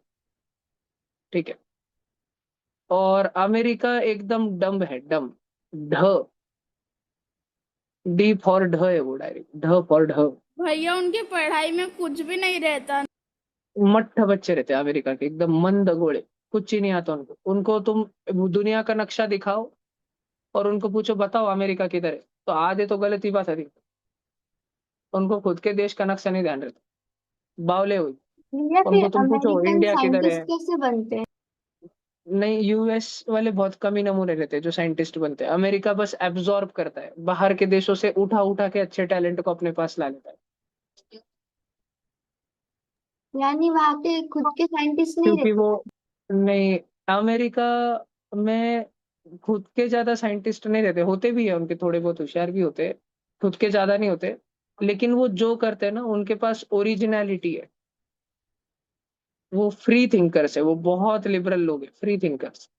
ठीक है। और अमेरिका एकदम डम्ब है, डम्ब। ढ, डी फॉर ढ है वो, डायरेक्ट ढ फॉर ढ। भैया उनके पढ़ाई में कुछ भी नहीं रहता। मट्ठ बच्चे रहते हैं अमेरिका के, एकदम मंद गोले, कुछ ही नहीं आता उनको। उनको तुम दुनिया का नक्शा दिखाओ और उनको पूछो बताओ अमेरिका किधर है, तो आधे तो गलत ही बात है। उनको खुद के देश का नक्शा नहीं ध्यान रहता, बावले हुई। या फिर उनको तुम पूछो अमेरिकन इंडिया किधर है। साइंटिस्ट कैसे बनते हैं? नहीं, यूएस वाले बहुत कम ही नमूने रहते हैं जो साइंटिस्ट बनते हैं। अमेरिका बस एब्जॉर्ब करता है, बाहर के देशों से उठा उठा के अच्छे टैलेंट को अपने पास ला लेता है। यानी वहाँ के खुद के साइंटिस्ट नहीं क्योंकि रहते? वो, नहीं, अमेरिका में खुद के ज्यादा साइंटिस्ट नहीं रहते। होते भी है उनके, थोड़े बहुत होशियार भी होते हैं, खुद के ज्यादा नहीं होते। लेकिन वो जो करते हैं ना, उनके पास ओरिजिनलिटी है। वो फ्री थिंकर्स है, वो बहुत लिबरल लोग हैं, फ्री थिंकर्स।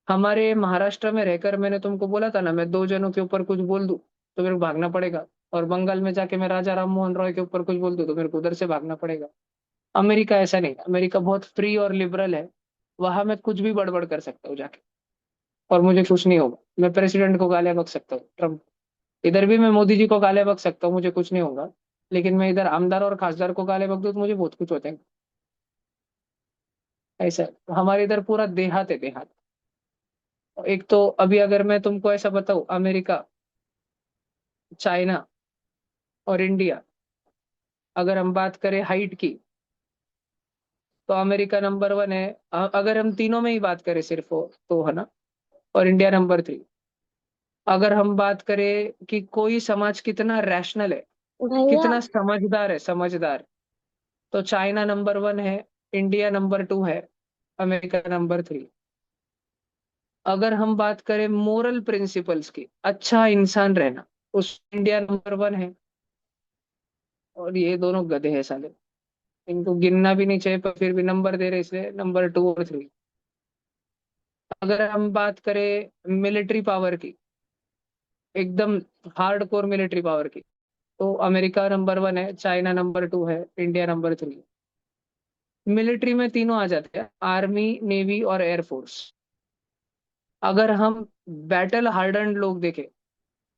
हमारे महाराष्ट्र में रहकर मैंने तुमको बोला था ना, मैं 2 जनों के ऊपर कुछ बोल दूं तो मेरे को भागना पड़ेगा। और बंगाल में जाके मैं राजा राम मोहन रॉय के ऊपर कुछ बोल दूं तो मेरे को उधर से भागना पड़ेगा। अमेरिका ऐसा नहीं, अमेरिका बहुत फ्री और लिबरल है। वहां मैं कुछ भी बड़बड़ कर सकता हूँ जाके, और मुझे कुछ नहीं होगा। मैं प्रेसिडेंट को गालियां बक सकता हूँ, ट्रम्प। इधर भी मैं मोदी जी को गालियां बक सकता हूँ, मुझे कुछ नहीं होगा। लेकिन मैं इधर आमदार और खासदार को गालियां बक दूं तो मुझे बहुत कुछ हो जाएगा। ऐसा है। हमारे इधर पूरा देहात है, देहात। एक तो अभी अगर मैं तुमको ऐसा बताऊं, अमेरिका, चाइना और इंडिया, अगर हम बात करें हाइट की, तो अमेरिका नंबर 1 है। अगर हम तीनों में ही बात करें सिर्फ तो है ना, और इंडिया नंबर 3। अगर हम बात करें कि कोई समाज कितना रैशनल है, भैया कितना समझदार है, समझदार, तो चाइना नंबर 1 है, इंडिया नंबर 2 है, अमेरिका नंबर 3। अगर हम बात करें मोरल प्रिंसिपल्स की, अच्छा इंसान रहना, उस इंडिया नंबर 1 है। और ये दोनों गधे हैं साले, इनको गिनना भी नहीं चाहिए पर फिर भी नंबर दे रहे, इसलिए नंबर 2 और 3। अगर हम बात करें मिलिट्री पावर की, एकदम हार्ड कोर मिलिट्री पावर की, तो अमेरिका नंबर 1 है, चाइना नंबर 2 है, इंडिया नंबर 3। मिलिट्री में तीनों आ जाते हैं, आर्मी, नेवी और एयरफोर्स। अगर हम बैटल हार्डन्ड लोग देखें,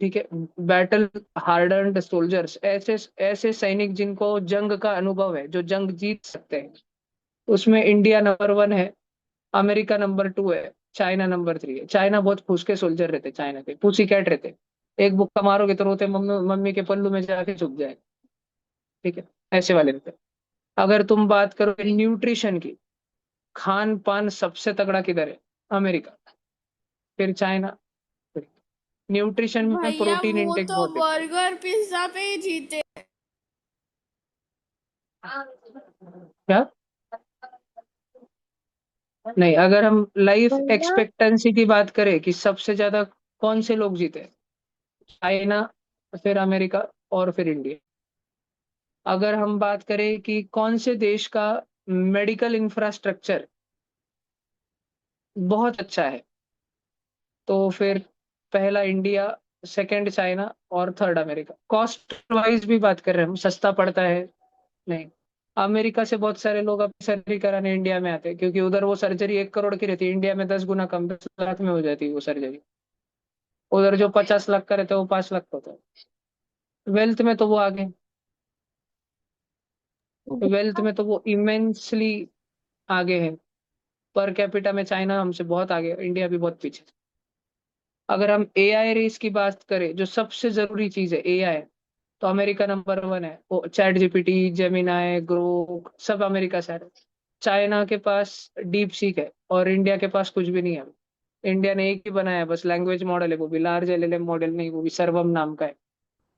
ठीक है, बैटल हार्डन्ड सोल्जर्स, ऐसे ऐसे सैनिक जिनको जंग का अनुभव है, जो जंग जीत सकते हैं, उसमें इंडिया नंबर 1 है, अमेरिका नंबर 2 है, चाइना नंबर 3 है। चाइना बहुत फूस के सोल्जर रहते, चाइना के पूसी कैट रहते। एक बुक्का मारोगे तो रोते मम्मी मम्मी के पल्लू में जाके छुप जाए। ठीक है, ऐसे वाले रहते। अगर तुम बात करो न्यूट्रिशन की, खान पान सबसे तगड़ा किधर है? अमेरिका, फिर चाइना, फिर न्यूट्रिशन में भैया प्रोटीन वो इंटेक तो बहुत है। बर्गर पिज्जा पे ही जीते। क्या? नहीं, अगर हम लाइफ भैया एक्सपेक्टेंसी की बात करें कि सबसे ज्यादा कौन से लोग जीते, चाइना, फिर अमेरिका, और फिर इंडिया। अगर हम बात करें कि कौन से देश का मेडिकल इंफ्रास्ट्रक्चर बहुत अच्छा है, तो फिर पहला इंडिया, सेकंड चाइना और थर्ड अमेरिका। कॉस्ट वाइज भी बात कर रहे हैं हम, सस्ता पड़ता है नहीं। अमेरिका से बहुत सारे लोग अपनी सर्जरी कराने इंडिया में आते हैं, क्योंकि उधर वो सर्जरी 1 करोड़ की रहती है, इंडिया में 10 गुना कम, 10 लाख में हो जाती है वो सर्जरी। उधर जो 50 लाख का रहता है वो 5 लाख का होता है। वेल्थ में तो वो आगे, वेल्थ में तो वो इमेंसली आगे है। पर कैपिटा में चाइना हमसे बहुत आगे है, इंडिया भी बहुत पीछे। अगर हम एआई रेस की बात करें, जो सबसे जरूरी चीज है एआई, तो अमेरिका नंबर 1 है। वो चैट जीपीटी, जेमिनाई, ग्रोक सब अमेरिका से आ रहे हैं। चाइना के पास डीप सीक है और इंडिया के पास कुछ भी नहीं है। इंडिया ने एक ही बनाया है बस, लैंग्वेज मॉडल है, वो भी लार्ज एलएलएम मॉडल नहीं, वो भी सर्वम नाम का है।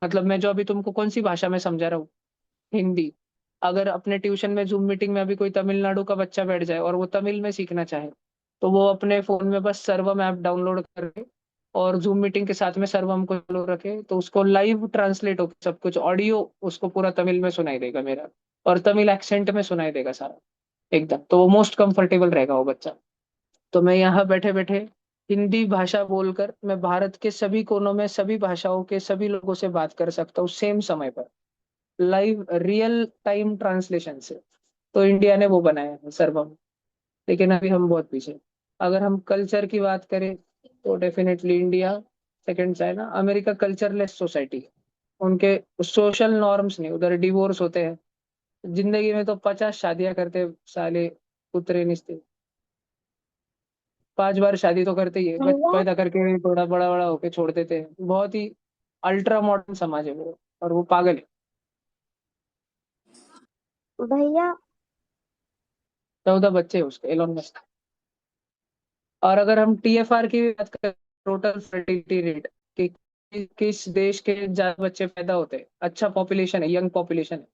मतलब मैं जो अभी तुमको कौन सी भाषा में समझा रहा हूँ, हिंदी। अगर अपने ट्यूशन में जूम मीटिंग में अभी कोई तमिलनाडु का बच्चा बैठ जाए और वो तमिल में सीखना चाहे, तो वो अपने फोन में बस सर्वम ऐप डाउनलोड करके और जूम मीटिंग के साथ में सर्वम को चालू रखे, तो उसको लाइव ट्रांसलेट हो सब कुछ, ऑडियो उसको पूरा तमिल में सुनाई देगा मेरा, और तमिल एक्सेंट में सुनाई देगा सारा एकदम। तो वो मोस्ट कंफर्टेबल रहेगा वो बच्चा। तो मैं यहाँ बैठे बैठे हिंदी भाषा बोलकर मैं भारत के सभी कोनों में सभी भाषाओं के सभी लोगों से बात कर सकता हूँ सेम समय पर, लाइव रियल टाइम ट्रांसलेशन से। तो इंडिया ने वो बनाया है सर्वम। लेकिन अभी हम बहुत पीछे हैं। अगर हम कल्चर की बात करें, तो definitely India, second China. America cultureless society है, उनके सोशल नॉर्म्स नहीं, उधर डिवोर्स होते हैं। जिंदगी में तो 50 शादियां करते साले कुतरे निस्ते, 5 बार शादी तो करते ही है, भैया पैदा करके थोड़ा बड़ा बड़ा होके छोड़ देते हैं। बहुत ही अल्ट्रा मॉडर्न समाज है वो, और वो पागल है। भैया 14 बच्चे हैं उसके, एलोन मस्क। और अगर हम टीएफआर की भी बात करें, टोटल फर्टिलिटी रेट, कि किस देश के ज्यादा बच्चे पैदा होते हैं, अच्छा पॉपुलेशन है, यंग पॉपुलेशन है,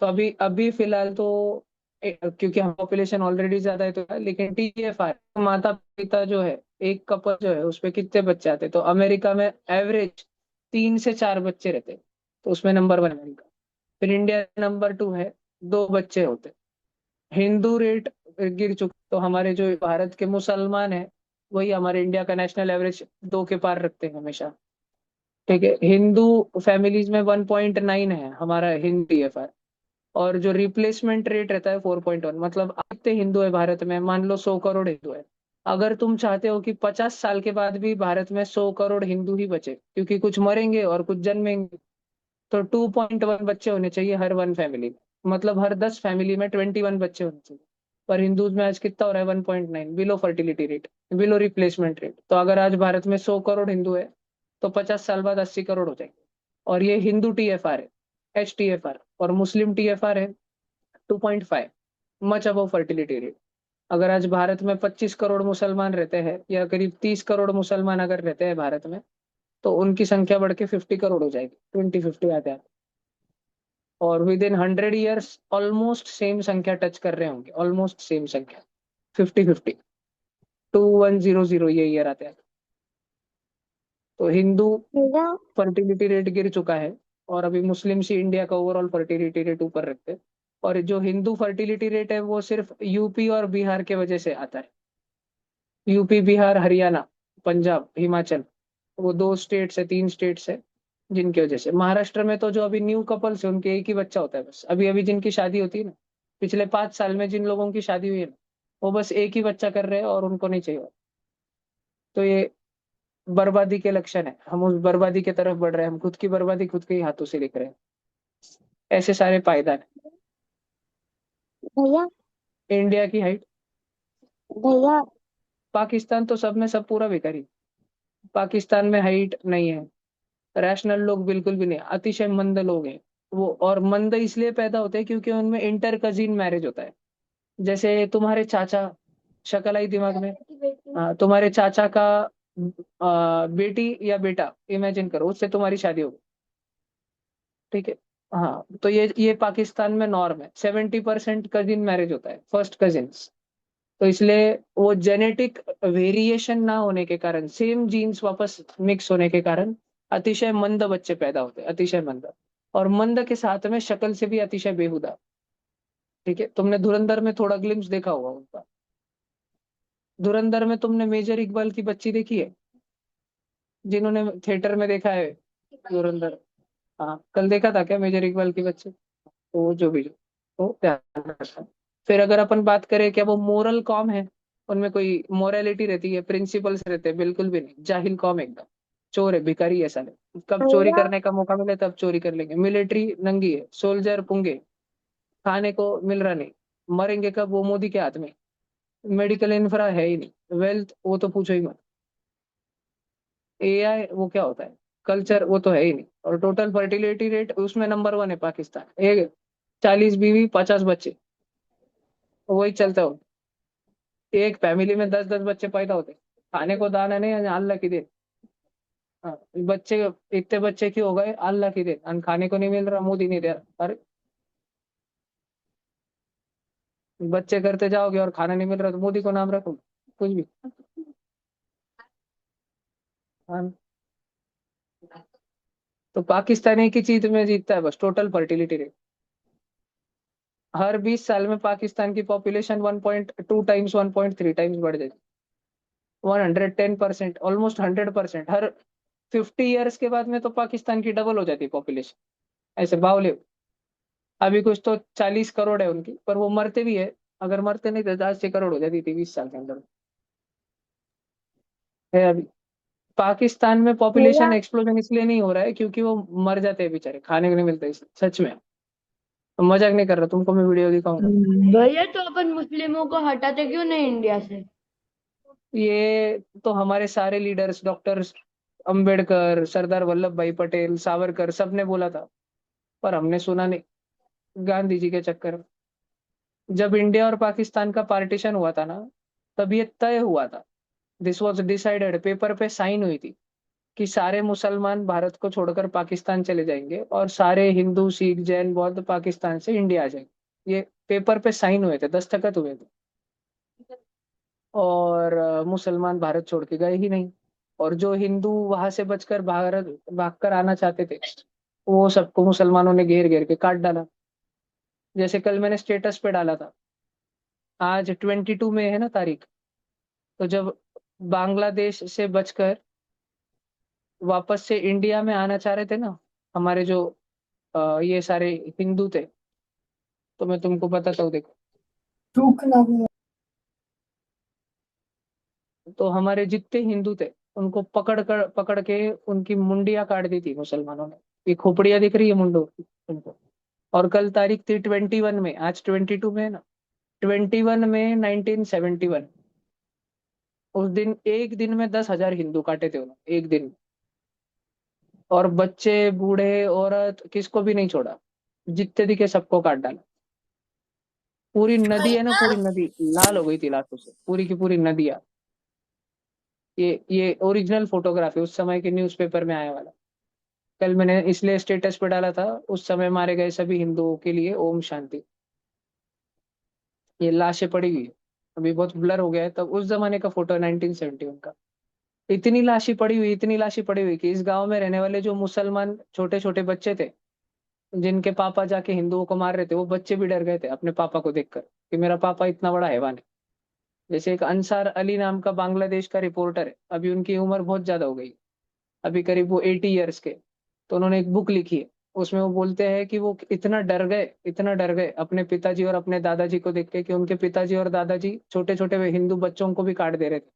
तो अभी अभी फिलहाल तो क्योंकि हम पॉपुलेशन ऑलरेडी ज्यादा है तो है, लेकिन टीएफआर माता पिता जो है, एक कपल जो है उसपे कितने बच्चे आते हैं, तो अमेरिका में एवरेज 3 से 4 बच्चे रहते हैं। तो उसमें नंबर 1 अमेरिका। फिर इंडिया नंबर 2 है, 2 बच्चे होते हैं। हिंदू रेट गिर चुका, तो हमारे जो भारत के मुसलमान हैं, वही हमारे इंडिया का नेशनल एवरेज 2 के पार रखते हैं हमेशा। ठीक है, हिंदू फैमिलीज में 1.9 है हमारा हिंदी टीएफआर। और जो रिप्लेसमेंट रेट रहता है 4.1। मतलब अब कितने हिंदू है भारत में, मान लो 100 करोड़ हिंदू है। अगर तुम चाहते हो कि 50 साल के बाद भी भारत में 100 करोड़ हिंदू ही बचे, क्योंकि कुछ मरेंगे और कुछ जन्मेंगे, तो 2.1 बच्चे होने चाहिए हर 1 फैमिली में। मतलब हर 10 फैमिली में 21 बच्चे होने चाहिए। पर हिंदूज में आज कितना हो रहा है, 1.9, below fertility rate, below replacement rate. तो अगर आज भारत में 100 करोड़ हिंदू है, तो 50 साल बाद 80 करोड़ हो जाएंगे। और ये हिंदू टीएफआर है, एच टीएफआर। और मुस्लिम टीएफआर है 2.5, मच अबव फर्टिलिटी रेट। अगर आज भारत में 25 करोड़ मुसलमान रहते हैं, या करीब 30 करोड़ मुसलमान अगर रहते हैं भारत में, तो उनकी संख्या बढ़ के 50 करोड़ हो जाएगी, 2050 आते हैं। और with in 100 years almost same संख्या टच कर रहे होंगे, ऑलमोस्ट सेम संख्या, 50-50, 2100 ये ईयर आते हैं। तो हिंदू भैया फर्टिलिटी रेट गिर चुका है, और अभी मुस्लिम ही इंडिया का ओवरऑल फर्टिलिटी रेट ऊपर रखते हैं। और जो हिंदू फर्टिलिटी रेट है वो सिर्फ यूपी और बिहार के वजह से आता है। यूपी, बिहार, हरियाणा, पंजाब, हिमाचल, वो 2 स्टेट्स है, 3 स्टेट्स है, जिनकी वजह से। महाराष्ट्र में तो जो अभी न्यू कपल्स है उनके एक ही बच्चा होता है बस, अभी अभी जिनकी शादी होती है ना, पिछले 5 साल में जिन लोगों की शादी हुई है ना, वो बस एक ही बच्चा कर रहे हैं और उनको नहीं चाहिए। तो ये बर्बादी के लक्षण है, हम उस बर्बादी की तरफ बढ़ रहे हैं, हम खुद की बर्बादी खुद के ही हाथों से लिख रहे हैं। ऐसे सारे पायदान भैया हैं। इंडिया की हाइट, भैया पाकिस्तान तो सब में सब पूरा भिखारी। पाकिस्तान में हाइट नहीं है, रैशनल लोग बिल्कुल भी नहीं, अतिशय मंद लोग हैं वो। और मंद इसलिए पैदा होते हैं क्योंकि उनमें इंटर कजिन मैरिज होता है। जैसे तुम्हारे चाचा, शक्ल आई दिमाग में, हाँ, तुम्हारे चाचा का बेटी या बेटा इमेजिन करो, उससे तुम्हारी शादी होगी। ठीक है, हाँ, तो ये पाकिस्तान में नॉर्म है, 70% कजिन मैरिज होता है, फर्स्ट कजिन्स। तो इसलिए वो जेनेटिक वेरिएशन ना होने के कारण, सेम जीन्स वापस मिक्स होने के कारण अतिशय मंद बच्चे पैदा होते हैं, अतिशय मंद। और मंद के साथ में शक्ल से भी अतिशय बेहुदा। ठीक है, तुमने धुरंधर में थोड़ा ग्लिम्स देखा होगा उनका। धुरंधर में तुमने मेजर इकबाल की बच्ची देखी है? जिन्होंने थिएटर में देखा है धुरंधर, हाँ कल देखा था क्या मेजर इकबाल के बच्चे, तो वो जो भी वो ध्यान रखा। फिर अगर अपन बात करें क्या वो मोरल कॉम है, उनमें कोई मोरालिटी रहती है, प्रिंसिपल्स रहते हैं, बिल्कुल भी नहीं, जाहिल कॉम एकदम, चोर है, भिखारी है साले, कब चोरी भैया करने का मौका मिले तब चोरी कर लेंगे। मिलिट्री नंगी है, सोल्जर पुंगे, खाने को मिल रहा नहीं, मरेंगे कब वो मोदी के हाथ में। मेडिकल इंफ्रा है ही नहीं, वेल्थ वो तो पूछो ही मत, एआई वो क्या होता है, कल्चर वो तो है ही नहीं, और टोटल फर्टिलिटी रेट उसमें नंबर वन है पाकिस्तान, एक 40 बीवी 50 बच्चे, वही चलता हो, एक फैमिली में 10-10 बच्चे पैदा होते, खाने को दाना नहीं, अल्लाह की देन। हाँ, बच्चे इतने बच्चे क्यों हो गए, अल्लाह की देन, अन्न खाने को नहीं मिल रहा, मोदी नहीं दे रहा, अरे बच्चे करते जाओगे और खाना नहीं मिल रहा तो मोदी को नाम रखो, कुछ भी। हाँ, तो पाकिस्तान एक ही चीज में जीतता है बस, टोटल फर्टिलिटी रेट। हर 20 साल में पाकिस्तान की पॉपुलेशन 1.2 टाइम्स 1.3 टाइम्स बढ़ जाती, 110%, ऑलमोस्ट 100%। हर 50 ईयर्स के बाद में तो पाकिस्तान की डबल हो जाती है पॉपुलेशन, ऐसे बावले। अभी कुछ तो 40 करोड़ है उनकी, पर वो मरते भी है, अगर मरते नहीं तो 80 करोड़ हो जाती थी 20 साल के अंदर, है अभी। पाकिस्तान में भैया पॉपुलेशन एक्सप्लोजन इसलिए नहीं हो रहा है क्योंकि वो मर जाते हैं बेचारे, खाने को नहीं मिलता इसलिए, सच में, मजाक नहीं कर रहा, तुमको मैं वीडियो दिखाऊंगा। भैया तो अपन मुस्लिमों को हटाते क्यों नहीं इंडिया से? ये तो हमारे सारे लीडर्स, डॉक्टर अंबेडकर, सरदार वल्लभ भाई पटेल, सावरकर, सबने बोला था, पर हमने सुना नहीं, गांधी जी के चक्कर में। जब इंडिया और पाकिस्तान का पार्टीशन हुआ था ना, तब ये तय हुआ था, दिस वॉज डिसाइडेड, पेपर पे साइन हुई थी कि सारे मुसलमान भारत को छोड़कर पाकिस्तान चले जाएंगे और सारे हिंदू सिख जैन बौद्ध पाकिस्तान से इंडिया आ जाएंगे, ये पेपर पे साइन हुए थे, दस्तखत हुए थे। और मुसलमान भारत छोड़ के गए ही नहीं, और जो हिंदू वहां से बचकर भारत भागकर आना चाहते थे, वो सबको मुसलमानों ने घेर घेर के काट डाला। जैसे कल मैंने स्टेटस पे डाला था, आज 22 में है ना तारीख, तो जब बांग्लादेश से बचकर वापस से इंडिया में आना चाह रहे थे ना हमारे जो ये सारे हिंदू थे, तो मैं तुमको बताता हूँ देखो। तो हमारे जितने हिंदू थे उनको पकड़ के उनकी मुंडिया काट दी थी मुसलमानों ने, ये खोपड़िया दिख रही है मुंडो की तुमको। और कल तारीख थी 21 में, आज 22 में है ना, 21 में 1971, उस दिन एक दिन में 10,000 हिंदू काटे थे उन्होंने, एक दिन में। और बच्चे बूढ़े औरत किसको भी नहीं छोड़ा, जितने दिखे सबको काट डाला। पूरी नदी है ना, पूरी नदी लाल हो गई थी लाशों से, पूरी की पूरी नदियां। ये ओरिजिनल फोटोग्राफ है उस समय के न्यूज़पेपर में आया वाला, कल मैंने इसलिए स्टेटस पे डाला था, उस समय मारे गए सभी हिंदुओं के लिए ओम शांति। ये लाशें पड़ी हुई है, अभी बहुत ब्लर हो गया है, तब उस जमाने का फोटो 1971 का। इतनी लाशें पड़ी हुई, इतनी लाशें पड़ी हुई कि इस गांव में रहने वाले जो मुसलमान छोटे छोटे बच्चे थे, जिनके पापा जाके हिंदुओं को मार रहे थे, वो बच्चे भी डर गए थे अपने पापा को देखकर कि मेरा पापा इतना बड़ा हैवान है। जैसे एक अंसार अली नाम का बांग्लादेश का रिपोर्टर है, अभी उनकी उम्र बहुत ज्यादा हो गई, अभी करीब वो 80 ईयर्स के, तो उन्होंने एक बुक लिखी है, उसमें वो बोलते हैं कि वो इतना डर गए, इतना डर गए अपने पिताजी और अपने दादाजी को देख के, कि उनके पिताजी और दादाजी छोटे छोटे हिंदू बच्चों को भी काट दे रहे थे।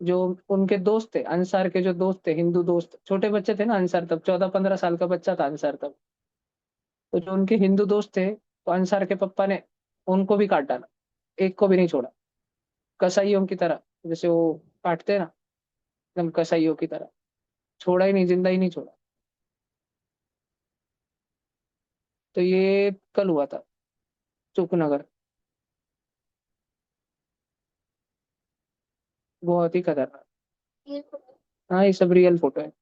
जो उनके दोस्त थे, अंसार के जो दोस्त थे, हिंदू दोस्त, छोटे बच्चे थे ना अंसार, तब 14-15 साल का बच्चा था अंसार तब, तो जो उनके हिंदू दोस्त थे, तो अंसार के पप्पा ने उनको भी काट डाला, एक को भी नहीं छोड़ा, कसाईयों की तरह, जैसे वो काटते हैं ना, एकदम कसाईयों की तरह, छोड़ा ही नहीं, जिंदा ही नहीं छोड़ा। तो ये कल हुआ था चुपनगर, बहुत ही खतरनाक। हाँ ये सब रियल फोटो है।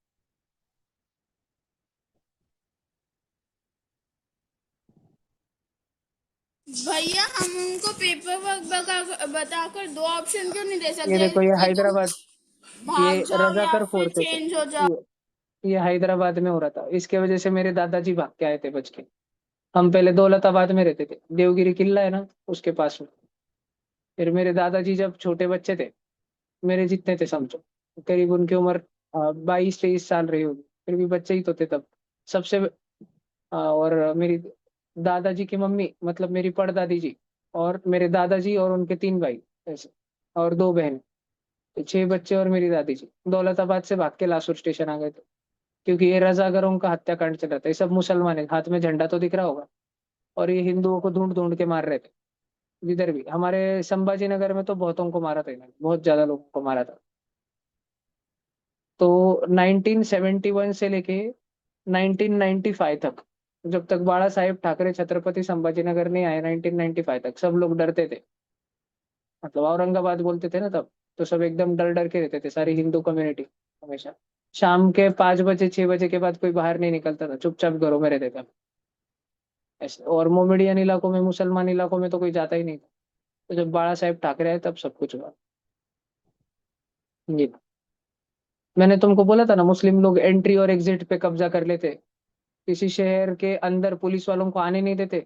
भैया हम उनको पेपर वर्क बताकर दो ऑप्शन क्यों नहीं दे ये सकते देखो, ये कि तुम हैदराबाद, ये भाग जाओ या रजाकर फिर फोड़ते थे, चेंज हो जाओ? ये हैदराबाद में हो रहा था, इसके वजह से मेरे दादाजी भाग के आए थे बच के। हम पहले दौलताबाद में रहते थे, देवगिरी किला है ना उसके पास में। फिर मेरे दादाजी जब छोटे बच्चे थे, मेरे जितने थे समझो, करीब उनकी उम्र 22-23 साल रही होगी, फिर भी बच्चे ही तो थे तब। सबसे और मेरी दादाजी की मम्मी, मतलब मेरी परदादी जी, और मेरे दादाजी और उनके 3 भाई, ऐसे, और 2 बहन। तो 6 बच्चे और मेरी दादी जी दौलताबाद से भाग के लासूर स्टेशन आ गए थे, क्योंकि ये रजाकारों का हत्याकांड चल रहा था। ये सब मुसलमान है, हाथ में झंडा तो दिख रहा होगा, और ये हिंदुओं को ढूंढ ढूंढ के मार रहे थे। इधर भी हमारे संभाजी नगर में तो बहुतों को मारा था इन्होंने, बहुत ज्यादा लोगों को मारा था। तो 1971 से लेके 1995 तक, जब तक बाला साहेब ठाकरे छत्रपति संभाजीनगर नहीं आए, 1995 तक सब लोग डरते थे। मतलब औरंगाबाद बोलते थे ना तब, तो सब एकदम डर डर के रहते थे, सारी हिंदू कम्युनिटी। हमेशा शाम के 5 बजे 6 बजे के बाद कोई बाहर नहीं निकलता था, चुपचाप घरों में रहते थे ऐसे। और मोमेडियन इलाकों में, मुसलमान इलाकों में तो कोई जाता ही नहीं था। तो जब बाला साहेब ठाकरे आए तब सब कुछ हुआ। जी, मैंने तुमको बोला था ना, मुस्लिम लोग एंट्री और एग्जिट पे कब्जा कर लेते। किसी शहर के अंदर पुलिस वालों को आने नहीं देते,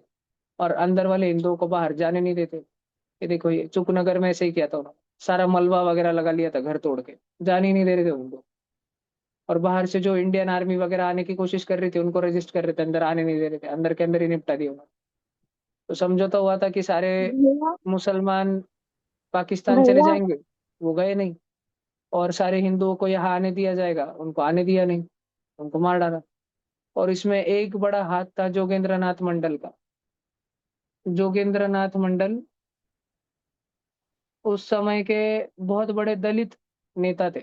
और अंदर वाले हिंदुओं को बाहर जाने नहीं देते। ये देखो, ये चुपनगर में ऐसे ही किया था उन्होंने, सारा मलबा वगैरह लगा लिया था घर तोड़ के, जाने ही नहीं दे रहे थे उनको। और बाहर से जो इंडियन आर्मी वगैरह आने की कोशिश कर रही थी, उनको रजिस्ट कर रहे थे, अंदर आने नहीं दे रहे थे, अंदर के अंदर ही निपटा दिया उन्होंने। तो समझौता हुआ था कि सारे भैया मुसलमान पाकिस्तान चले भैया जाएंगे, वो गए नहीं। और सारे हिंदुओं को यहाँ आने दिया जाएगा, उनको आने दिया नहीं, उनको मार डाला। और इसमें एक बड़ा हाथ था जोगेंद्र नाथ मंडल का। जोगेंद्र नाथ मंडल उस समय के बहुत बड़े दलित नेता थे,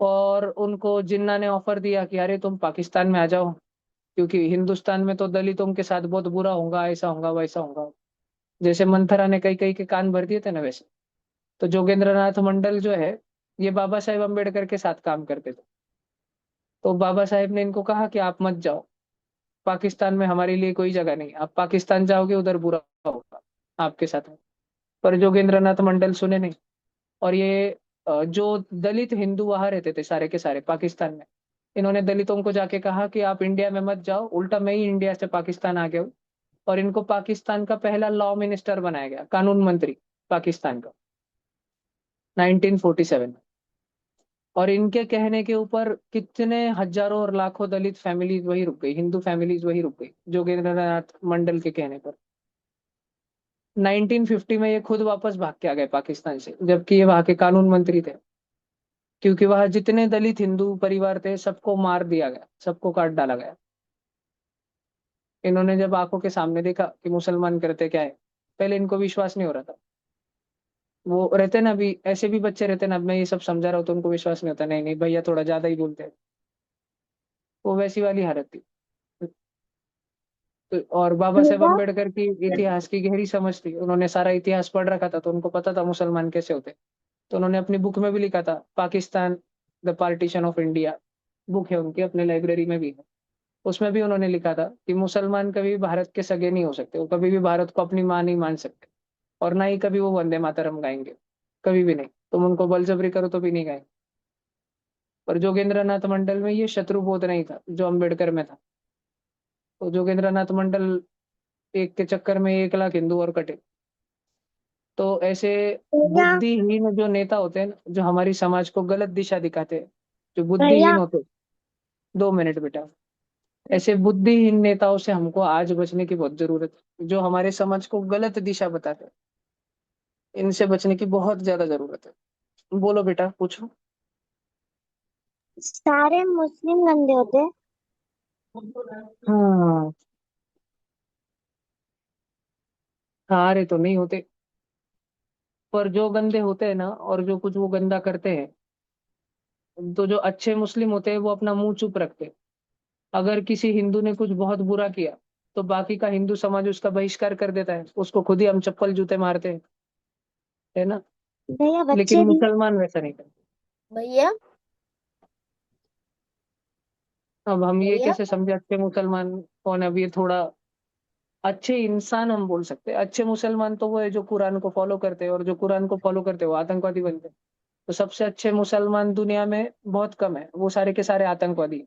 और उनको जिन्ना ने ऑफर दिया कि अरे तुम पाकिस्तान में आ जाओ, क्योंकि हिंदुस्तान में तो दलितों के साथ बहुत बुरा होगा, ऐसा होगा वैसा होगा। जैसे मंथरा ने कई कई के कान भर दिए थे ना, वैसे। तो जोगेंद्र नाथ मंडल जो है, ये बाबा साहेब अम्बेडकर के साथ काम करते थे। तो बाबा साहेब ने इनको कहा कि आप मत जाओ, पाकिस्तान में हमारे लिए कोई जगह नहीं, आप पाकिस्तान जाओगे उधर बुरा होगा आपके साथ। पर जोगेंद्र नाथ मंडल सुने नहीं। और ये जो दलित हिंदू वहां रहते थे सारे के सारे पाकिस्तान में, इन्होंने दलितों को जाके कहा कि आप इंडिया में मत जाओ, उल्टा मैं ही इंडिया से पाकिस्तान आ गया हूँ। और इनको पाकिस्तान का पहला लॉ मिनिस्टर बनाया गया, कानून मंत्री पाकिस्तान का, 1947 में। और इनके कहने के ऊपर कितने हजारों और लाखों दलित फैमिलीज वही रुक गई, हिंदू फैमिलीज वही रुक गई, जोगेंद्र नाथ मंडल के कहने पर। 1950 में ये खुद वापस भाग के आ गए पाकिस्तान से, जबकि ये वहां के कानून मंत्री थे। क्योंकि वहां जितने दलित हिंदू परिवार थे, सबको मार दिया गया, सबको काट डाला गया। इन्होंने जब आंखों के सामने देखा कि मुसलमान करते क्या है, पहले इनको विश्वास नहीं हो रहा था। वो रहते ना, अभी ऐसे भी बच्चे रहते ना, अब मैं ये सब समझा रहा हूँ तो उनको विश्वास नहीं होता, नहीं नहीं भैया थोड़ा ज्यादा ही बोलते हैं। वो वैसी वाली हालत थी। और बाबा साहेब भैया अम्बेडकर की इतिहास की गहरी समझ थी, उन्होंने सारा इतिहास पढ़ रखा था, तो उनको पता था मुसलमान कैसे होते। तो उन्होंने अपनी बुक में भी लिखा था, Pakistan the partition of India, book है उनकी, अपने लाइब्रेरी में भी है। उसमें भी उन्होंने लिखा था कि मुसलमान कभी भी भारत के सगे नहीं हो सकते, वो कभी भी भारत को अपनी माँ नहीं मान सकते, और ना ही कभी वो वंदे मातरम गाएंगे, कभी भी नहीं। तुम उनको बलजबरी करो तो भी नहीं गाएंगे। पर जोगेंद्र नाथ मंडल में ये शत्रुबोध नहीं था जो अम्बेडकर में था। तो जोगेंद्र नाथ मंडल एक के चक्कर में 1 लाख हिंदू और कटे। तो ऐसे भैया बुद्धिहीन जो नेता होते हैं ना, जो हमारी समाज को गलत दिशा दिखाते हैं, जो भैया बुद्धिहीन होते हैं। 2 मिनट बेटा। ऐसे बुद्धिहीन नेताओं से हमको आज बचने की बहुत जरूरत है, जो हमारे समाज को गलत दिशा बताते हैं। इनसे बचने की बहुत ज्यादा जरूरत है। बोलो बेटा, पूछो। सारे मुस्लिम गंदे होते हैं। हाँ, सारे तो नहीं होते, पर जो गंदे होते हैं ना, और जो कुछ वो गंदा करते हैं, तो जो अच्छे मुस्लिम होते हैं वो अपना मुंह चुप रखते हैं। अगर किसी हिंदू ने कुछ बहुत बुरा किया, तो बाकी का हिंदू समाज उसका बहिष्कार कर देता है, उसको खुद ही हम चप्पल जूते मारते हैं, है ना। भैया लेकिन बच्चे भी। मुसलमान वैसा नहीं करते। भैया अब हम ये भैया कैसे समझे अच्छे मुसलमान कौन है? अब ये थोड़ा, अच्छे इंसान हम बोल सकते हैं। अच्छे मुसलमान तो वो है जो कुरान को फॉलो करते हैं, और जो कुरान को फॉलो करते हैं वो आतंकवादी बनते हैं। तो सबसे अच्छे मुसलमान दुनिया में बहुत कम है, वो सारे के सारे आतंकवादी हैं।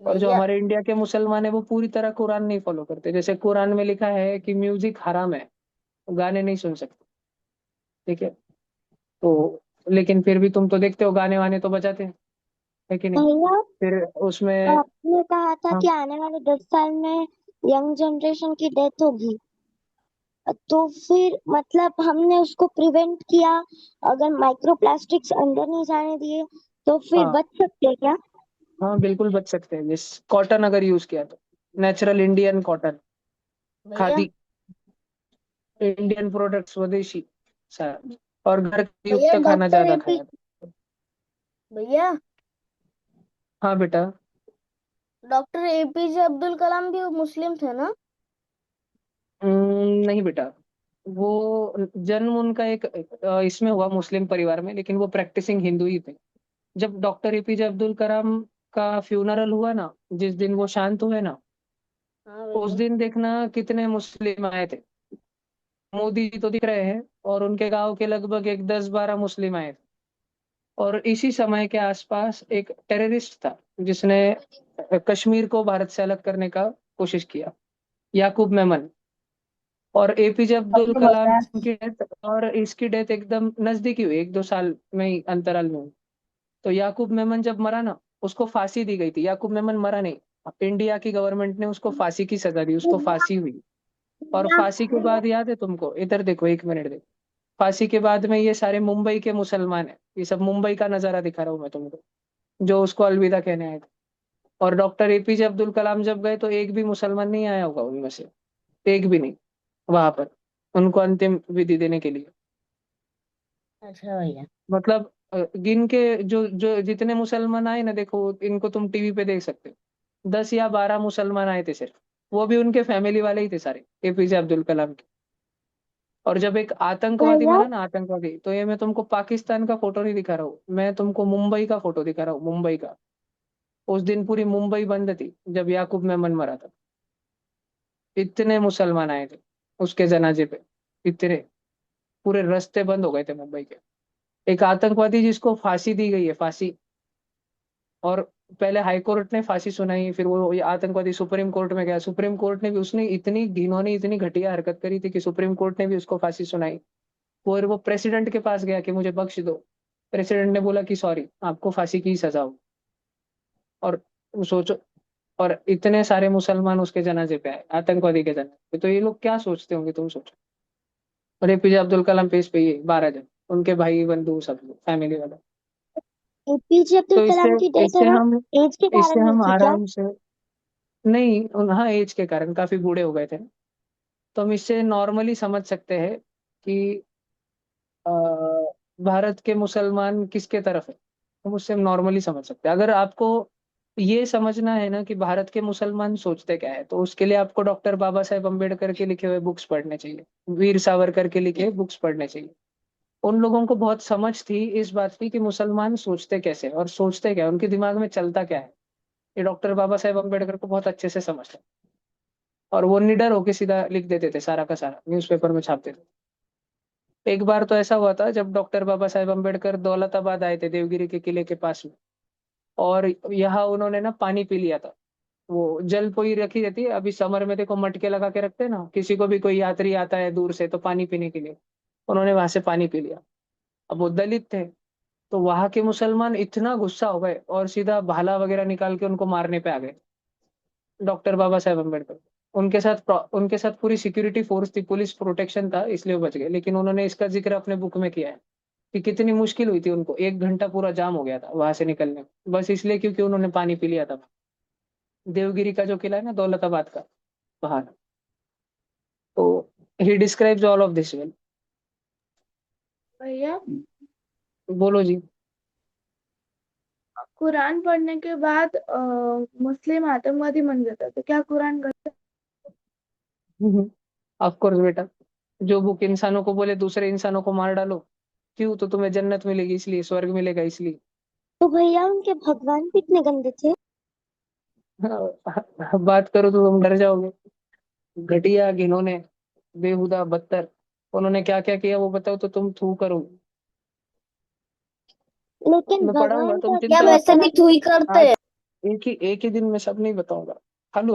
और जो भैया हमारे इंडिया के मुसलमान है, वो पूरी तरह कुरान नहीं फॉलो करते। जैसे कुरान में लिखा है कि म्यूजिक हराम है, गाने नहीं सुन सकते, ठीक है। तो लेकिन फिर भी तुम तो देखते हो गाने वाने तो बजाते हैं, है कि नहीं? भैया फिर उसमें आपने कहा था हाँ कि आने वाले 10 साल में यंग जनरेशन की डेथ होगी, तो फिर मतलब हमने उसको प्रिवेंट किया, अगर माइक्रोप्लास्टिक्स अंदर नहीं जाने दिए तो फिर हाँ बच सकते हैं क्या? हाँ बिल्कुल बच सकते हैं, जिस कॉटन अगर यूज किया तो, नेचुरल इंडियन कॉटन, भैया खादी, इंडियन प्रोडक्ट्स, स्वदेशी सारा, और घर का भैया युक्त खाना डॉक्टर ज्यादा एपी खाया। भैया हाँ बेटा। डॉक्टर एपीजे अब्दुल कलाम भी मुस्लिम थे ना? नहीं बेटा, वो जन्म उनका एक इसमें हुआ मुस्लिम परिवार में, लेकिन वो प्रैक्टिसिंग हिंदू ही थे। जब डॉक्टर एपीजे अब्दुल कलाम का फ्यूनरल हुआ ना, जिस दिन वो शांत हुए ना, हाँ उस भैया। दिन देखना कितने मुस्लिम आए थे। मोदी जी तो दिख रहे हैं, और उनके गांव के लगभग एक 10-12 मुस्लिम आए थे। और इसी समय के आसपास एक टेररिस्ट था जिसने कश्मीर को भारत से अलग करने का कोशिश किया, याकूब मेमन। और एपीजे अब्दुल कलाम की डेथ और इसकी डेथ एकदम नजदीकी हुई, 1-2 साल में ही अंतराल में हुई। तो याकूब मेमन जब मरा ना, उसको फांसी दी गई थी। याकूब मेमन मरा नहीं, इंडिया की गवर्नमेंट ने उसको फांसी की सजा दी, उसको फांसी हुई। और फांसी के बाद याद है तुमको, इधर देखो, 1 मिनट देखो, फांसी के बाद में ये सारे मुंबई के मुसलमान है, ये सब मुंबई का नजारा दिखा रहा हूँ मैं तुमको, जो उसको अलविदा कहने आए थे। और डॉक्टर एपीजे अब्दुल कलाम जब गए तो एक भी मुसलमान नहीं आया होगा उनमें से, एक भी नहीं, वहां पर उनको अंतिम विधि देने के लिए। अच्छा भैया। मतलब गिन के जो जो जितने मुसलमान आए ना, देखो इनको तुम टीवी पे देख सकते हो, 10 या 12 मुसलमान आए थे सिर्फ, वो भी उनके फैमिली वाले ही थे सारे, एपीजे अब्दुल कलाम के। और जब एक आतंकवादी भैया मरा ना, आतंकवादी, तो ये मैं तुमको पाकिस्तान का फोटो नहीं दिखा रहा हूँ, मैं तुमको मुंबई का फोटो दिखा रहा हूँ, मुंबई का। उस दिन पूरी मुंबई बंद थी जब याकूब मेमन मरा था, इतने मुसलमान आए थे उसके जनाजे पे, इतने, पूरे रास्ते बंद हो गए थे मुंबई के। एक आतंकवादी जिसको फांसी दी गई है, फांसी। और पहले हाई कोर्ट ने फांसी सुनाई, फिर वो ये आतंकवादी सुप्रीम कोर्ट में गया, सुप्रीम कोर्ट ने भी, उसने इतनी घिनौनी इतनी घटिया हरकत करी थी कि सुप्रीम कोर्ट ने भी उसको फांसी सुनाई। और वो प्रेसिडेंट के पास गया कि मुझे बख्श दो, प्रेसिडेंट ने बोला कि सॉरी, आपको फांसी की सजा हो। और सोचो, और इतने सारे मुसलमान उसके जनाजे पे आए, आतंकवादी के जनाजे पे, तो ये लोग क्या सोचते होंगे तुम सोचो। और एपीजे अब्दुल कलाम पेश पे ये 12 जन, उनके भाई बंधु सब लोग, फैमिली वाले। एपीजे अब्दुल तो इससे कलाम की डेथ इससे अराउंड हम एज के इससे कारण हुई हम थी क्या? आराम से, नहीं हाँ एज के कारण काफी बूढ़े हो गए थे। तो हम इससे नॉर्मली समझ सकते हैं कि अ, भारत के मुसलमान किसके तरफ है, हम उससे नॉर्मली समझ सकते हैं। अगर आपको ये समझना है ना कि भारत के मुसलमान सोचते क्या है, तो उसके लिए आपको डॉक्टर बाबा साहेब अम्बेडकर के लिखे हुए बुक्स पढ़ने चाहिए, वीर सावरकर के लिखे बुक्स पढ़ने चाहिए। उन लोगों को बहुत समझ थी इस बात की कि मुसलमान सोचते कैसे और सोचते क्या है, उनके दिमाग में चलता क्या है। ये डॉक्टर बाबा साहेब अम्बेडकर को बहुत अच्छे से समझते, और वो निडर होके सीधा लिख देते थे, सारा का सारा न्यूज़पेपर में छापते थे। एक बार तो ऐसा हुआ था जब डॉक्टर बाबा साहेब अम्बेडकर दौलताबाद आए थे, देवगिरी के किले के पास में, और यहाँ उन्होंने ना पानी पी लिया था। वो जल पोई रखी रहती है, अभी समर में देखो मटके लगा के रखते हैं ना, किसी को भी कोई यात्री आता है दूर से तो पानी पीने के लिए, उन्होंने वहां से पानी पी लिया। अब वो दलित थे, तो वहां के मुसलमान इतना गुस्सा हो गए और सीधा भाला वगैरह निकाल के उनको मारने पे आ गए डॉक्टर बाबा साहेब अम्बेडकर। उनके साथ पूरी सिक्योरिटी फोर्स थी, पुलिस प्रोटेक्शन था, इसलिए वो बच गए। लेकिन उन्होंने इसका जिक्र अपने बुक में किया है कि कितनी मुश्किल हुई थी उनको, 1 घंटा पूरा जाम हो गया था वहां से निकलने में, बस इसलिए क्योंकि उन्होंने पानी पी लिया था। देवगिरी का जो किला है ना, दौलताबाद का, वहां। तो he describes all of this well. भैया बोलो जी। कुरान पढ़ने के बाद मुस्लिम आतंकवादी बन जाता है, तो क्या कुरान गलत? ऑफ कोर्स बेटा, जो बुक इंसानों को बोले दूसरे इंसानों को मार डालो, क्यों? तो तुम्हें जन्नत मिलेगी इसलिए, स्वर्ग मिलेगा इसलिए। तो भैया उनके भगवान भी इतने गंदे थे? बात करो तो तुम डर जाओगे, घटिया, घिनौने, बेहुदा, बदतर। उन्होंने क्या क्या किया वो बताओ तो तुम थू करो। लेकिन मैं पढ़ाऊंगा, भगवान तुम का क्या चिंता मत वैसे करो। भी तू ही करते आज हैं। एक ही दिन में सब नहीं बताऊंगा। Hello hello